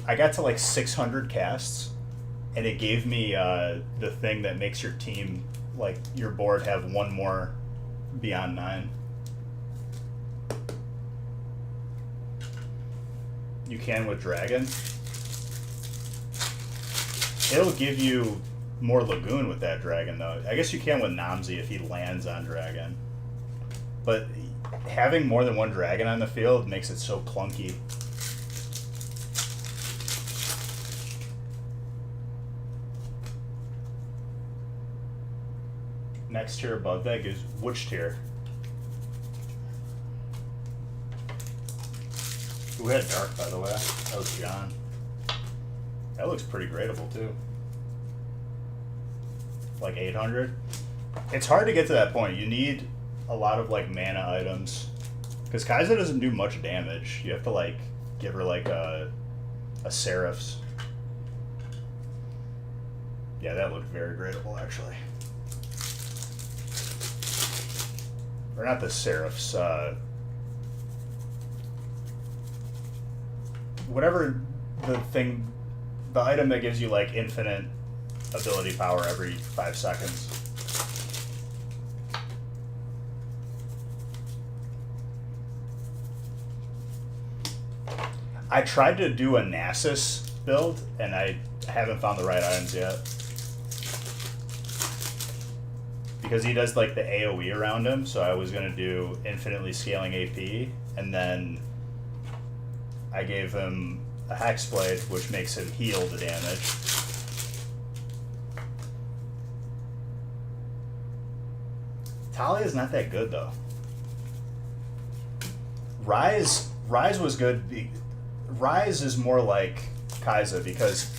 I got to like 600 casts, and it gave me the thing that makes your team, like your board, have one more beyond 9. You can with Dragon. It'll give you more Lagoon with that Dragon though. I guess you can with Namzi if he lands on Dragon. But having more than one Dragon on the field makes it so clunky. next tier above that gives which tier? Who had dark, by the way? That was John. That looks pretty gradable too. Like 800. It's hard to get to that point. You need a lot of like mana items, because Kai'Sa doesn't do much damage. You have to like give her like a Seraph's. Yeah, that looked very gradable actually. Or not the Seraph's. Whatever the thing, the item that gives you like infinite ability power every 5 seconds. I tried to do a Nasus build and I haven't found the right items yet. Because he does like the AoE around him, so I was gonna do infinitely scaling AP, and then I gave him a Hexblade, which makes him heal the damage. Talia's not that good though. Rise was good. Rise is more like Kai'Sa because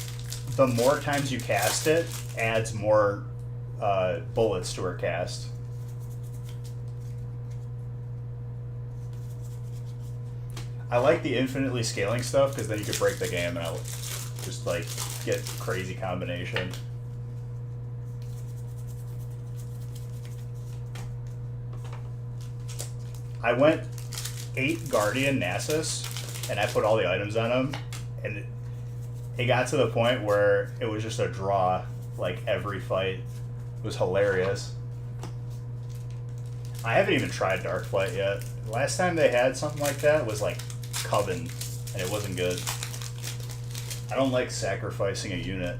the more times you cast it adds more bullets to her cast. I like the infinitely scaling stuff because then you could break the game and I'll just like get crazy combination. I went 8 Guardian Nasus and I put all the items on them, and it got to the point where it was just a draw like every fight. It was hilarious. I haven't even tried Darkflight yet. Last time they had something like that was like Coven, and it wasn't good. I don't like sacrificing a unit.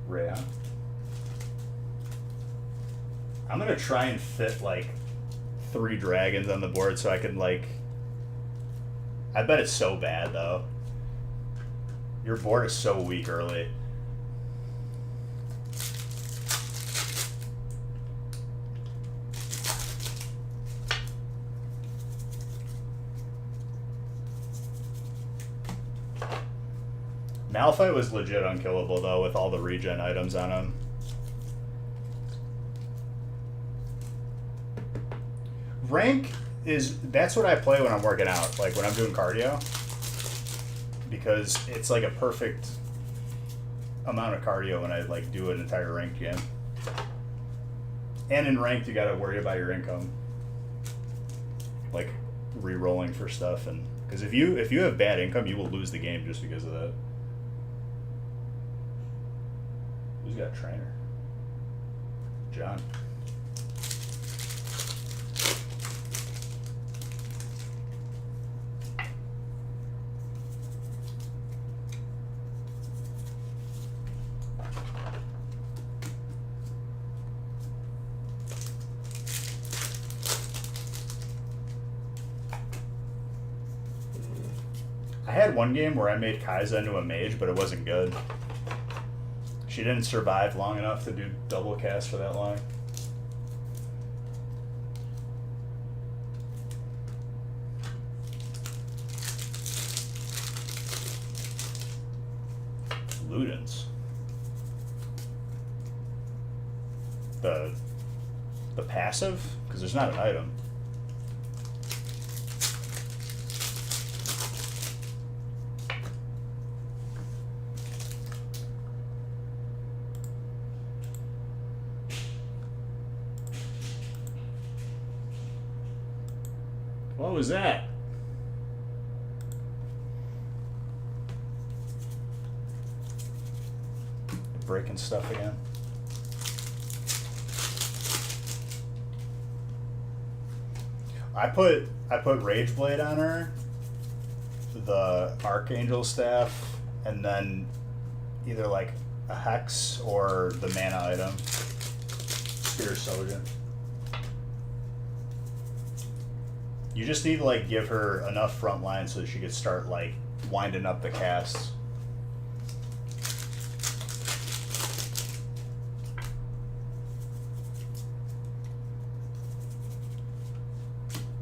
Rhea. I'm gonna try and fit like 3 dragons on the board so I can like... I bet it's so bad though. Your board is so weak early. Malphite was legit unkillable though with all the regen items on him. Rank is, that's what I play when I'm working out, like when I'm doing cardio, because it's like a perfect amount of cardio when I like do an entire ranked game. And in ranked you gotta worry about your income, like re-rolling for stuff, and because if you have bad income you will lose the game just because of that. Who's got a trainer? John. I had one game where I made Kai'Sa into a mage, but it wasn't good. She didn't survive long enough to do double cast for that long. Ludens. The passive? Because there's not an item. What was that? Breaking stuff again. I put Rageblade on her, the Archangel Staff, and then either like a Hex or the mana item, Spear Sojourn. You just need to like give her enough front line so that she could start like winding up the casts.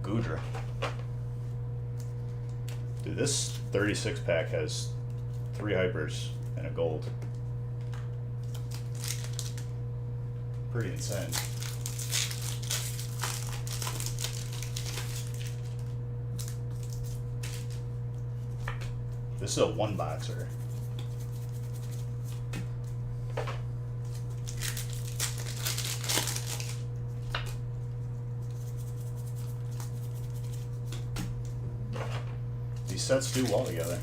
Gudra. Dude, this 36 pack has 3 hypers and a gold. Pretty insane. This is a 1-boxer. These sets do well together.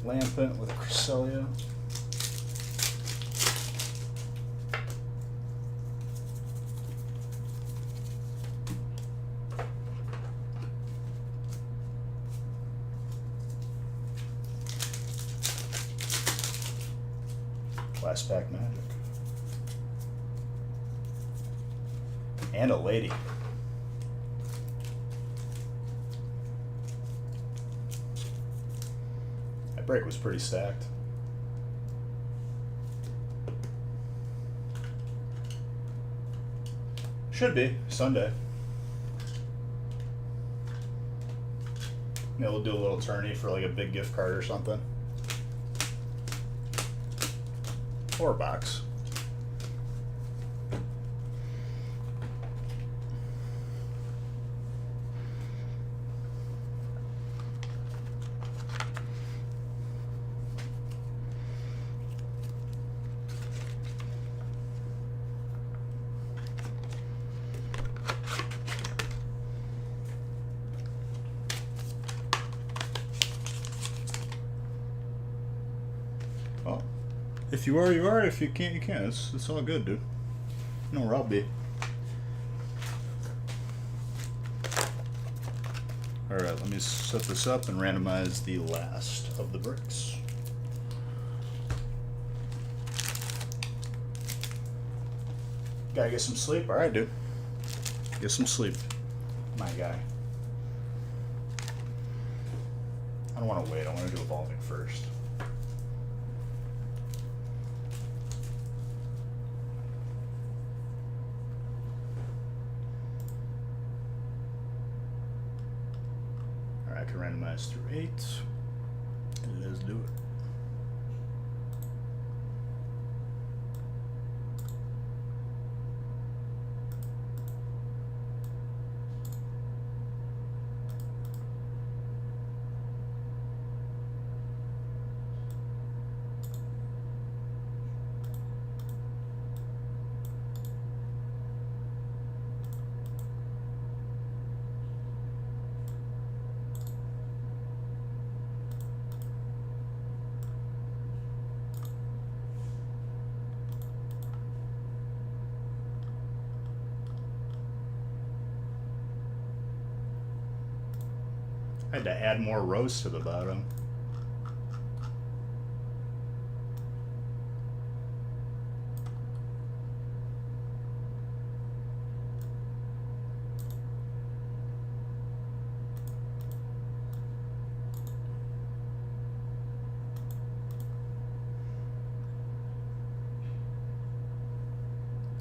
Lampent with a Cresselia. Last pack Magic. And a lady. That break was pretty stacked. Should be Sunday. Maybe we'll do a little tourney for like a big gift card or something. Or a box. Well, if you are, you are. If you can't, you can't. It's all good, dude. You know where I'll be. Alright, let me set this up and randomize the last of the bricks. Gotta get some sleep? Alright, dude. Get some sleep, my guy. I don't want to wait. I want to do evolving first. Alright, I can randomize through 8. Let's do it. I had to add more rows to the bottom.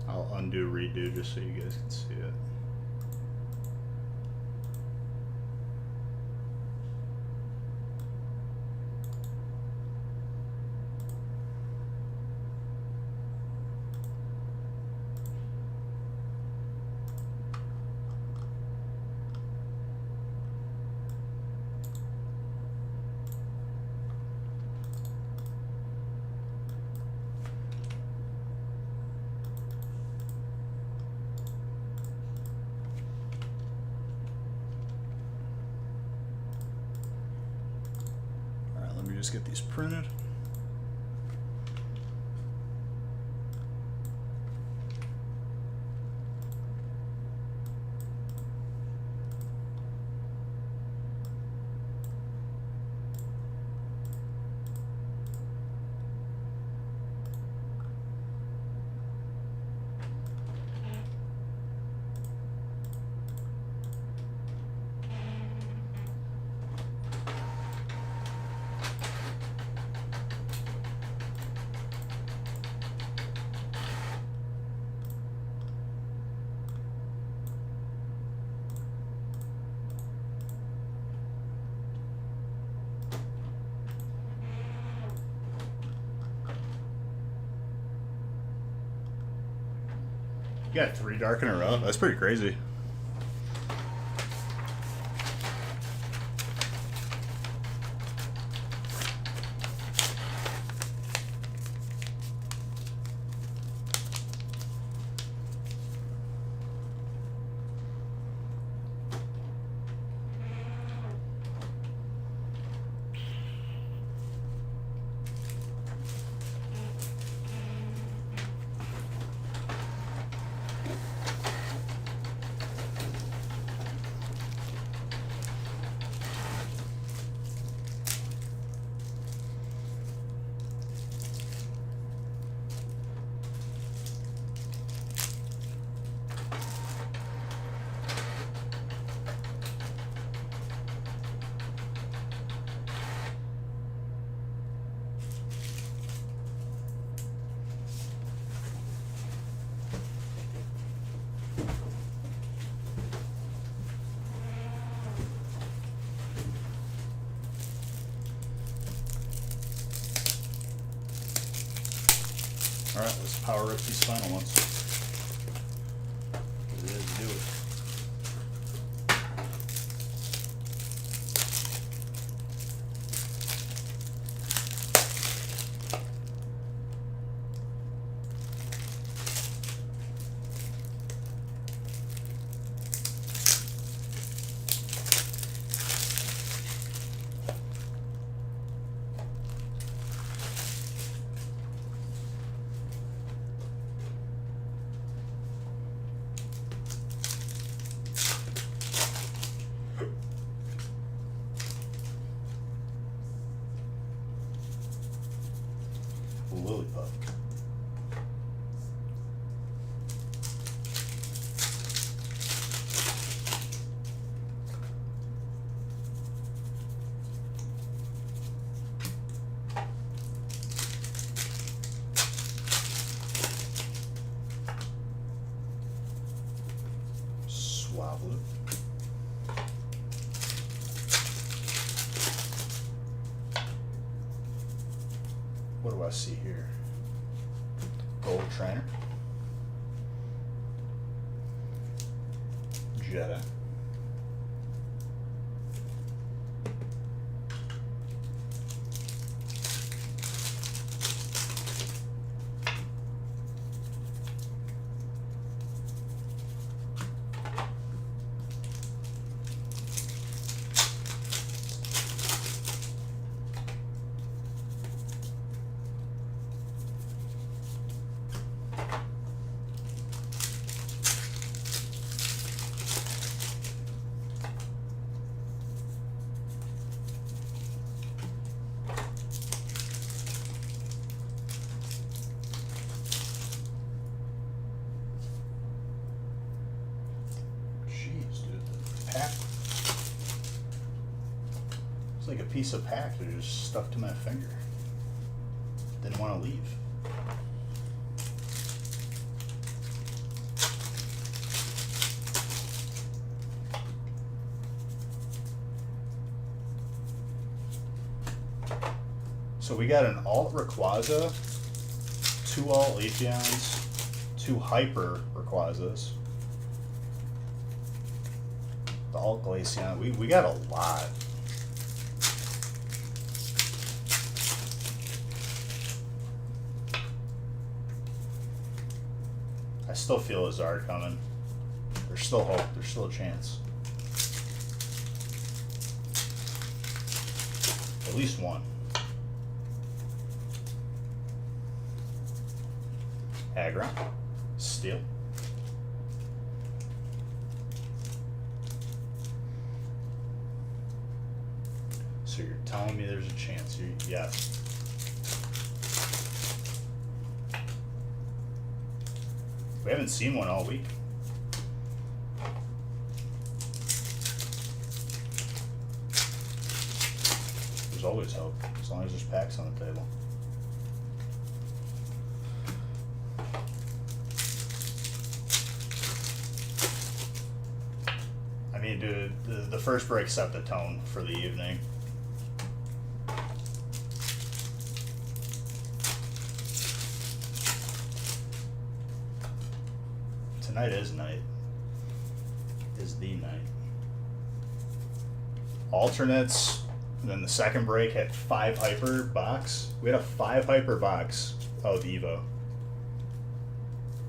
I'll undo, redo just so you guys can see it. Just get these printed. You got 3 dark in a row? That's pretty crazy. Alright, let's power up these final ones. It is do it. Lilliput. Swablu. What do I see here? Gold Trainer. Jetta. Pack. It's like a piece of pack that just stuck to my finger. Didn't want to leave. So we got an alt Rayquaza, 2 alt Leafeons, 2 hyper Rayquazas. The alt Glaceon. We got a lot. I still feel a Zard coming. There's still hope. There's still a chance. At least one. Aggron. Steel. So you're telling me there's a chance? Yeah. We haven't seen one all week. There's always hope, as long as there's packs on the table. I mean, dude, the first break set the tone for the evening. tonight is night. Is the night. Alternates, and then the second break had 5 hyper box. We had a 5 hyper box of Evo.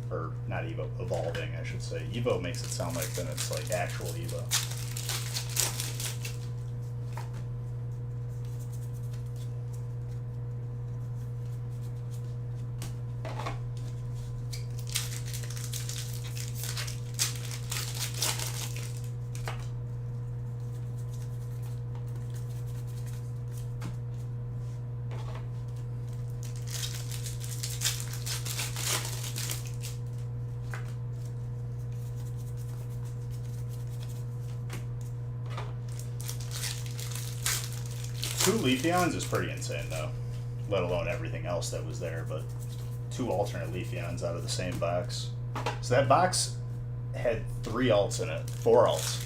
Or not Evo, evolving, I should say. Evo makes it sound like then it's like actual Evo. Two Leafeons is pretty insane though, let alone everything else that was there, but 2 alternate Leafeons out of the same box. So that box had 3 alts in it, 4 alts.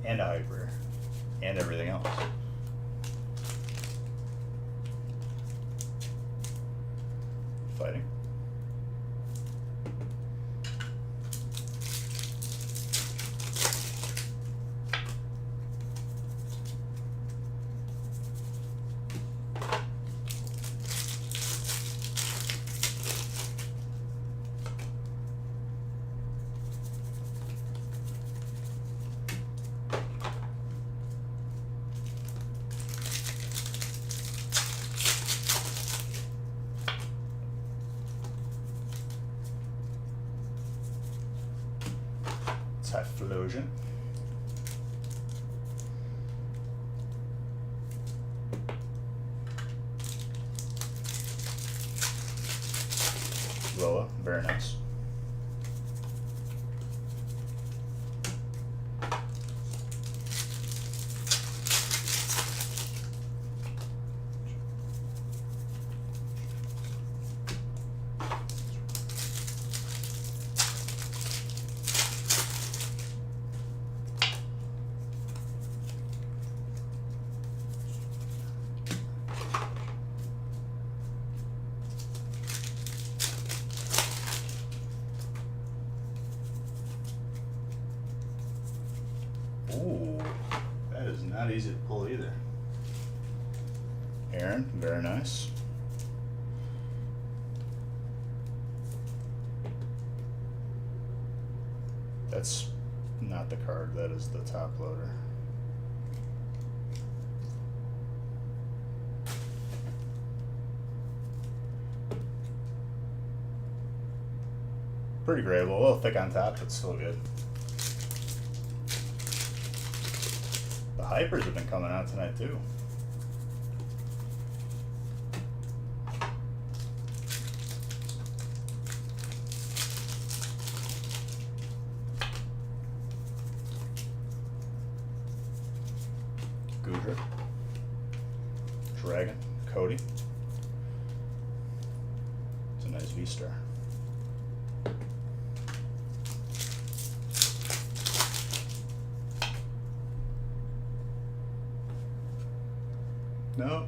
And a hyper, and everything else. Fighting. Typhlosion. Loa, very nice. Ooh, that is not easy to pull either. Aaron, very nice. That's not the card, that is the top loader. Pretty gradable, a little thick on top, but still good. The hypers have been coming out tonight too. Goodra, Dragon, Cody. It's a nice V-Star. No.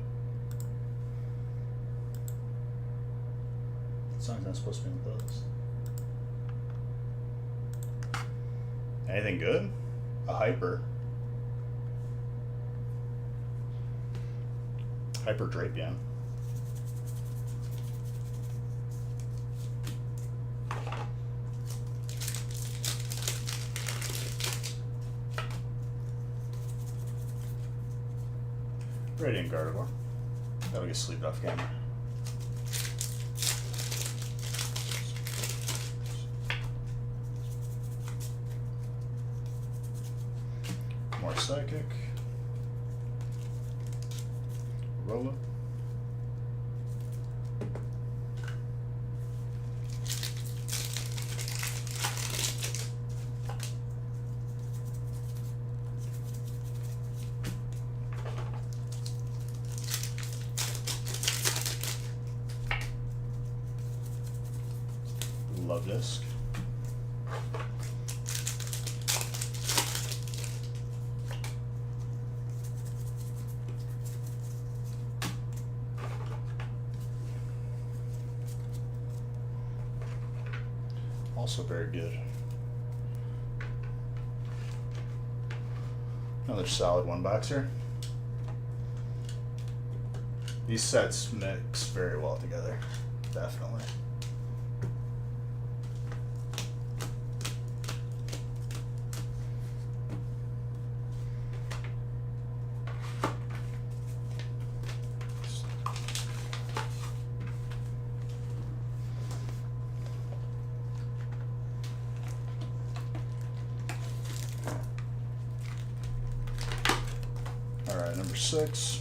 The song's not supposed to be with those. Anything good? A hyper. Hyper Drapion. Radiant Gardevoir. That'll get sleeved off camera. More Psychic. Rolla. Love Disc. Also very good. Another solid one boxer. These sets mix very well together, definitely. All right, number 6.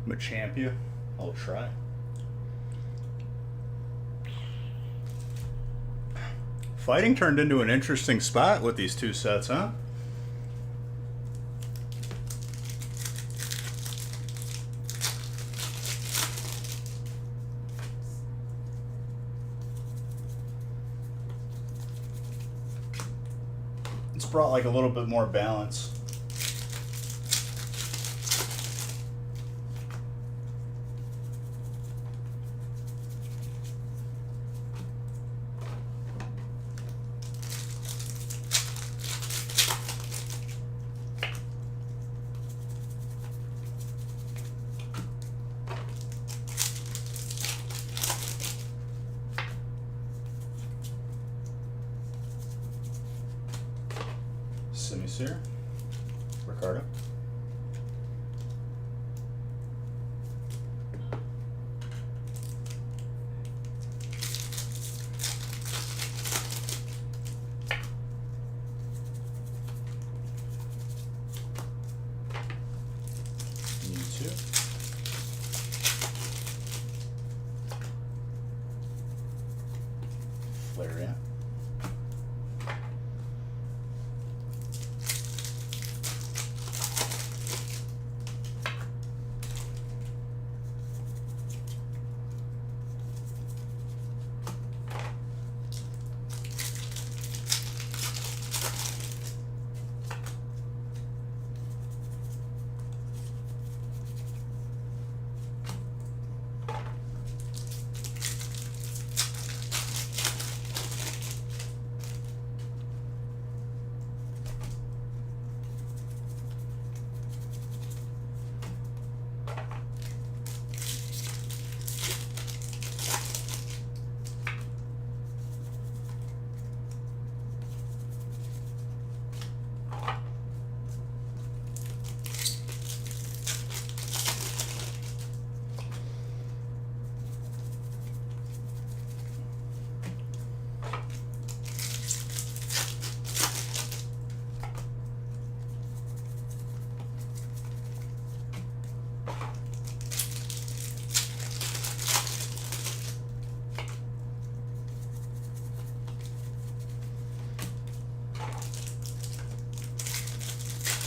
Machampion. I'll try. Fighting turned into an interesting spot with these two sets, huh? It's brought like a little bit more balance. Semi-Seer, Ricardo. Mewtwo. Flareon.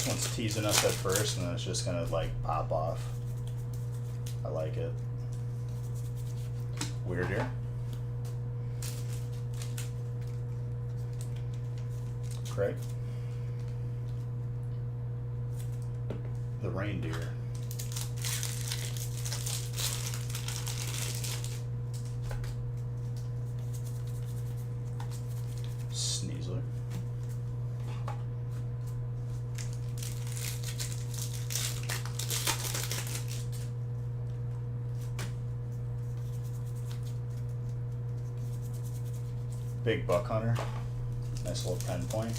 This one's teasing us at first, and then it's just gonna like pop off. I like it. Weird here. Craig. The reindeer. Sneasler. Big buck hunter. Nice little 10 point.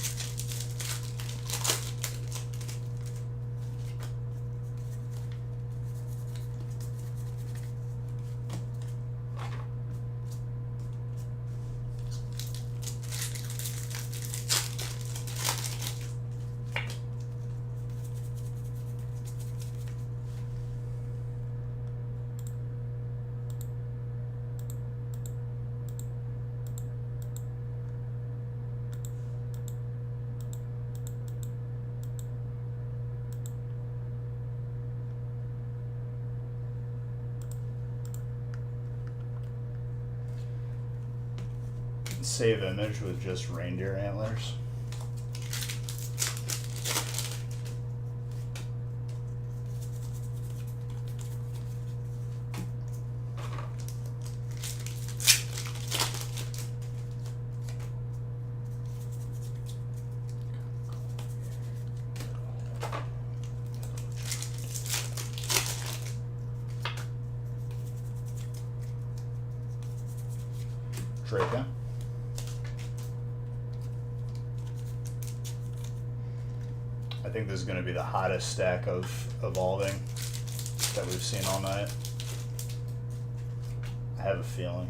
Save image with just reindeer antlers. Draco. I think this is going to be the hottest stack of evolving that we've seen all night. I have a feeling.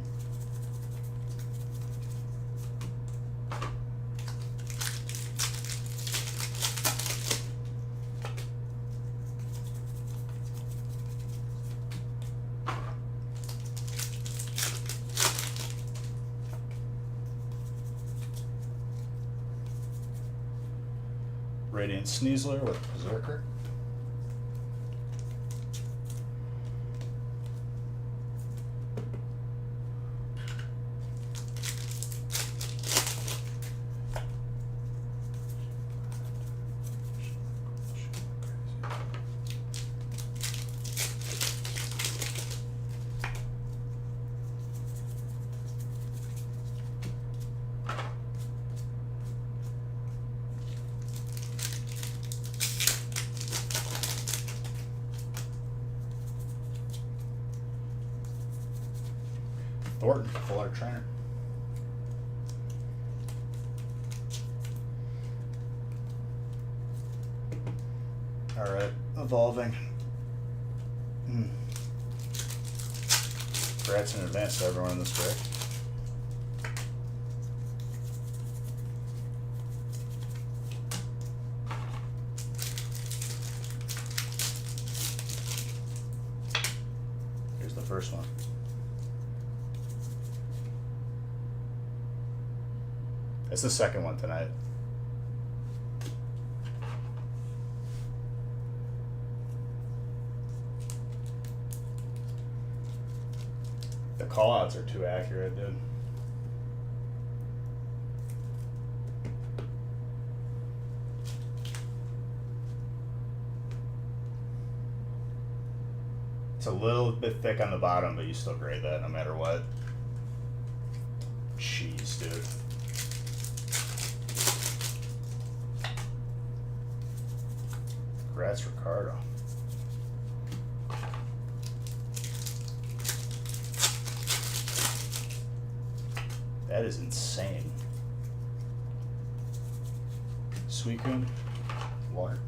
Radiant Sneasler with Berserker. Thornton, full art trainer. Alright, evolving. Congrats in advance to everyone in this break. Here's the first one. It's the second one tonight. The callouts are too accurate, dude. It's a little bit thick on the bottom, but you still grade that no matter what. Jeez, dude. Congrats, Ricardo. That is insane. Suicune, water.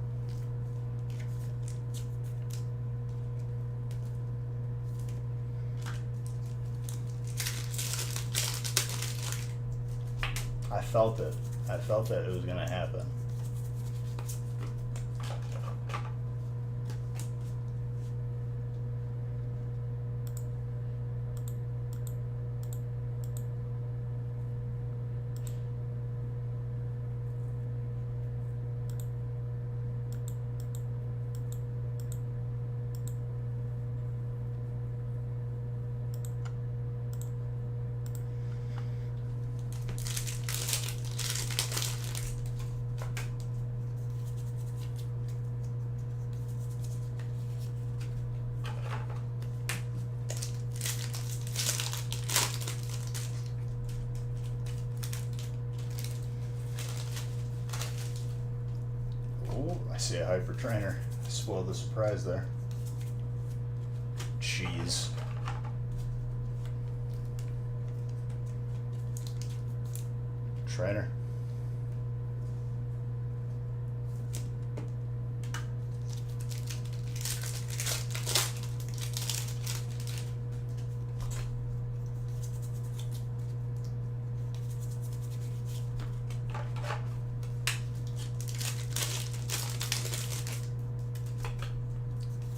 I felt it. I felt that it was going to happen. Ooh, I see a hyper trainer. Spoiled the surprise there. Jeez. Trainer.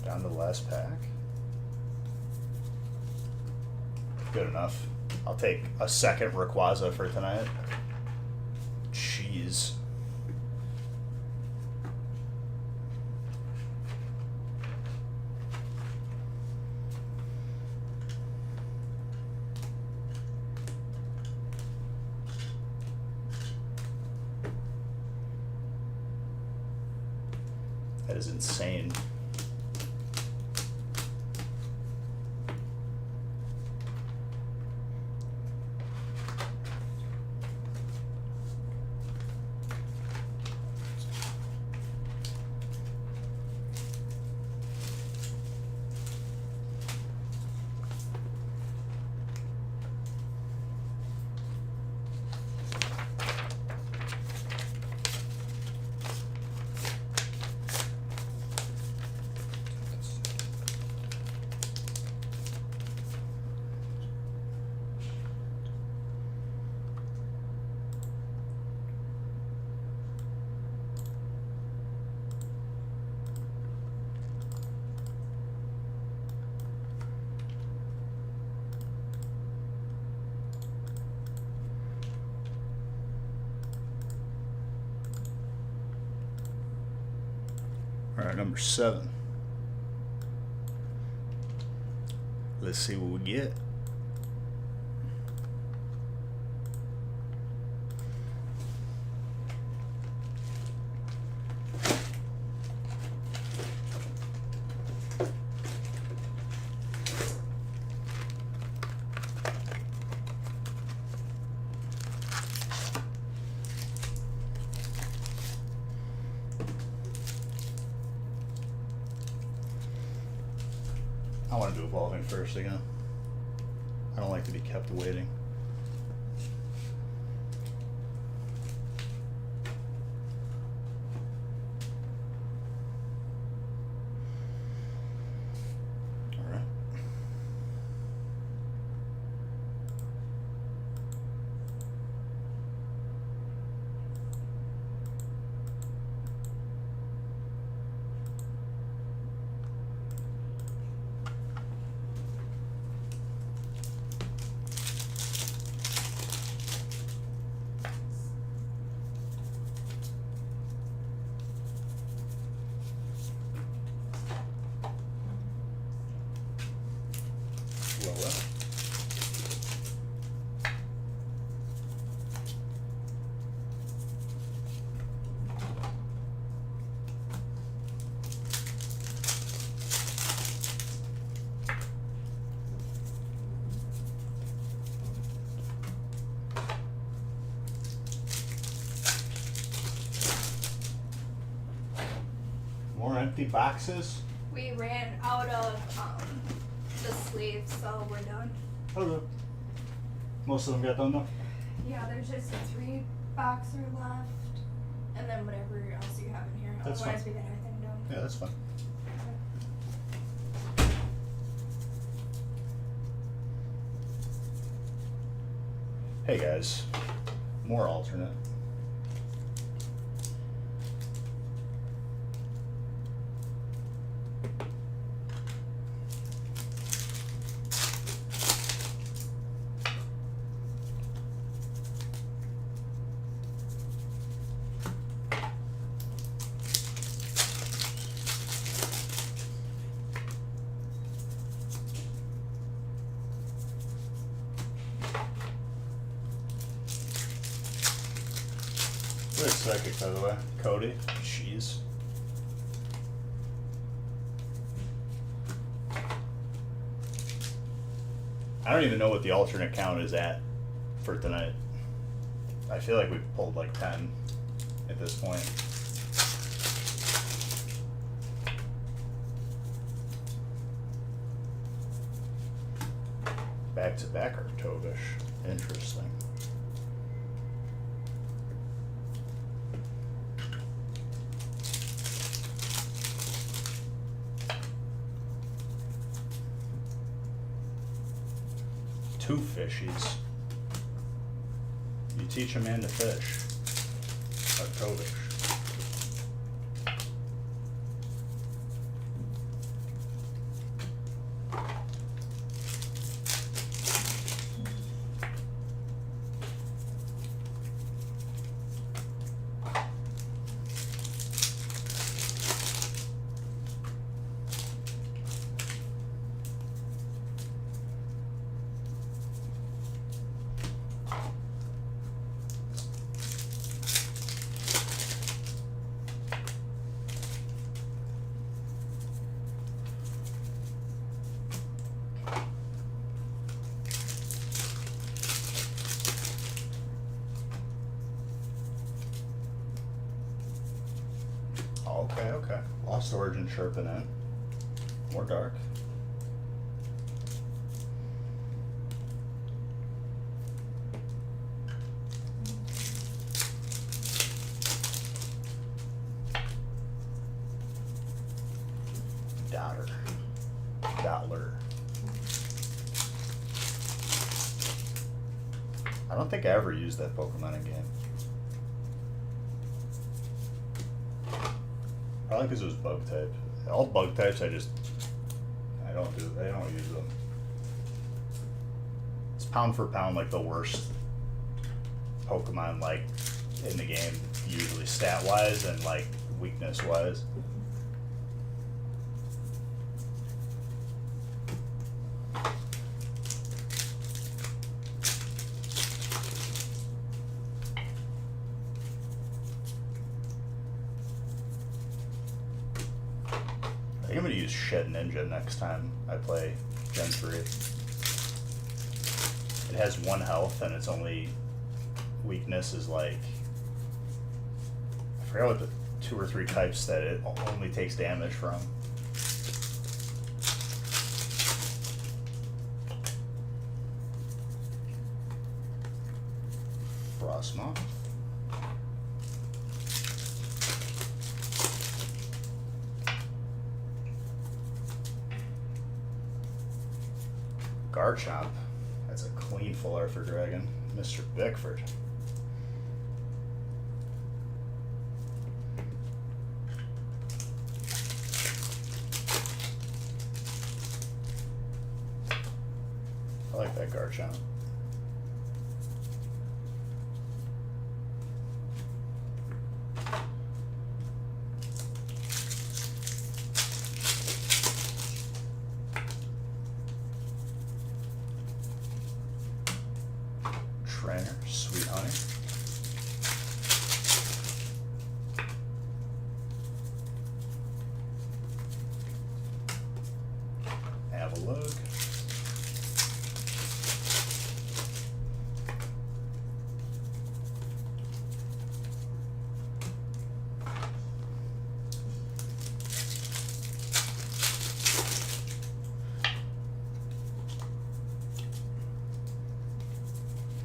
Down to the last pack. Good enough. I'll take a second Rayquaza for tonight. Jeez. That is insane. All right, number 7. Let's see what we get. I want to do evolving first again. I don't like to be kept waiting. All right. Lower. More empty boxes. We ran out of the sleeves, so we're done. Okay. Most of them got done though. Yeah, there's just a 3 boxer left, and then whatever else you have in here. That's Otherwise, fine. we got everything done. Yeah, that's fine. Hey guys, more alternate. Where's Psychic, by the way? Cody? Jeez. I don't even know what the alternate count is at for tonight. I feel like we've pulled like 10 at this point. back to back are Tovish. Interesting. Two fishies. You teach a man to fish. Are Tovish. Okay, okay. Lost Origin chirping in. More dark. Dottler. I don't think I ever used that Pokemon in game. Probably because it was bug type. All bug types, I don't use them. It's pound for pound like the worst Pokemon like in the game, usually stat wise and like weakness wise. I think I'm going to use Shed Ninja next time I play Gen 3. It has 1 health and its only weakness is like, I forgot what the 2 or 3 types that it only takes damage from. Frostmoth. Garchomp. That's a clean full art for Dragon. Mr. Bickford. I like that Garchomp. Trainer, Sweet Honey. Avalugg.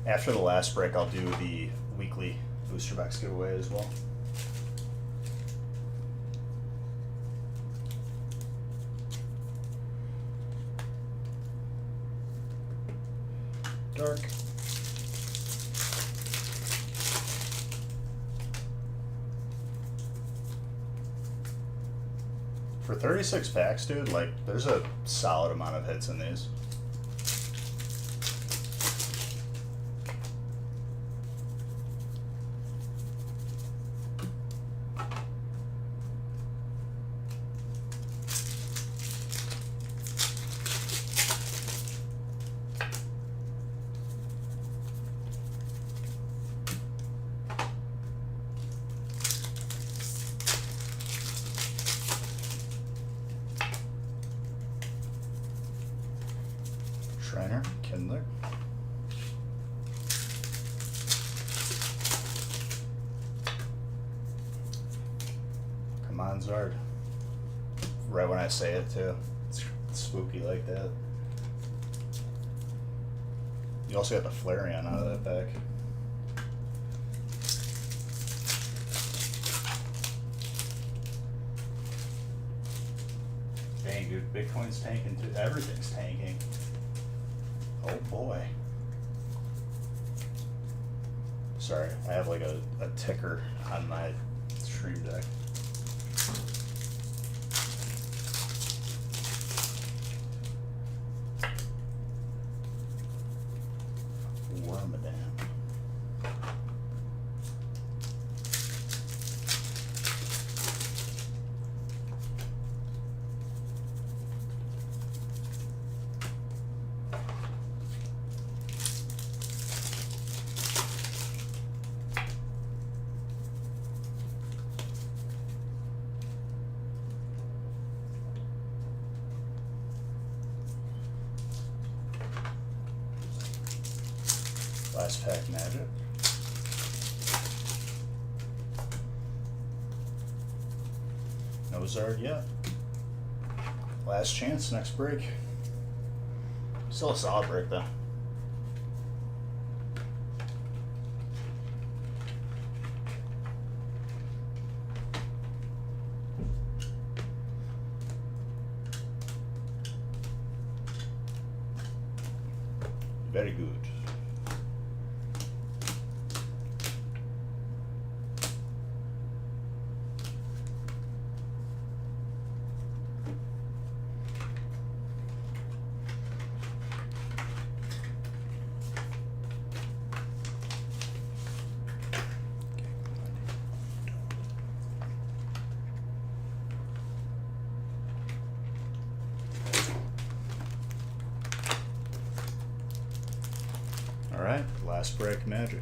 After the last break, I'll do the weekly booster box giveaway as well. Dark. For 36 packs, dude, like, there's a solid amount of hits in these. Trainer, Kindler. Come on, Zard. Right when I say it, too. It's spooky like that. You also got the Flareon out of that pack. Dang, dude, Bitcoin's tanking too. Everything's tanking. Oh boy. Sorry, I have like a ticker on my stream deck. Wormadam. Last pack magic. No Zard yet. Last chance, next break. Still a solid break though. Very good. Alright, last break magic.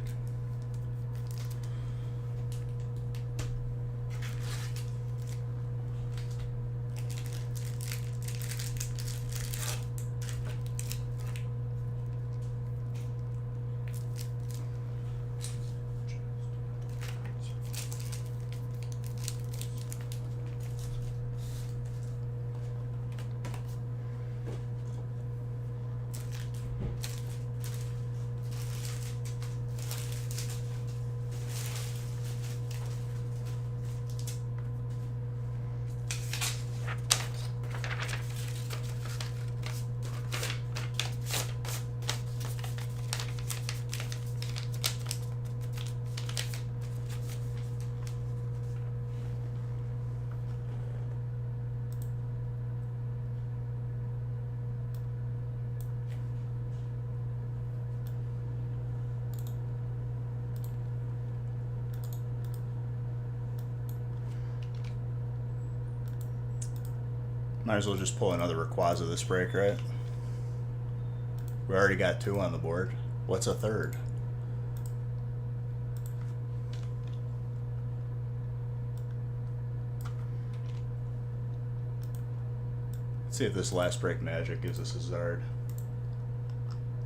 Might as well just pull another Rayquaza this break, right? We already got 2 on the board. What's a third? Let's see if this last break magic gives us a Zard.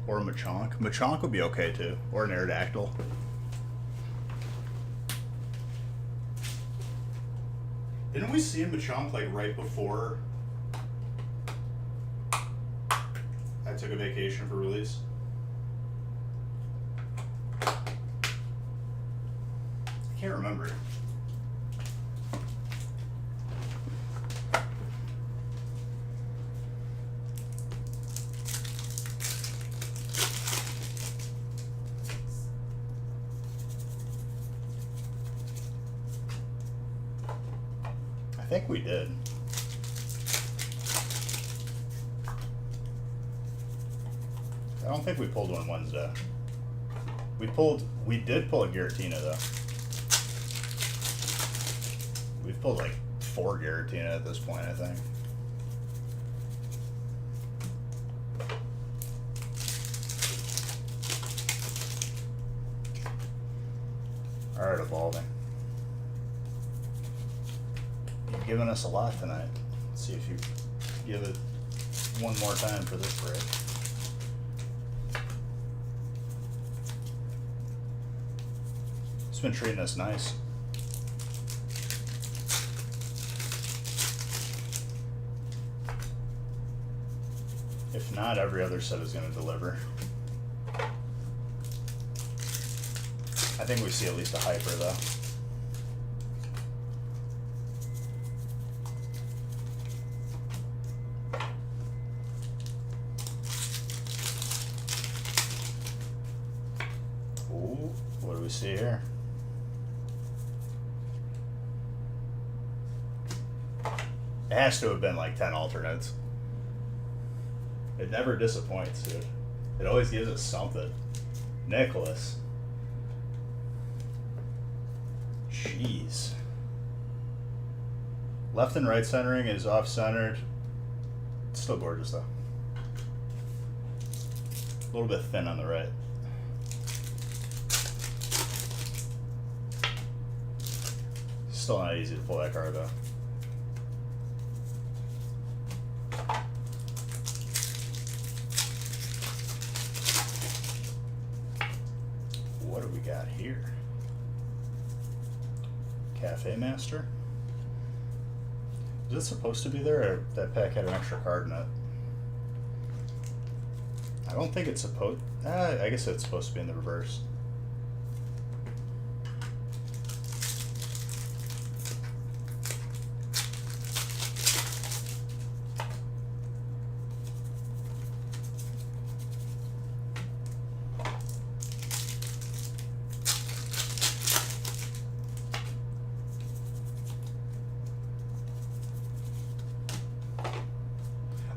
Or a Machamp. Machamp would be okay too. Or an Aerodactyl. Didn't we see a Machamp like right before I took a vacation for release? I can't remember. I think we did. I don't think we pulled one Wednesday. We did pull a Giratina though. We've pulled like 4 Giratina at this point, I think. Alright, Evolving. You've given us a lot tonight. Let's see if you give it one more time for this break. It's been treating us nice. If not, every other set is going to deliver. think we see at least a hyper though. Ooh, what do we see here? It has to have been like 10 alternates. It never disappoints, dude. It always gives us something. Nicholas. Jeez. Left and right centering is off-centered. It's still gorgeous though. A little bit thin on the right. Still not easy to pull that card though. What do we got here? Cafe Master? Is it supposed to be there, or that pack had an extra card in it? I don't think it's supposed... I guess it's supposed to be in the reverse.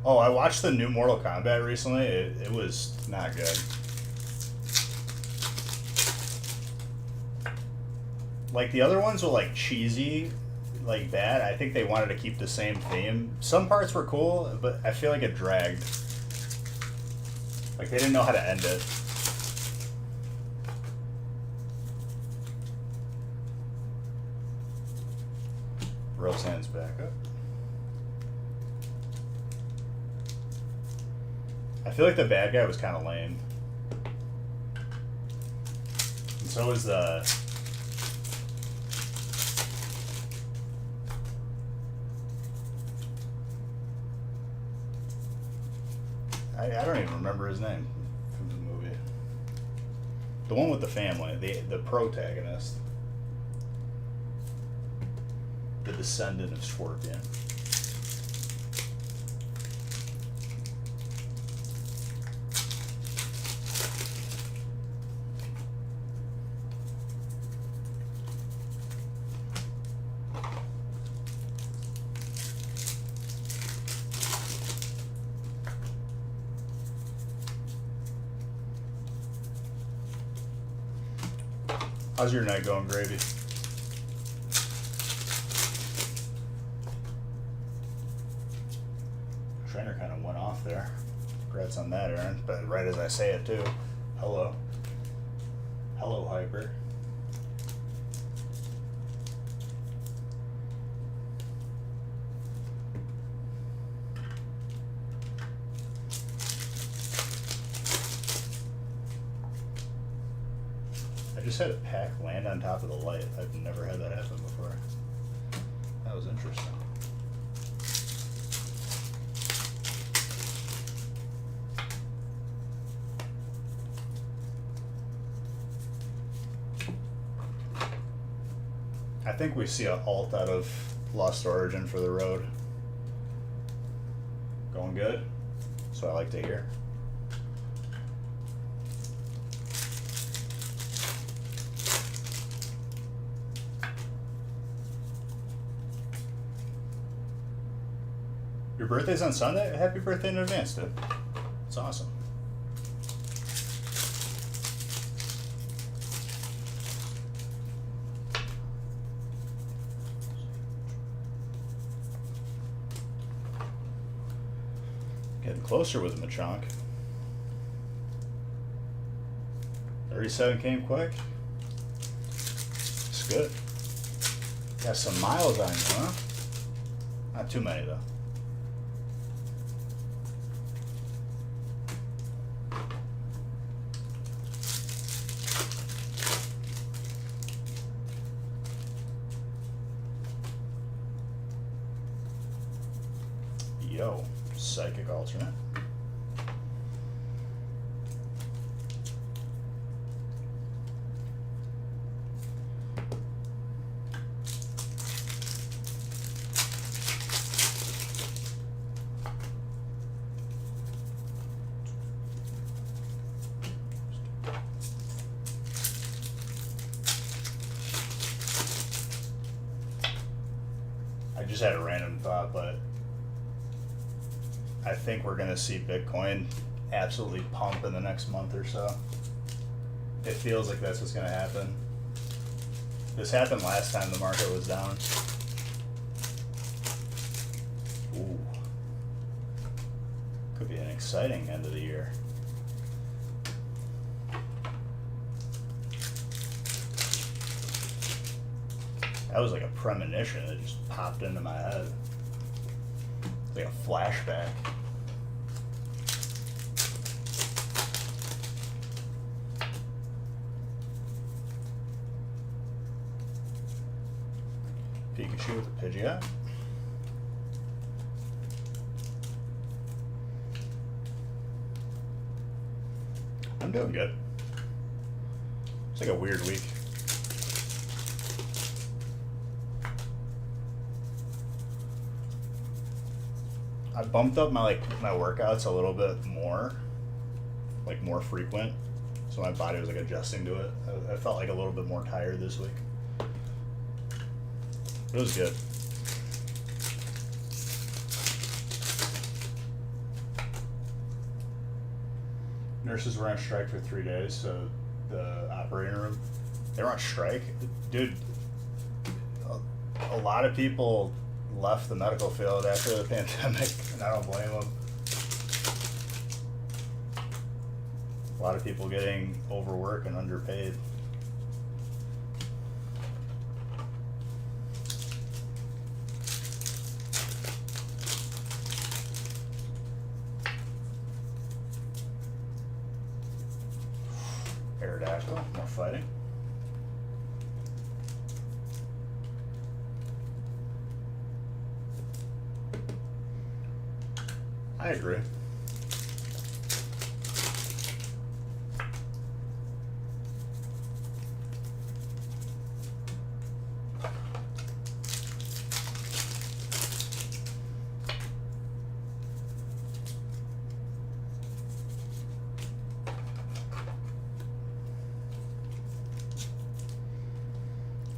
Oh, I watched the new Mortal Kombat recently. It was not good. Like, the other ones were, like, cheesy, like, bad. I think they wanted to keep the same theme. Some parts were cool, but I feel like it dragged. Like, they didn't know how to end it. Roseanne's back up. I feel like the bad guy was kind of lame. And so was the... I don't even remember his name from the movie. The one with the family, the protagonist. The descendant of Scorpion. How's your night going, Gravy? Trainer kind of went off there. Congrats on that, Aaron. But right as I say it, too. Hello. Hello, Hyper. I just had a pack land on top of the light. I've never had that happen before. That was interesting. I think we see an alt out of Lost Origin for the road. Going good? So I like to hear. Your birthday's on Sunday? Happy birthday in advance, dude. It's awesome. Getting closer with Machank. 37 came quick. It's good. Got some miles on you, huh? Not too many, though. Yo, Psychic Alternate. I just had a random thought, but I think we're gonna see Bitcoin absolutely pump in the next month or so. It feels like that's what's gonna happen. This happened last time the market was down. Ooh. Could be an exciting end of the year. That was like a premonition that just popped into my head. It's like a flashback. Pikachu with a Pidgeot. I'm doing good. It's like a weird week. I bumped up my workouts a little bit more, like more frequent, so my body was like adjusting to it. I felt like a little bit more tired this week. It was good. Nurses were on strike for 3 days, so the operating room, they were on strike. Dude, a lot of people left the medical field after the pandemic, and I don't blame them. A lot of people getting overworked and underpaid. Aerodactyl, more fighting. I agree.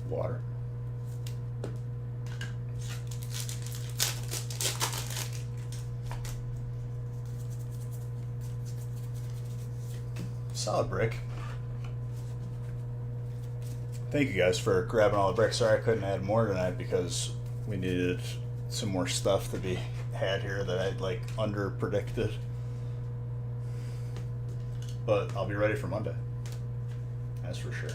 Water. Solid brick. Thank you guys for grabbing all the bricks. Sorry I couldn't add more tonight because we needed some more stuff to be had here that I'd like under predicted. But I'll be ready for Monday. That's for sure.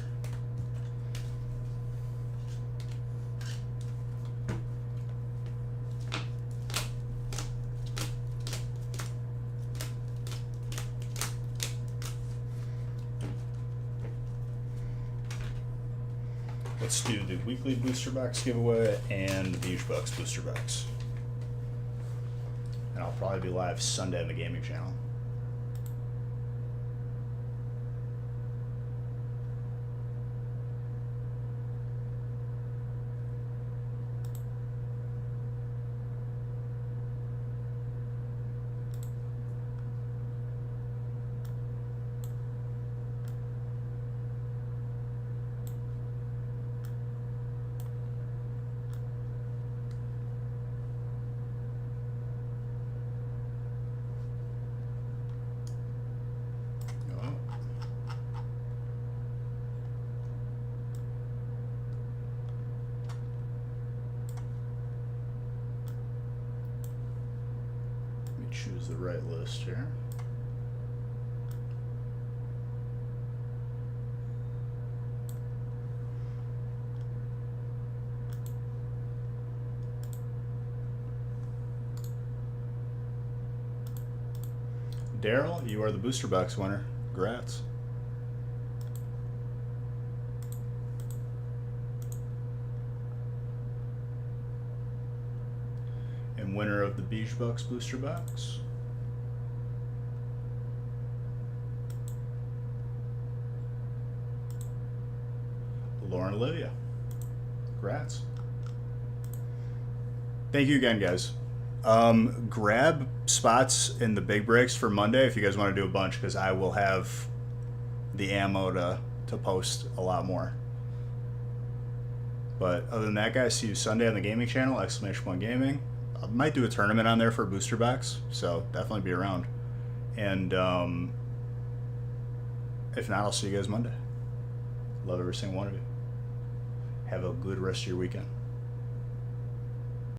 Let's do the weekly booster box giveaway and the Beach Bucks booster box. And I'll probably be live Sunday on the gaming channel. Choose the right list here. Daryl, you are the booster box winner. Congrats. And winner of the Beach Bucks booster box. Lauren Olivia. Congrats. Thank you again, guys. Grab spots in the big breaks for Monday if you guys want to do a bunch, because I will have the ammo to post a lot more. But other than that, guys, see you Sunday on the gaming channel, !Gaming. I might do a tournament on there for booster box, so definitely be around. And if not, I'll see you guys Monday. Love every single one of you. Have a good rest of your weekend.